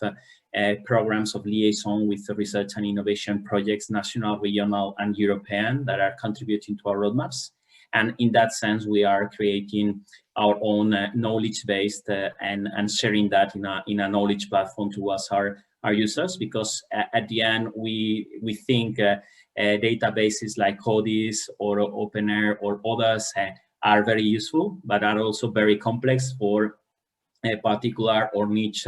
programs of liaison with the research and innovation projects, national, regional, and European, that are contributing to our roadmaps. And in that sense, we are creating our own knowledge-based and sharing that in a knowledge platform towards our users, because at the end, we think databases like CODIS or OpenAIRE or others are very useful, but are also very complex for particular or niche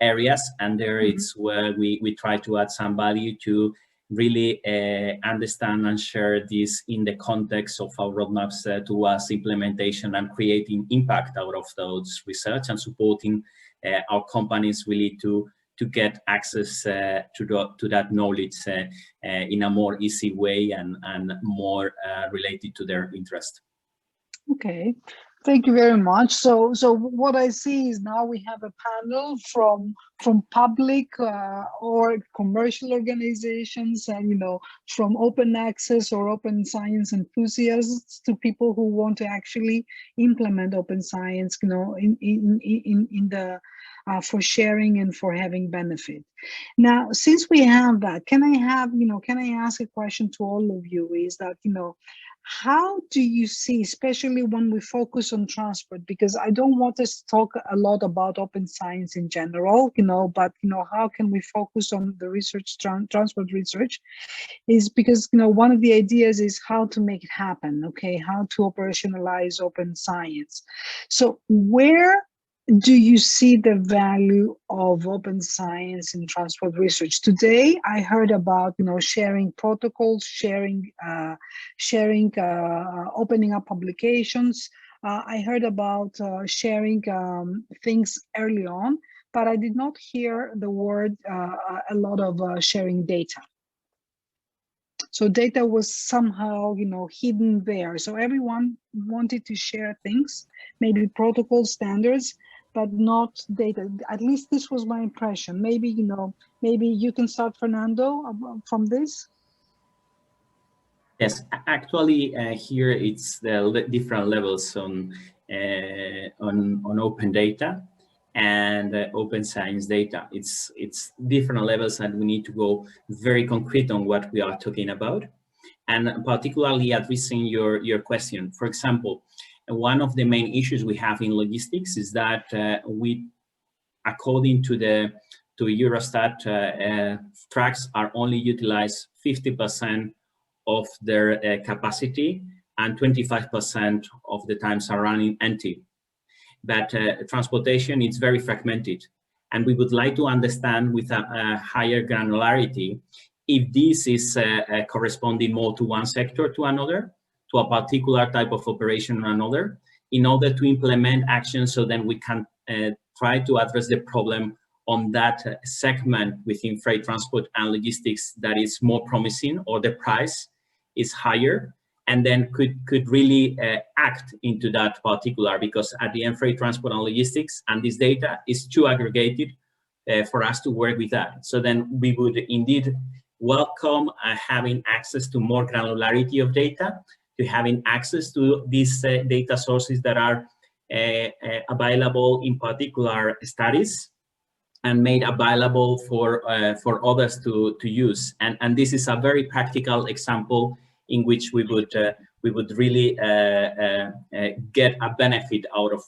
areas. And there it's where we try to add some value to really understand and share this in the context of our roadmaps towards implementation and creating impact out of those research, and supporting our companies really to get access to that knowledge in a more easy way and more related to their interest. Okay, thank you very much. So what I see is now we have a panel from public or commercial organizations, and from open access or open science enthusiasts to people who want to actually implement open science, in the for sharing and for having benefit. Now, since we have that, can I ask a question to all of you? Is that how do you see, especially when we focus on transport, because I don't want us to talk a lot about open science in general, but how can we focus on the research, transport research, is because one of the ideas is how to make it happen, okay, how to operationalize open science. So where do you see the value of open science in transport research? Today, I heard about sharing protocols, sharing, opening up publications. I heard about sharing things early on, but I did not hear the word a lot of sharing data. So data was somehow, hidden there. So everyone wanted to share things, maybe protocol standards, but not data. At least this was my impression. Maybe, maybe you can start, Fernando, from this. Yes, actually, here it's the different levels on open data. and open science data. It's different levels, and we need to go very concrete on what we are talking about. And particularly addressing your question. For example, one of the main issues we have in logistics is that according to Eurostat, trucks are only utilized 50% of their capacity, and 25% of the times are running empty. But transportation is very fragmented, and we would like to understand with a higher granularity if this is corresponding more to one sector to another, to a particular type of operation or another, in order to implement actions so then we can try to address the problem on that segment within freight transport and logistics that is more promising, or the price is higher, and then could really act into that particular, because at the end, freight transport and logistics and this data is too aggregated for us to work with that. So then we would indeed welcome having access to more granularity of data, to having access to these data sources that are available in particular studies and made available for others to use. And this is a very practical example in which we would really get a benefit out of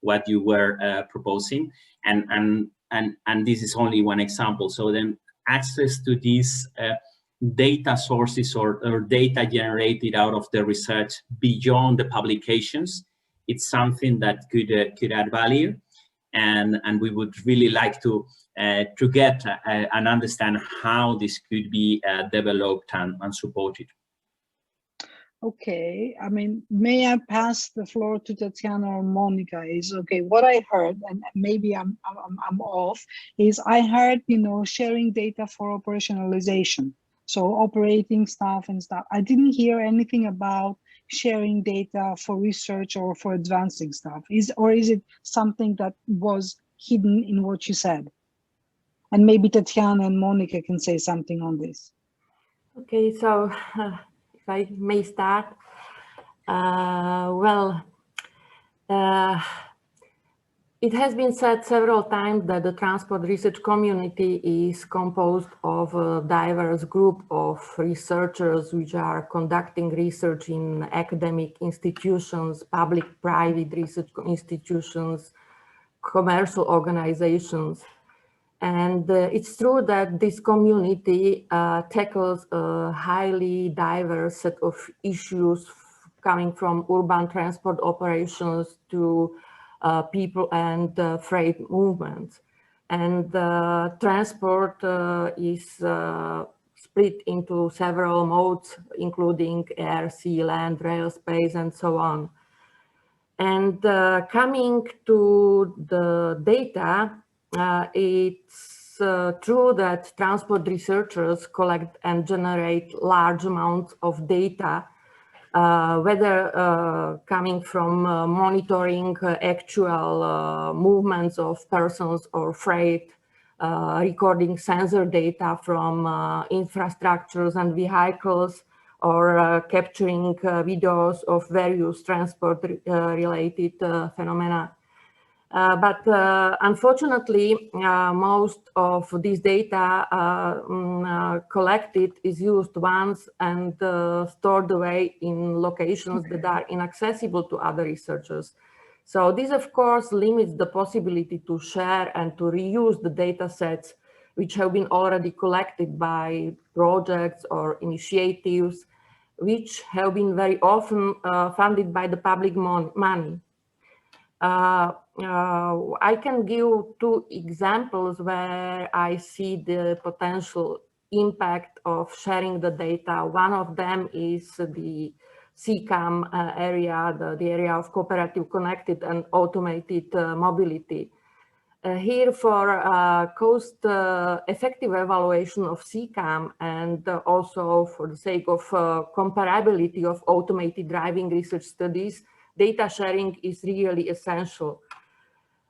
what you were proposing. And this is only one example. So then access to these data sources or data generated out of the research beyond the publications, it's something that could add value. And we would really like to get and understand how this could be developed and supported. Okay, I mean, may I pass the floor to Tatiana or Monica? Is okay. What I heard, and maybe I'm off, is I heard, you know, sharing data for operationalization, so operating stuff and stuff. I didn't hear anything about sharing data for research or for advancing stuff. Is it something that was hidden in what you said? And maybe Tatiana and Monica can say something on this. Okay, so if I may start, it has been said several times that the transport research community is composed of a diverse group of researchers which are conducting research in academic institutions, public-private research institutions, commercial organizations. And it's true that this community tackles a highly diverse set of issues coming from urban transport operations to people and freight movements. And transport is split into several modes, including air, sea, land, rail, space, and so on. And coming to the data, it's true that transport researchers collect and generate large amounts of data, whether coming from monitoring actual movements of persons or freight, recording sensor data from infrastructures and vehicles, or capturing videos of various transport-related phenomena. But unfortunately, most of this data collected is used once and stored away in locations that are inaccessible to other researchers. So this, of course, limits the possibility to share and to reuse the data sets which have been already collected by projects or initiatives, which have been very often funded by the public money. I can give two examples where I see the potential impact of sharing the data. One of them is the CCAM area, the area of cooperative, connected and automated mobility. Here, for cost-effective evaluation of CCAM and also for the sake of comparability of automated driving research studies, data sharing is really essential.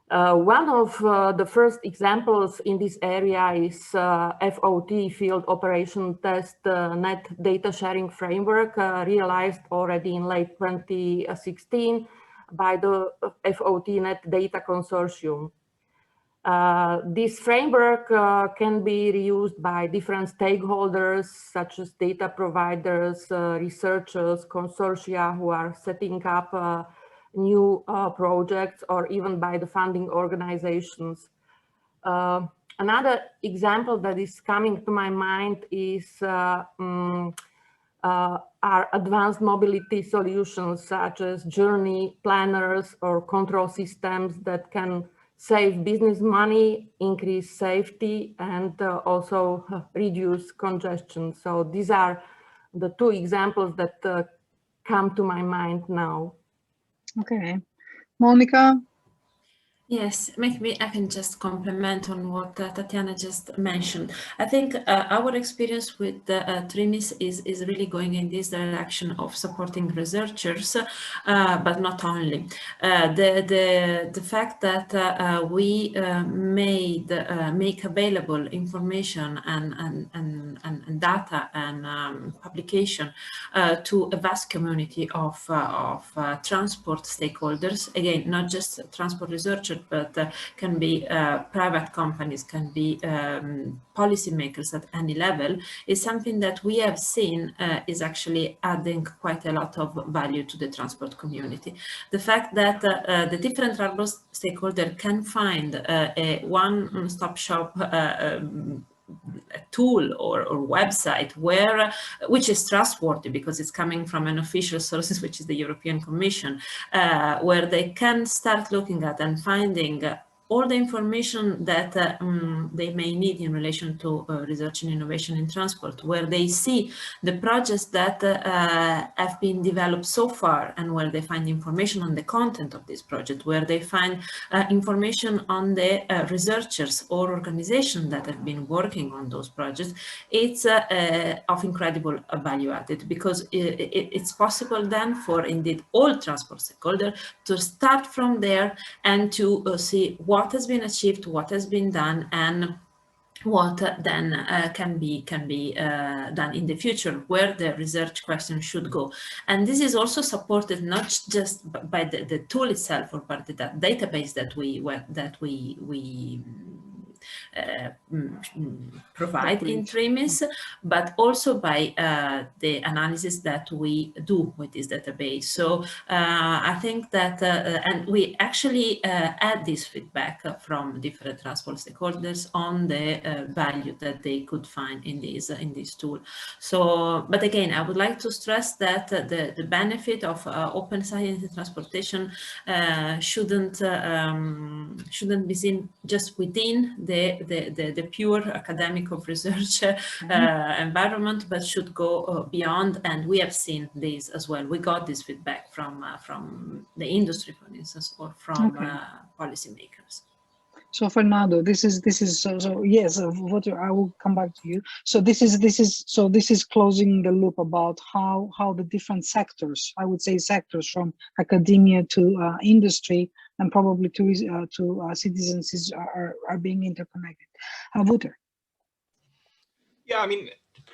One of the first examples in this area is FOT, Field Operation Test Net Data Sharing Framework, realized already in late 2016 by the FOT Net Data Consortium. This framework can be reused by different stakeholders, such as data providers, researchers, consortia who are setting up new projects, or even by the funding organizations. Another example that is coming to my mind is are advanced mobility solutions such as journey planners or control systems that can save business money, increase safety, and also reduce congestion. So these are the two examples that come to my mind now. Okay. Monica? Yes, maybe I can just comment on what Tatiana just mentioned. I think our experience with TRIMIS is really going in this direction of supporting researchers, but not only. The fact that we make available information and data and publication to a vast community of transport stakeholders, again, not just transport researchers, but can be private companies, can be policymakers at any level, is something that we have seen is actually adding quite a lot of value to the transport community. The fact that the different transport stakeholders can find a one-stop shop tool or website which is trustworthy because it's coming from an official sources, which is the European Commission, where they can start looking at and finding all the information that they may need in relation to research and innovation in transport, where they see the projects that have been developed so far and where they find information on the content of this project, where they find information on the researchers or organizations that have been working on those projects. It's of incredible value added, because it's possible then for indeed all transport stakeholders to start from there and to see what has been achieved, what has been done, and what then can be done in the future, where the research question should go. And this is also supported not just by the tool itself or by the database that we provide in TRIMIS, but also by the analysis that we do with this database. So I think that, and we actually add this feedback from different transport stakeholders on the value that they could find in this tool. So, but again, I would like to stress that the benefit of open science in transportation shouldn't be seen just within the pure academic of research environment, but should go beyond. And we have seen this as well. We got this feedback from the industry, for instance, or from policymakers. So Fernando, this is so yes, what I will come back to you. So this is closing the loop about how the different sectors, I would say sectors from academia to industry and probably to citizens are being interconnected. Wouter. Yeah, I mean,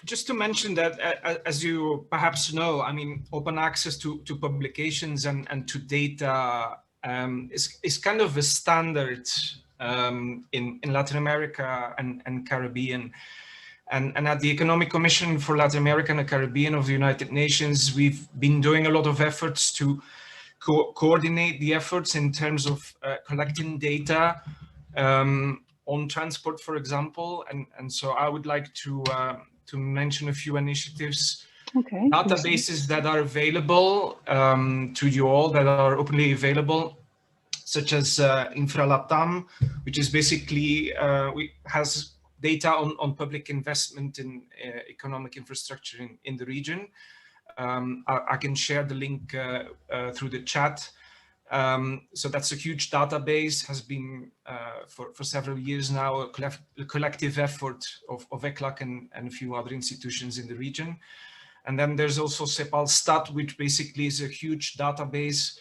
just to mention that, as you perhaps know, I mean, open access to publications and to data is kind of a standard in Latin America and Caribbean. And at the Economic Commission for Latin America and the Caribbean of the United Nations, we've been doing a lot of efforts to coordinate the efforts in terms of collecting data on transport, for example. And so I would like to mention a few initiatives, databases that are available to you all, that are openly available, such as InfraLatam, which is basically has data on public investment in economic infrastructure in the region. I can share the link through the chat. So that's a huge database, has been for several years now a collective effort of ECLAC and a few other institutions in the region. And then there's also CEPALStat, which basically is a huge database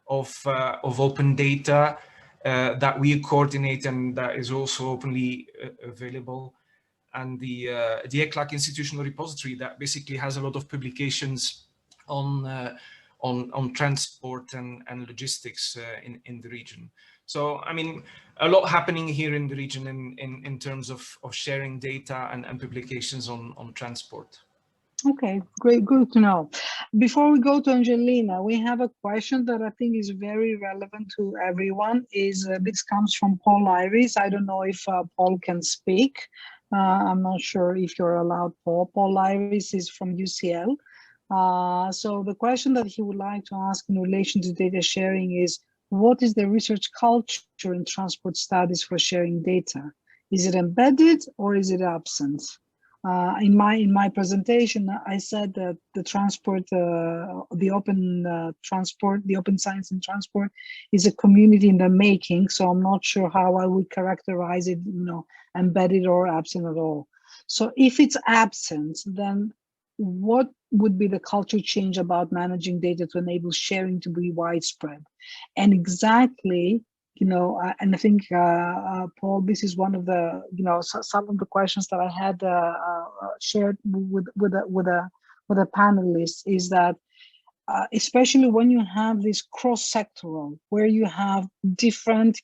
of open data that we coordinate and that is also openly available. And the ECLAC institutional repository that basically has a lot of publications on on transport and logistics in the region. So, I mean, a lot happening here in the region in terms of sharing data and publications on transport. Okay, great, good to know. Before we go to Angelina, we have a question that I think is very relevant to everyone. This comes from Paul Iris. I don't know if Paul can speak. I'm not sure if you're allowed, Paul. Paul Iris is from UCL. So the question that he would like to ask in relation to data sharing is, what is the research culture in transport studies for sharing data? Is it embedded or is it absent? In my presentation, I said that the transport, the open science in transport is a community in the making. So I'm not sure how I would characterize it, embedded or absent at all. So if it's absent, then what would be the culture change about managing data to enable sharing to be widespread? And exactly, and I think, Paul, this is one of the, some of the questions that I had shared with the panelists is that, especially when you have this cross-sectoral, where you have different,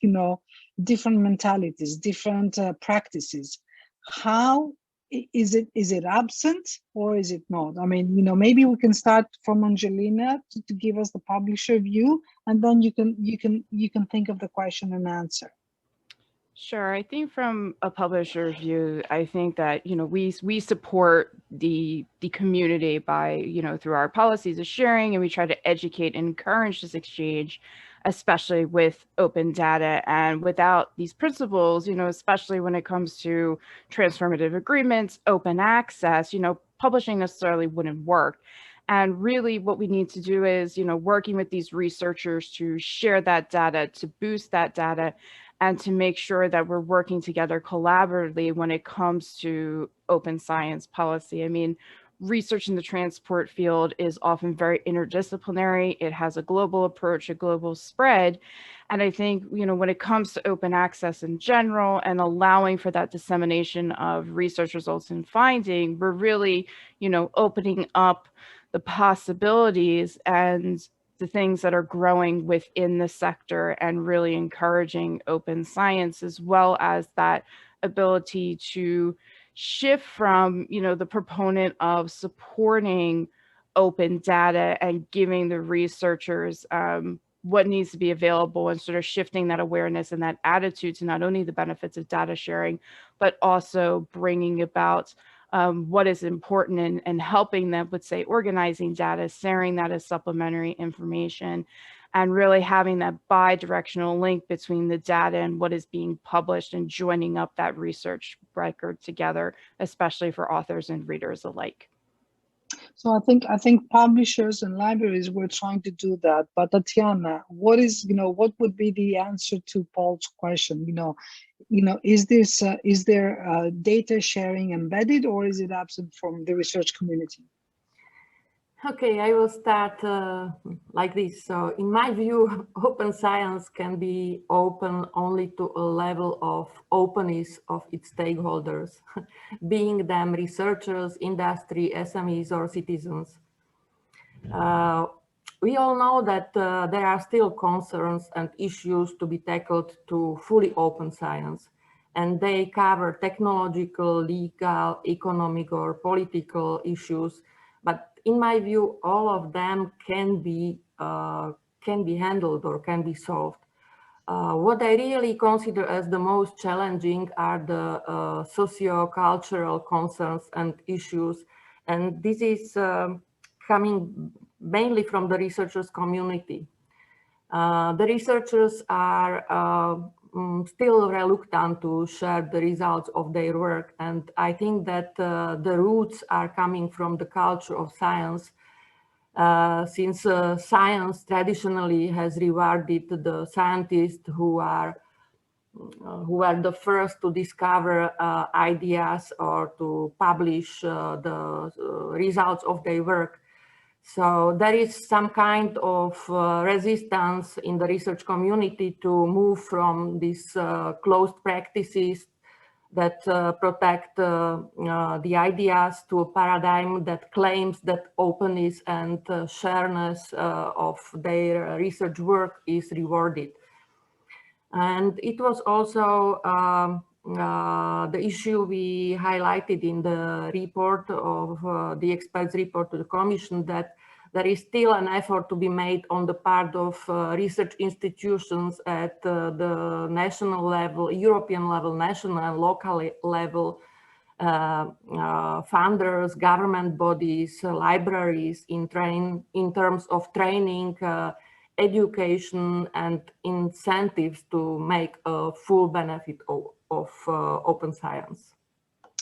different mentalities, different practices, how is it absent or is it not? I mean, maybe we can start from Angelina to give us the publisher view, and then you can think of the question and answer. Sure. I think from a publisher view, I think that, we support the community by, through our policies of sharing, and we try to educate and encourage this exchange, especially with open data. And without these principles, especially when it comes to transformative agreements, open access, publishing necessarily wouldn't work. And really what we need to do is, working with these researchers to share that data, to boost that data, and to make sure that we're working together collaboratively when it comes to open science policy. I mean, research in the transport field is often very interdisciplinary. It has a global approach, a global spread. And I think, when it comes to open access in general and allowing for that dissemination of research results and finding, we're really, opening up the possibilities and the things that are growing within the sector and really encouraging open science, as well as that ability to shift from, the proponent of supporting open data and giving the researchers what needs to be available, and sort of shifting that awareness and that attitude to not only the benefits of data sharing, but also bringing about what is important and helping them with, say, organizing data, sharing that as supplementary information, and really having that bi-directional link between the data and what is being published, and joining up that research record together, especially for authors and readers alike. So I think publishers and libraries were trying to do that. But Tatiana, what would be the answer to Paul's question? Is there data sharing embedded, or is it absent from the research community? Okay, I will start like this. So in my view, open science can be open only to a level of openness of its stakeholders, being them researchers, industry, SMEs, or citizens. We all know that there are still concerns and issues to be tackled to fully open science, and they cover technological, legal, economic, or political issues. But in my view, all of them can be handled or can be solved. What I really consider as the most challenging are the socio-cultural concerns and issues, and this is coming mainly from the researchers community. The researchers are still reluctant to share the results of their work, and I think that the roots are coming from the culture of science, since science traditionally has rewarded the scientists who are the first to discover ideas or to publish the results of their work. So there is some kind of resistance in the research community to move from these closed practices that protect the ideas to a paradigm that claims that openness and shareness of their research work is rewarded. And it was also the issue we highlighted in the report of the experts report to the Commission, that there is still an effort to be made on the part of research institutions at the national level, European level, national and local level, funders, government bodies, libraries in terms of training, education and incentives to make a full benefit of open science.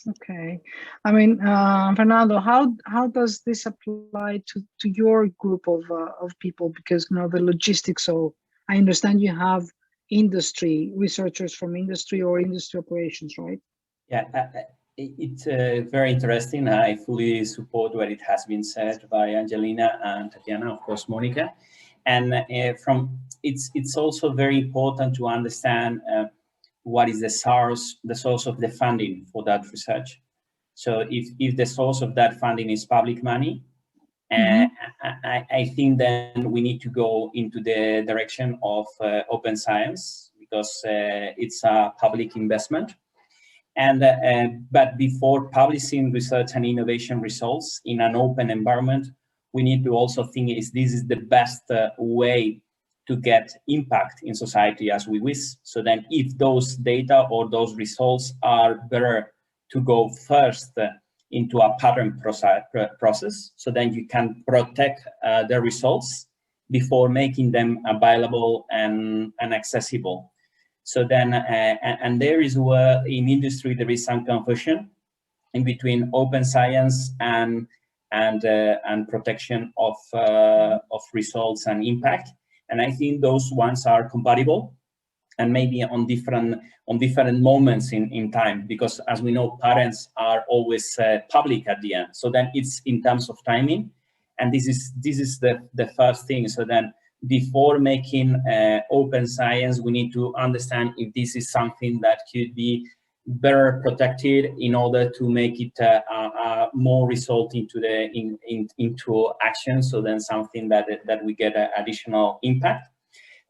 Okay, I mean, Fernando, how does this apply to your group of people? Because the logistics. So I understand you have industry researchers from industry or industry operations, right? Yeah, it's very interesting. I fully support what it has been said by Angelina and Tatiana, of course, Monica, and it's also very important to understand what is the source of the funding for that research. So if the source of that funding is public money, I think then we need to go into the direction of open science, because it's a public investment. And but before publishing research and innovation results in an open environment, we need to also think this is the best way to get impact in society as we wish. So then if those data or those results are better to go first into a patent process, so then you can protect the results before making them available and accessible. So then, and there is where in industry there is some confusion in between open science and protection of results and impact. And I think those ones are compatible, and maybe on different moments in time, because as we know, patents are always public at the end. So then it's in terms of timing, and this is the first thing. So then before making open science, we need to understand if this is something that could be better protected in order to make it more result into action. So then something that we get additional impact.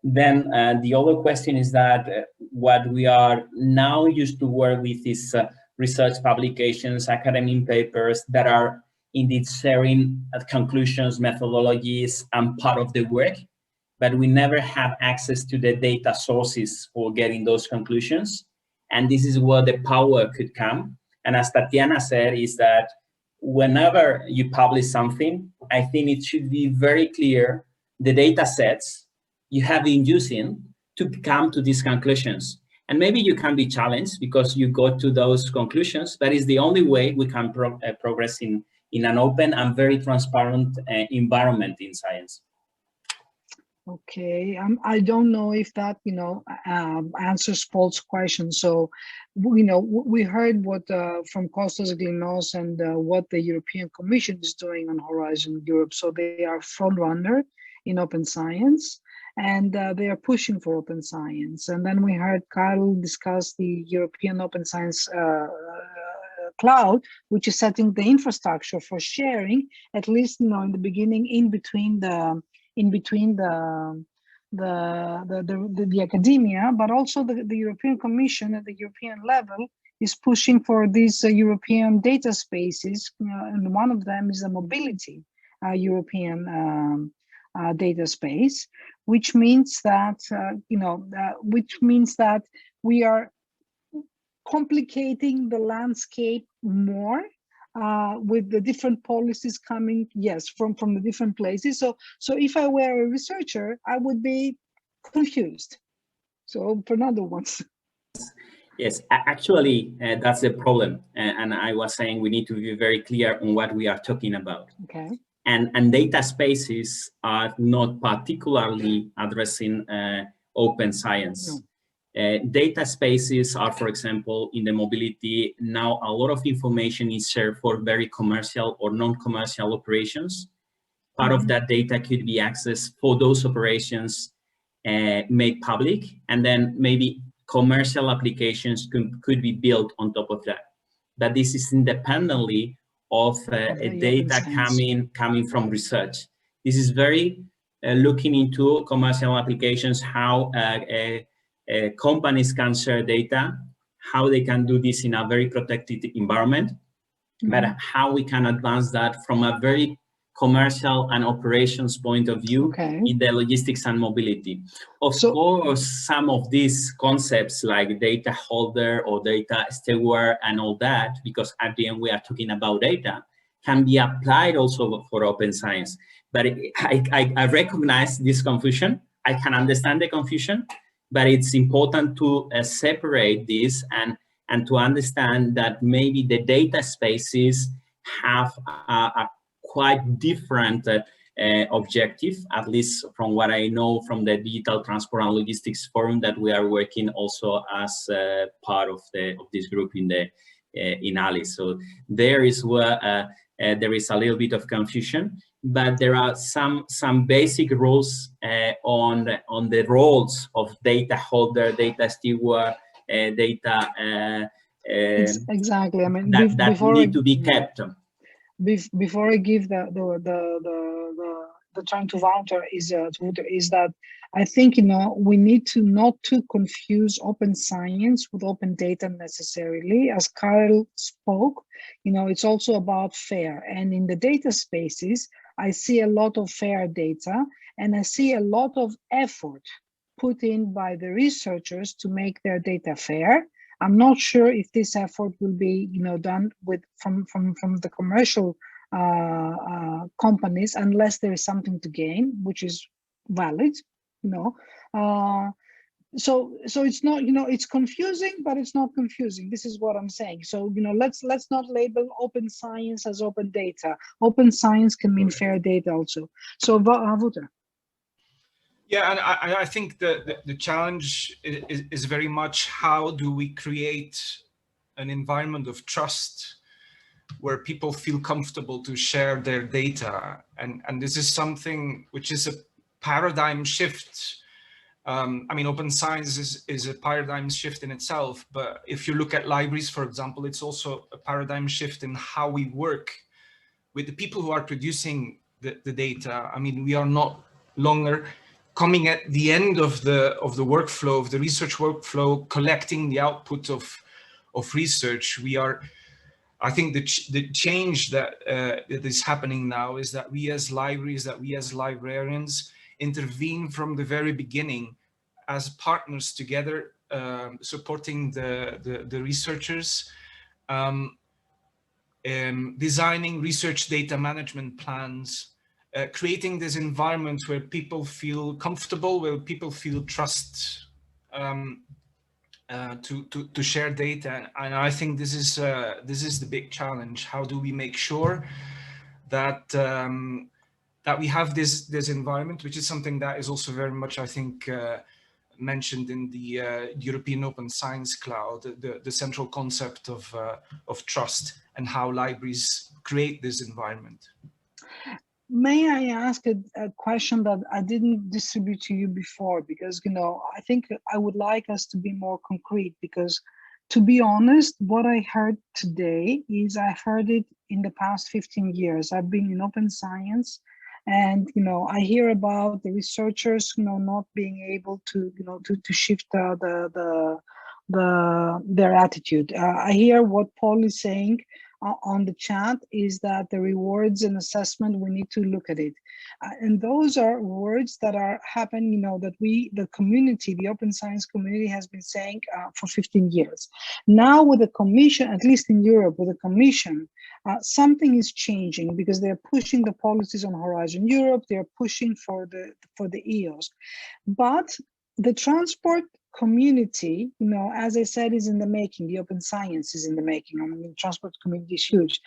Then the other question is that what we are now used to work with is research publications, academic papers that are indeed sharing conclusions, methodologies, and part of the work, but we never have access to the data sources for getting those conclusions. And this is where the power could come. And as Tatiana said, is that whenever you publish something, I think it should be very clear the data sets you have been using to come to these conclusions. And maybe you can be challenged because you go to those conclusions. That is the only way we can progress in an open and very transparent environment in science. Okay, I don't know if that answers Paul's question. So we heard what from Kostas Glynos and what the European Commission is doing on Horizon Europe. So they are front runner in open science, and they are pushing for open science. And then we heard Carl discuss the European Open Science Cloud, which is setting the infrastructure for sharing, at least in the beginning, in between the academia, but also the European Commission at the European level is pushing for these European data spaces, and one of them is a mobility European data space, which means that we are complicating the landscape more. With the different policies coming, yes, from the different places. So if I were a researcher, I would be confused. So Fernando wants. Yes, actually, that's the problem. And I was saying we need to be very clear on what we are talking about. Okay. And data spaces are not particularly addressing open science. No. Data spaces are, for example, in the mobility, now a lot of information is shared for very commercial or non-commercial operations. Part of that data could be accessed for those operations made public, and then maybe commercial applications could be built on top of that. But this is independently of data coming from research. This is very looking into commercial applications, how companies can share data, how they can do this in a very protected environment, but how we can advance that from a very commercial and operations point of view in the logistics and mobility. Of course, some of these concepts like data holder or data steward and all that, because at the end we are talking about data, can be applied also for open science. But I recognize this confusion. I can understand the confusion, but it's important to separate this and to understand that maybe the data spaces have a quite different objective, at least from what I know from the Digital Transport and Logistics Forum that we are working also as part of this group in ALICE. So there is where there is a little bit of confusion, but there are some basic rules on the roles of data holder, data steward, data exactly. I mean, that need to be kept. Before I give the turn to Wouter, is that I think, you know, we need to not to confuse open science with open data necessarily. As Karel spoke, you know, it's also about fair. And in the data spaces, I see a lot of fair data, and I see a lot of effort put in by the researchers to make their data fair. I'm not sure if this effort will be, you know, done with from the commercial companies, unless there is something to gain, which is valid, you know. So it's not, you know, it's confusing, but it's not confusing. This is what I'm saying. So, you know, let's not label open science as open data. Open science can mean fair data also. So, Wouter. Yeah, and I think the challenge is very much how do we create an environment of trust where people feel comfortable to share their data. And this is something which is a paradigm shift. I mean, open science is a paradigm shift in itself, but if you look at libraries, for example, it's also a paradigm shift in how we work with the people who are producing the data. I mean, we are not longer coming at the end of the workflow, of the research workflow, collecting the output of research. We are, I think the change that is happening now is that we as libraries, that we as librarians intervene from the very beginning as partners together, supporting the researchers, designing research data management plans, creating this environment where people feel comfortable, where people feel trust to share data. And I think this is the big challenge. How do we make sure that that we have this environment, which is something that is also very much, I think, mentioned in the European Open Science Cloud, the central concept of trust and how libraries create this environment. May I ask a question that I didn't distribute to you before? Because, you know, I think I would like us to be more concrete, because to be honest, what I heard today is I heard it in the past 15 years. I've been in open science, and, you know, I hear about the researchers, you know, not being able to, you know, to shift their attitude. I hear what Paul is saying on the chat is that the rewards and assessment, we need to look at it. And those are words that are happening, you know, that the community, the open science community has been saying for 15 years. Now with the Commission, at least in Europe, with the Commission, something is changing, because they're pushing the policies on Horizon Europe, they're pushing for the EOS. But the transport community, you know, as I said, is in the making. The open science is in the making. I mean, the transport community is huge.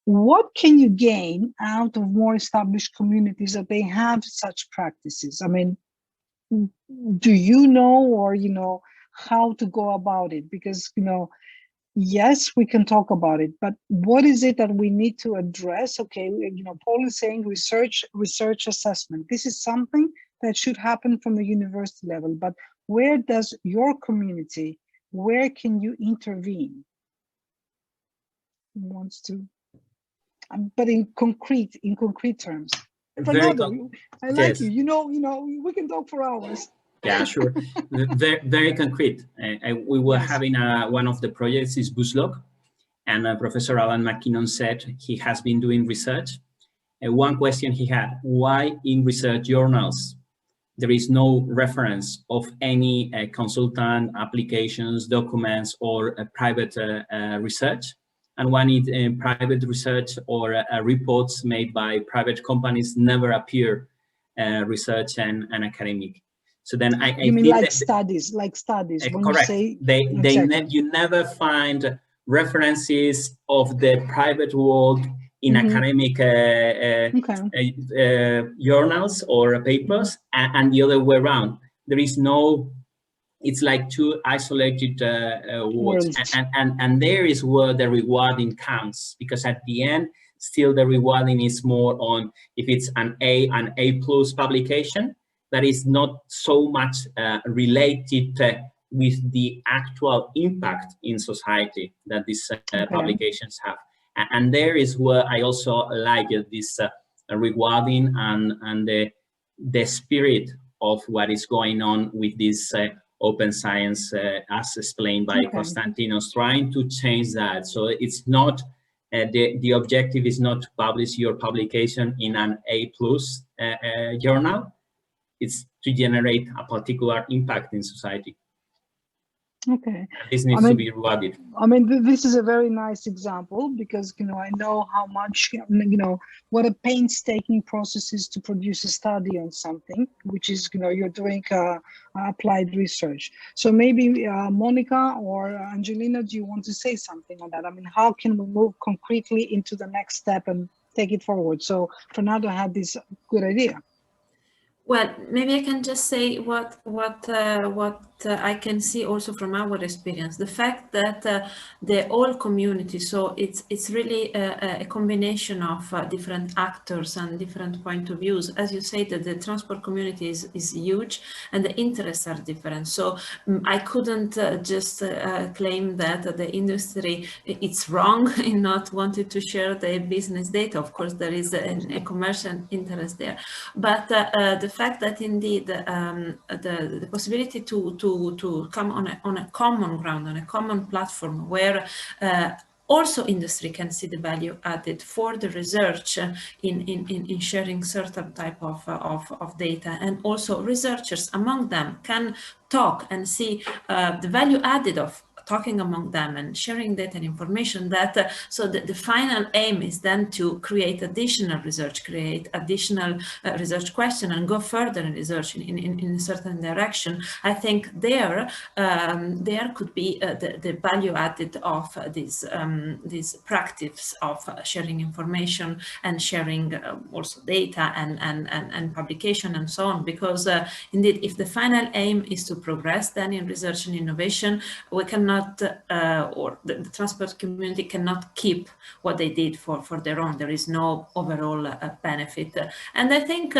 What can you gain out of more established communities that they have such practices? I mean, do you know, or, you know, how to go about it? Because, you know, yes, we can talk about it, but what is it that we need to address? Okay, you know, Paul is saying research assessment. This is something that should happen from the university level, but where does your community, where can you intervene? Who wants to, but in concrete terms. Fernando, I like you. You know, we can talk for hours. Yeah, sure. Very concrete. We were having one of the projects is BuzzLog, and Professor Alan McKinnon said he has been doing research. One question he had: why in research journals there is no reference of any consultant applications, documents, or private research? And when private research or reports made by private companies never appear research and academic. So then I you mean like studies, when correct. You say You never find references of the private world in academic journals or papers, and the other way around. There is no. It's like two isolated worlds, and there is where the rewarding counts, because at the end, still the rewarding is more on if it's an A plus publication that is not so much related with the actual impact in society that these publications have. And there is where I also like this rewarding and the spirit of what is going on with this open science, as explained by Konstantinos, trying to change that. So it's not, the objective is not to publish your publication in an A+ journal. It's to generate a particular impact in society. Okay. This needs to be rewarded. I mean, this is a very nice example because, I know how much, what a painstaking process is to produce a study on something, which is, you're doing applied research. So maybe Monica or Angelina, do you want to say something on that? I mean, how can we move concretely into the next step and take it forward? So Fernando had this good idea. Well, maybe I can just say what I can see also from our experience. The fact that the whole community, so it's really a combination of different actors and different point of views. As you say, that the transport community is huge and the interests are different. So I couldn't just claim that the industry it's wrong in not wanting to share the business data. Of course, there is a commercial interest there, but the fact that indeed the possibility to come on a common ground, on a common platform where also industry can see the value added for the research in sharing certain type of data, and also researchers among them can talk and see the value added of talking among them and sharing data and information, that so the final aim is then to create additional research, create additional research question and go further in research in a certain direction. I think there could be the value added of this practice of sharing information and sharing also data and publication and so on, because indeed if the final aim is to progress then in research and innovation, we cannot or the transport community cannot keep what they did for their own. There is no overall benefit. And I think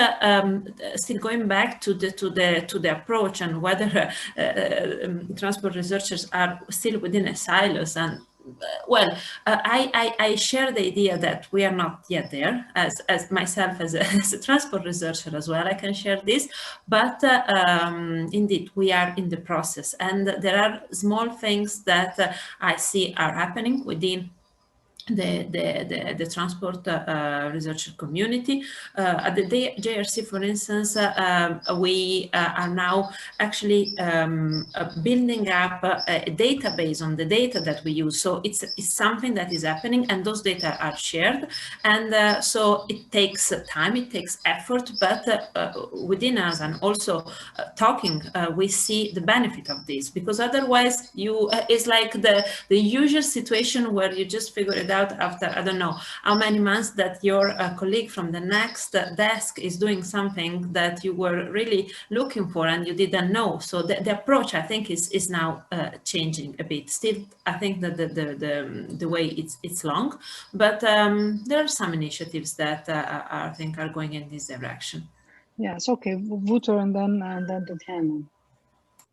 still going back to the approach and whether transport researchers are still within a silos, and well, I share the idea that we are not yet there. As myself as a transport researcher as well, I can share this. But indeed, we are in the process, and there are small things that I see are happening within the transport researcher community. At the JRC, for instance, we are now actually building up a database on the data that we use. So it's something that is happening, and those data are shared. And so it takes time, it takes effort, but within us and also talking, we see the benefit of this, because otherwise it's like the usual situation where you just figure it out after I don't know how many months that your colleague from the next desk is doing something that you were really looking for and you didn't know. So the approach, I think, is now changing a bit. Still, I think that the way it's long, but there are some initiatives that I think are going in this direction. Yes, okay, Wouter and then Tatiana.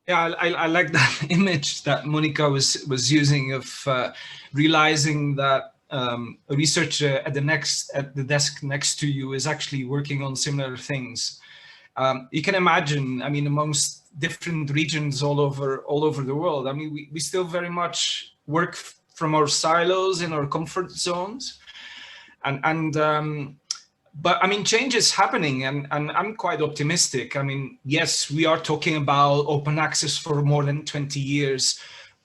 Yeah, I like that image that Monica was using of realizing that a researcher at the desk next to you is actually working on similar things. You can imagine, I mean, amongst different regions all over the world, I mean, we still very much work from our silos in our comfort zones, but I mean, change is happening, and I'm quite optimistic. I mean, yes, we are talking about open access for more than 20 years,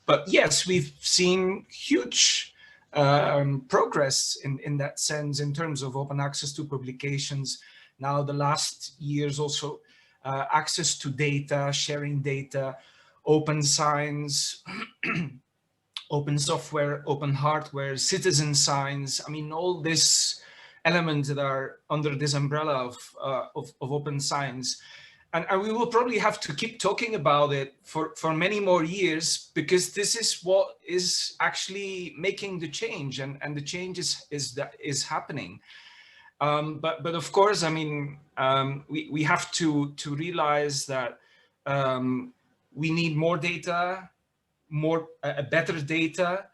but yes, we've seen huge progress in that sense in terms of open access to publications. Now, the last years also, access to data, sharing data, open science, open software, open hardware, citizen science. I mean, all these elements that are under this umbrella of open science. And we will probably have to keep talking about it for many more years, because this is what is actually making the change, and the change is happening. But of course, I mean, we have to realize that we need more data, better data.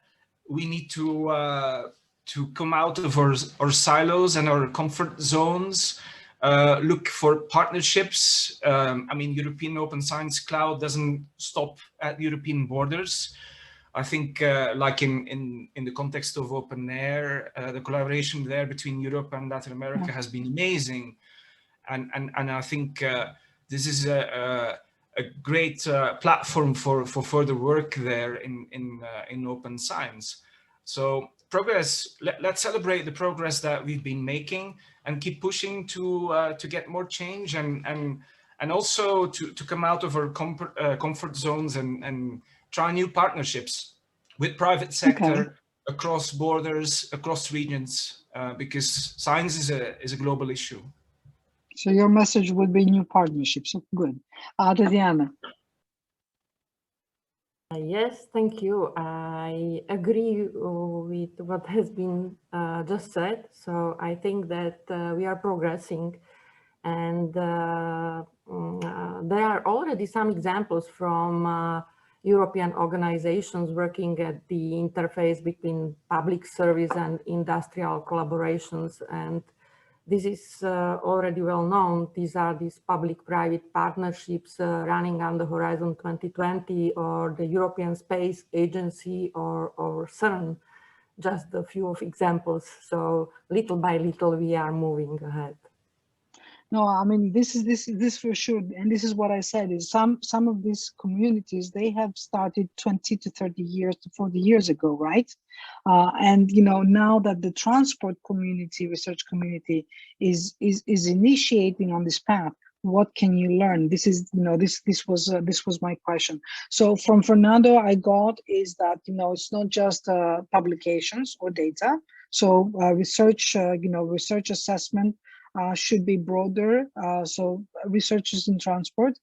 We need to come out of our silos and our comfort zones, look for partnerships. I mean, European Open Science Cloud doesn't stop at European borders. I think like in the context of OpenAIRE, the collaboration there between Europe and Latin America has been amazing. And I think this is a great platform for further work there in open science. So progress, let's celebrate the progress that we've been making and keep pushing to get more change and also to come out of our comfort zones and try new partnerships with private sector across borders, across regions, because science is a global issue. So your message would be new partnerships. Good. Tatiana. Yes, thank you. I agree with what has been just said. So I think that we are progressing, and there are already some examples from European organizations working at the interface between public service and industrial collaborations. And this is already well known. These are these public-private partnerships running under Horizon 2020 or the European Space Agency or CERN, just a few of examples. So little by little, we are moving ahead. No, I mean, this for sure. And this is what I said is some of these communities, they have started 20 to 30 years to 40 years ago, right? And, you know, now that the transport community, research community is initiating on this path, what can you learn? This is, you know, this was my question. So from Fernando, I got is that, you know, it's not just publications or data. So research, you know, research assessment should be broader. So researchers in transport.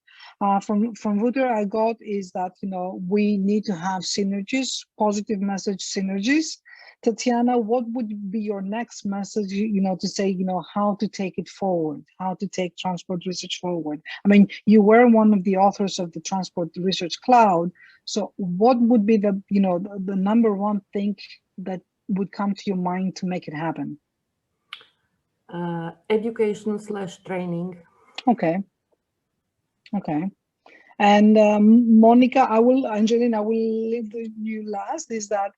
From Wouter, I got is that, you know, we need to have synergies, positive message synergies. Tatiana, what would be your next message, you know, to say, you know, how to take it forward, how to take transport research forward? I mean, you were one of the authors of the Transport Research Cloud. So what would be the, you know, the number one thing that would come to your mind to make it happen? Education/training. Okay. And Monica, Angeline, I will leave you last. Is that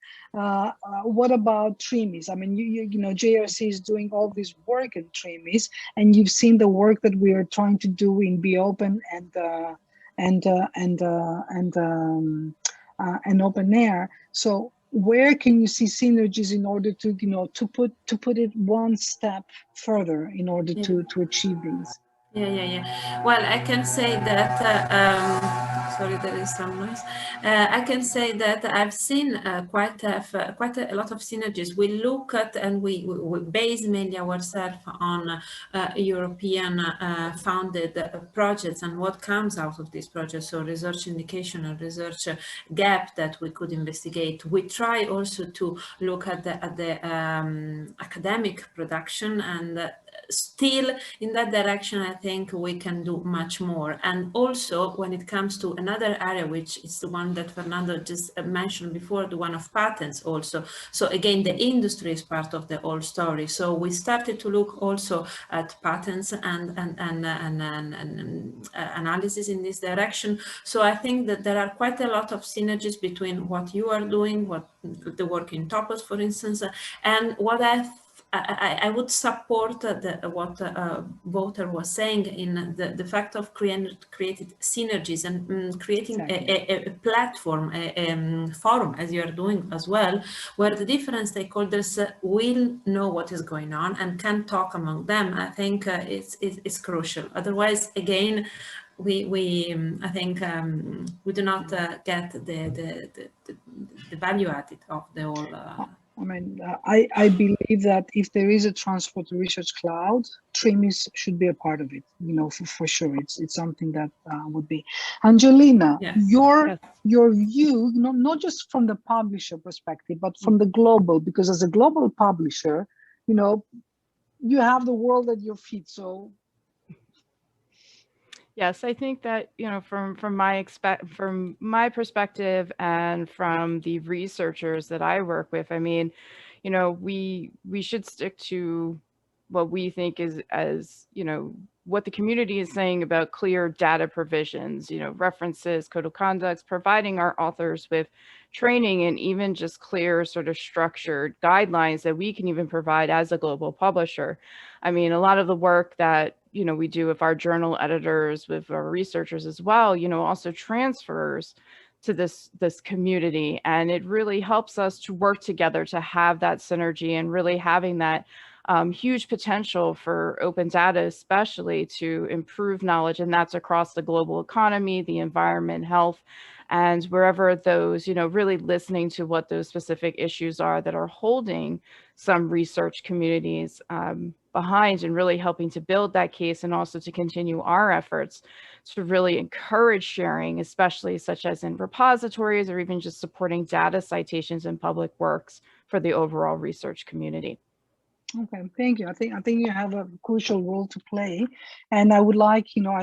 what about TRIMIS? I mean, you know, JRC is doing all this work in TRIMIS, and you've seen the work that we are trying to do in Be Open and OpenAIRE. So where can you see synergies in order to, you know, to put it one step further in order to achieve these? Yeah. Well, I can say that, sorry, there is some noise. I can say that I've seen quite a lot of synergies. We look at and we base mainly ourselves on European founded projects and what comes out of these projects. So research indication and research gap that we could investigate. We try also to look at the academic production and still in that direction, I think we can do much more. And also when it comes to another area, which is the one that Fernando just mentioned before, the one of patents also. So again, the industry is part of the whole story. So we started to look also at patents and analysis in this direction. So I think that there are quite a lot of synergies between what you are doing, what the work in Topos, for instance, and what I would support what Wouter was saying in the fact of creating synergies and creating a platform, a forum, as you are doing as well, where the different stakeholders will know what is going on and can talk among them. I think it's crucial. Otherwise, again, I think we do not get the value added of the whole. I mean, I believe that if there is a transport research cloud, TRIMIS should be a part of it. You know, for sure, it's something that would be. Angelina, yes. your view, not just from the publisher perspective, but from the global, because as a global publisher, you know, you have the world at your feet. So. Yes, I think that, you know, from my perspective and from the researchers that I work with, I mean, you know, we should stick to what we think is as, you know, what the community is saying about clear data provisions, you know, references, code of conducts, providing our authors with training and even just clear sort of structured guidelines that we can even provide as a global publisher. I mean, a lot of the work that, you know, we do with our journal editors, with our researchers as well, you know, also transfers to this community. And it really helps us to work together to have that synergy and really having that huge potential for open data, especially to improve knowledge. And that's across the global economy, the environment, health, and wherever those, you know, really listening to what those specific issues are that are holding some research communities behind, and really helping to build that case, and also to continue our efforts to really encourage sharing, especially such as in repositories or even just supporting data citations in public works for the overall research community. Okay, thank you. I think you have a crucial role to play, and I would like, you know,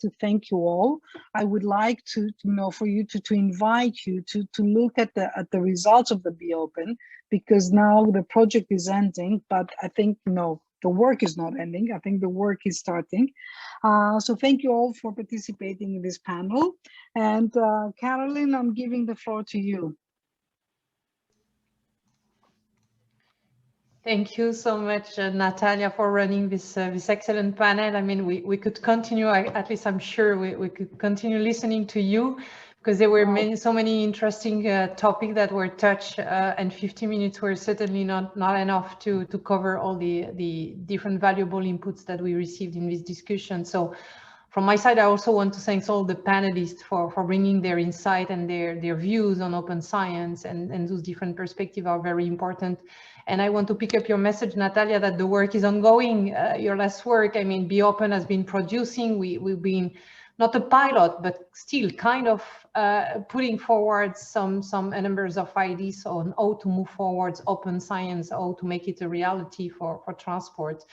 to thank you all. I would like to, you know, for you to invite you to look at the results of the Be Open, because now the project is ending, but I think, you know, the work is not ending. I think the work is starting. So thank you all for participating in this panel. And Caroline, I'm giving the floor to you. Thank you so much, Natalia, for running this excellent panel. I mean, we could continue, at least I'm sure we could continue listening to you, because there were so many interesting topics that were touched, and 50 minutes were certainly not enough to cover all the different valuable inputs that we received in this discussion. So from my side, I also want to thank all the panelists for bringing their insight and their views on open science, and those different perspectives are very important. And I want to pick up your message, Natalia, that the work is ongoing. Your last work, I mean, Be Open has been producing. We've been not a pilot, but still kind of putting forward some numbers of ideas on how to move forwards open science, how to make it a reality for transport.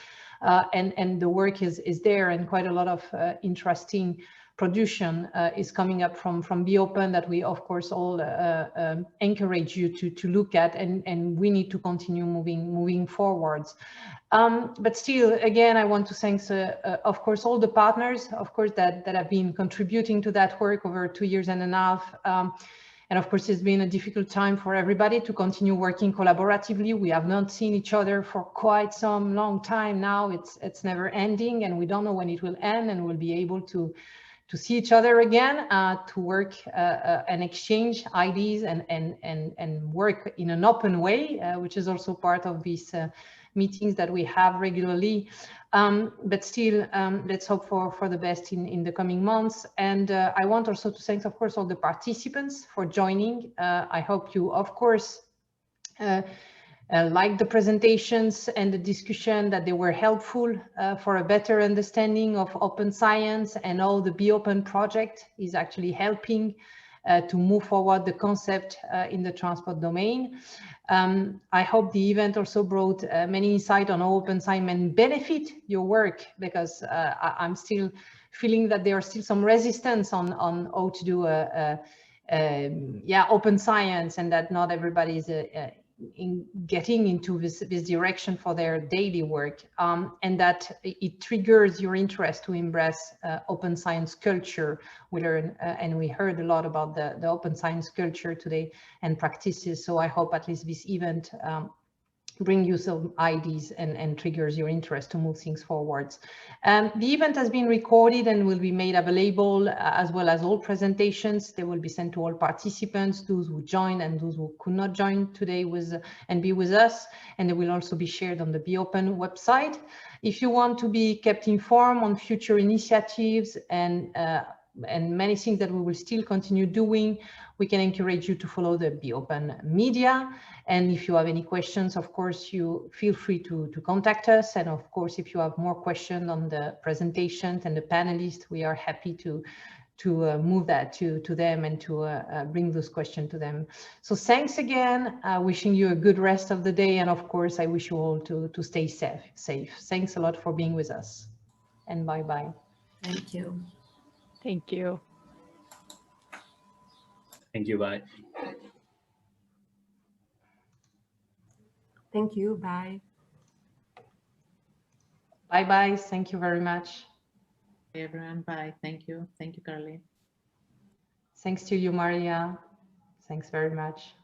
And the work is there, and quite a lot of interesting production is coming up from Be Open that we of course all encourage you to look at, and we need to continue moving forwards. But still, again, I want to thank of course all the partners, of course, that have been contributing to that work over 2 years and a half. And of course, it's been a difficult time for everybody to continue working collaboratively. We have not seen each other for quite some long time now. It's never ending, and we don't know when it will end, and we'll be able to see each other again, to work and exchange ideas and work in an open way, which is also part of these meetings that we have regularly. But still, let's hope for the best in the coming months. And I want also to thank, of course, all the participants for joining. I hope you, of course, like the presentations and the discussion, that they were helpful for a better understanding of open science and how the Be Open project is actually helping to move forward the concept in the transport domain. I hope the event also brought many insight on how Open Science can benefit your work, because I'm still feeling that there are still some resistance on how to do open science, and that not everybody is getting into this direction for their daily work, and that it triggers your interest to embrace open science culture. We learn and we heard a lot about the open science culture today and practices. So I hope at least this event bring you some ideas and triggers your interest to move things forwards. The event has been recorded and will be made available, as well as all presentations. They will be sent to all participants, those who joined and those who could not join today and be with us. And they will also be shared on the Be Open website. If you want to be kept informed on future initiatives and many things that we will still continue doing, we can encourage you to follow the Be Open media. And if you have any questions, of course, you feel free to contact us. And of course, if you have more questions on the presentations and the panelists, we are happy to move that to them and to bring those questions to them. So thanks again, wishing you a good rest of the day. And of course, I wish you all to stay safe. Thanks a lot for being with us, and bye-bye. Thank you. Thank you. Thank you, bye. Thank you, bye. Bye-bye, thank you very much. Bye, everyone, bye. Thank you, Carly. Thanks to you, Maria. Thanks very much.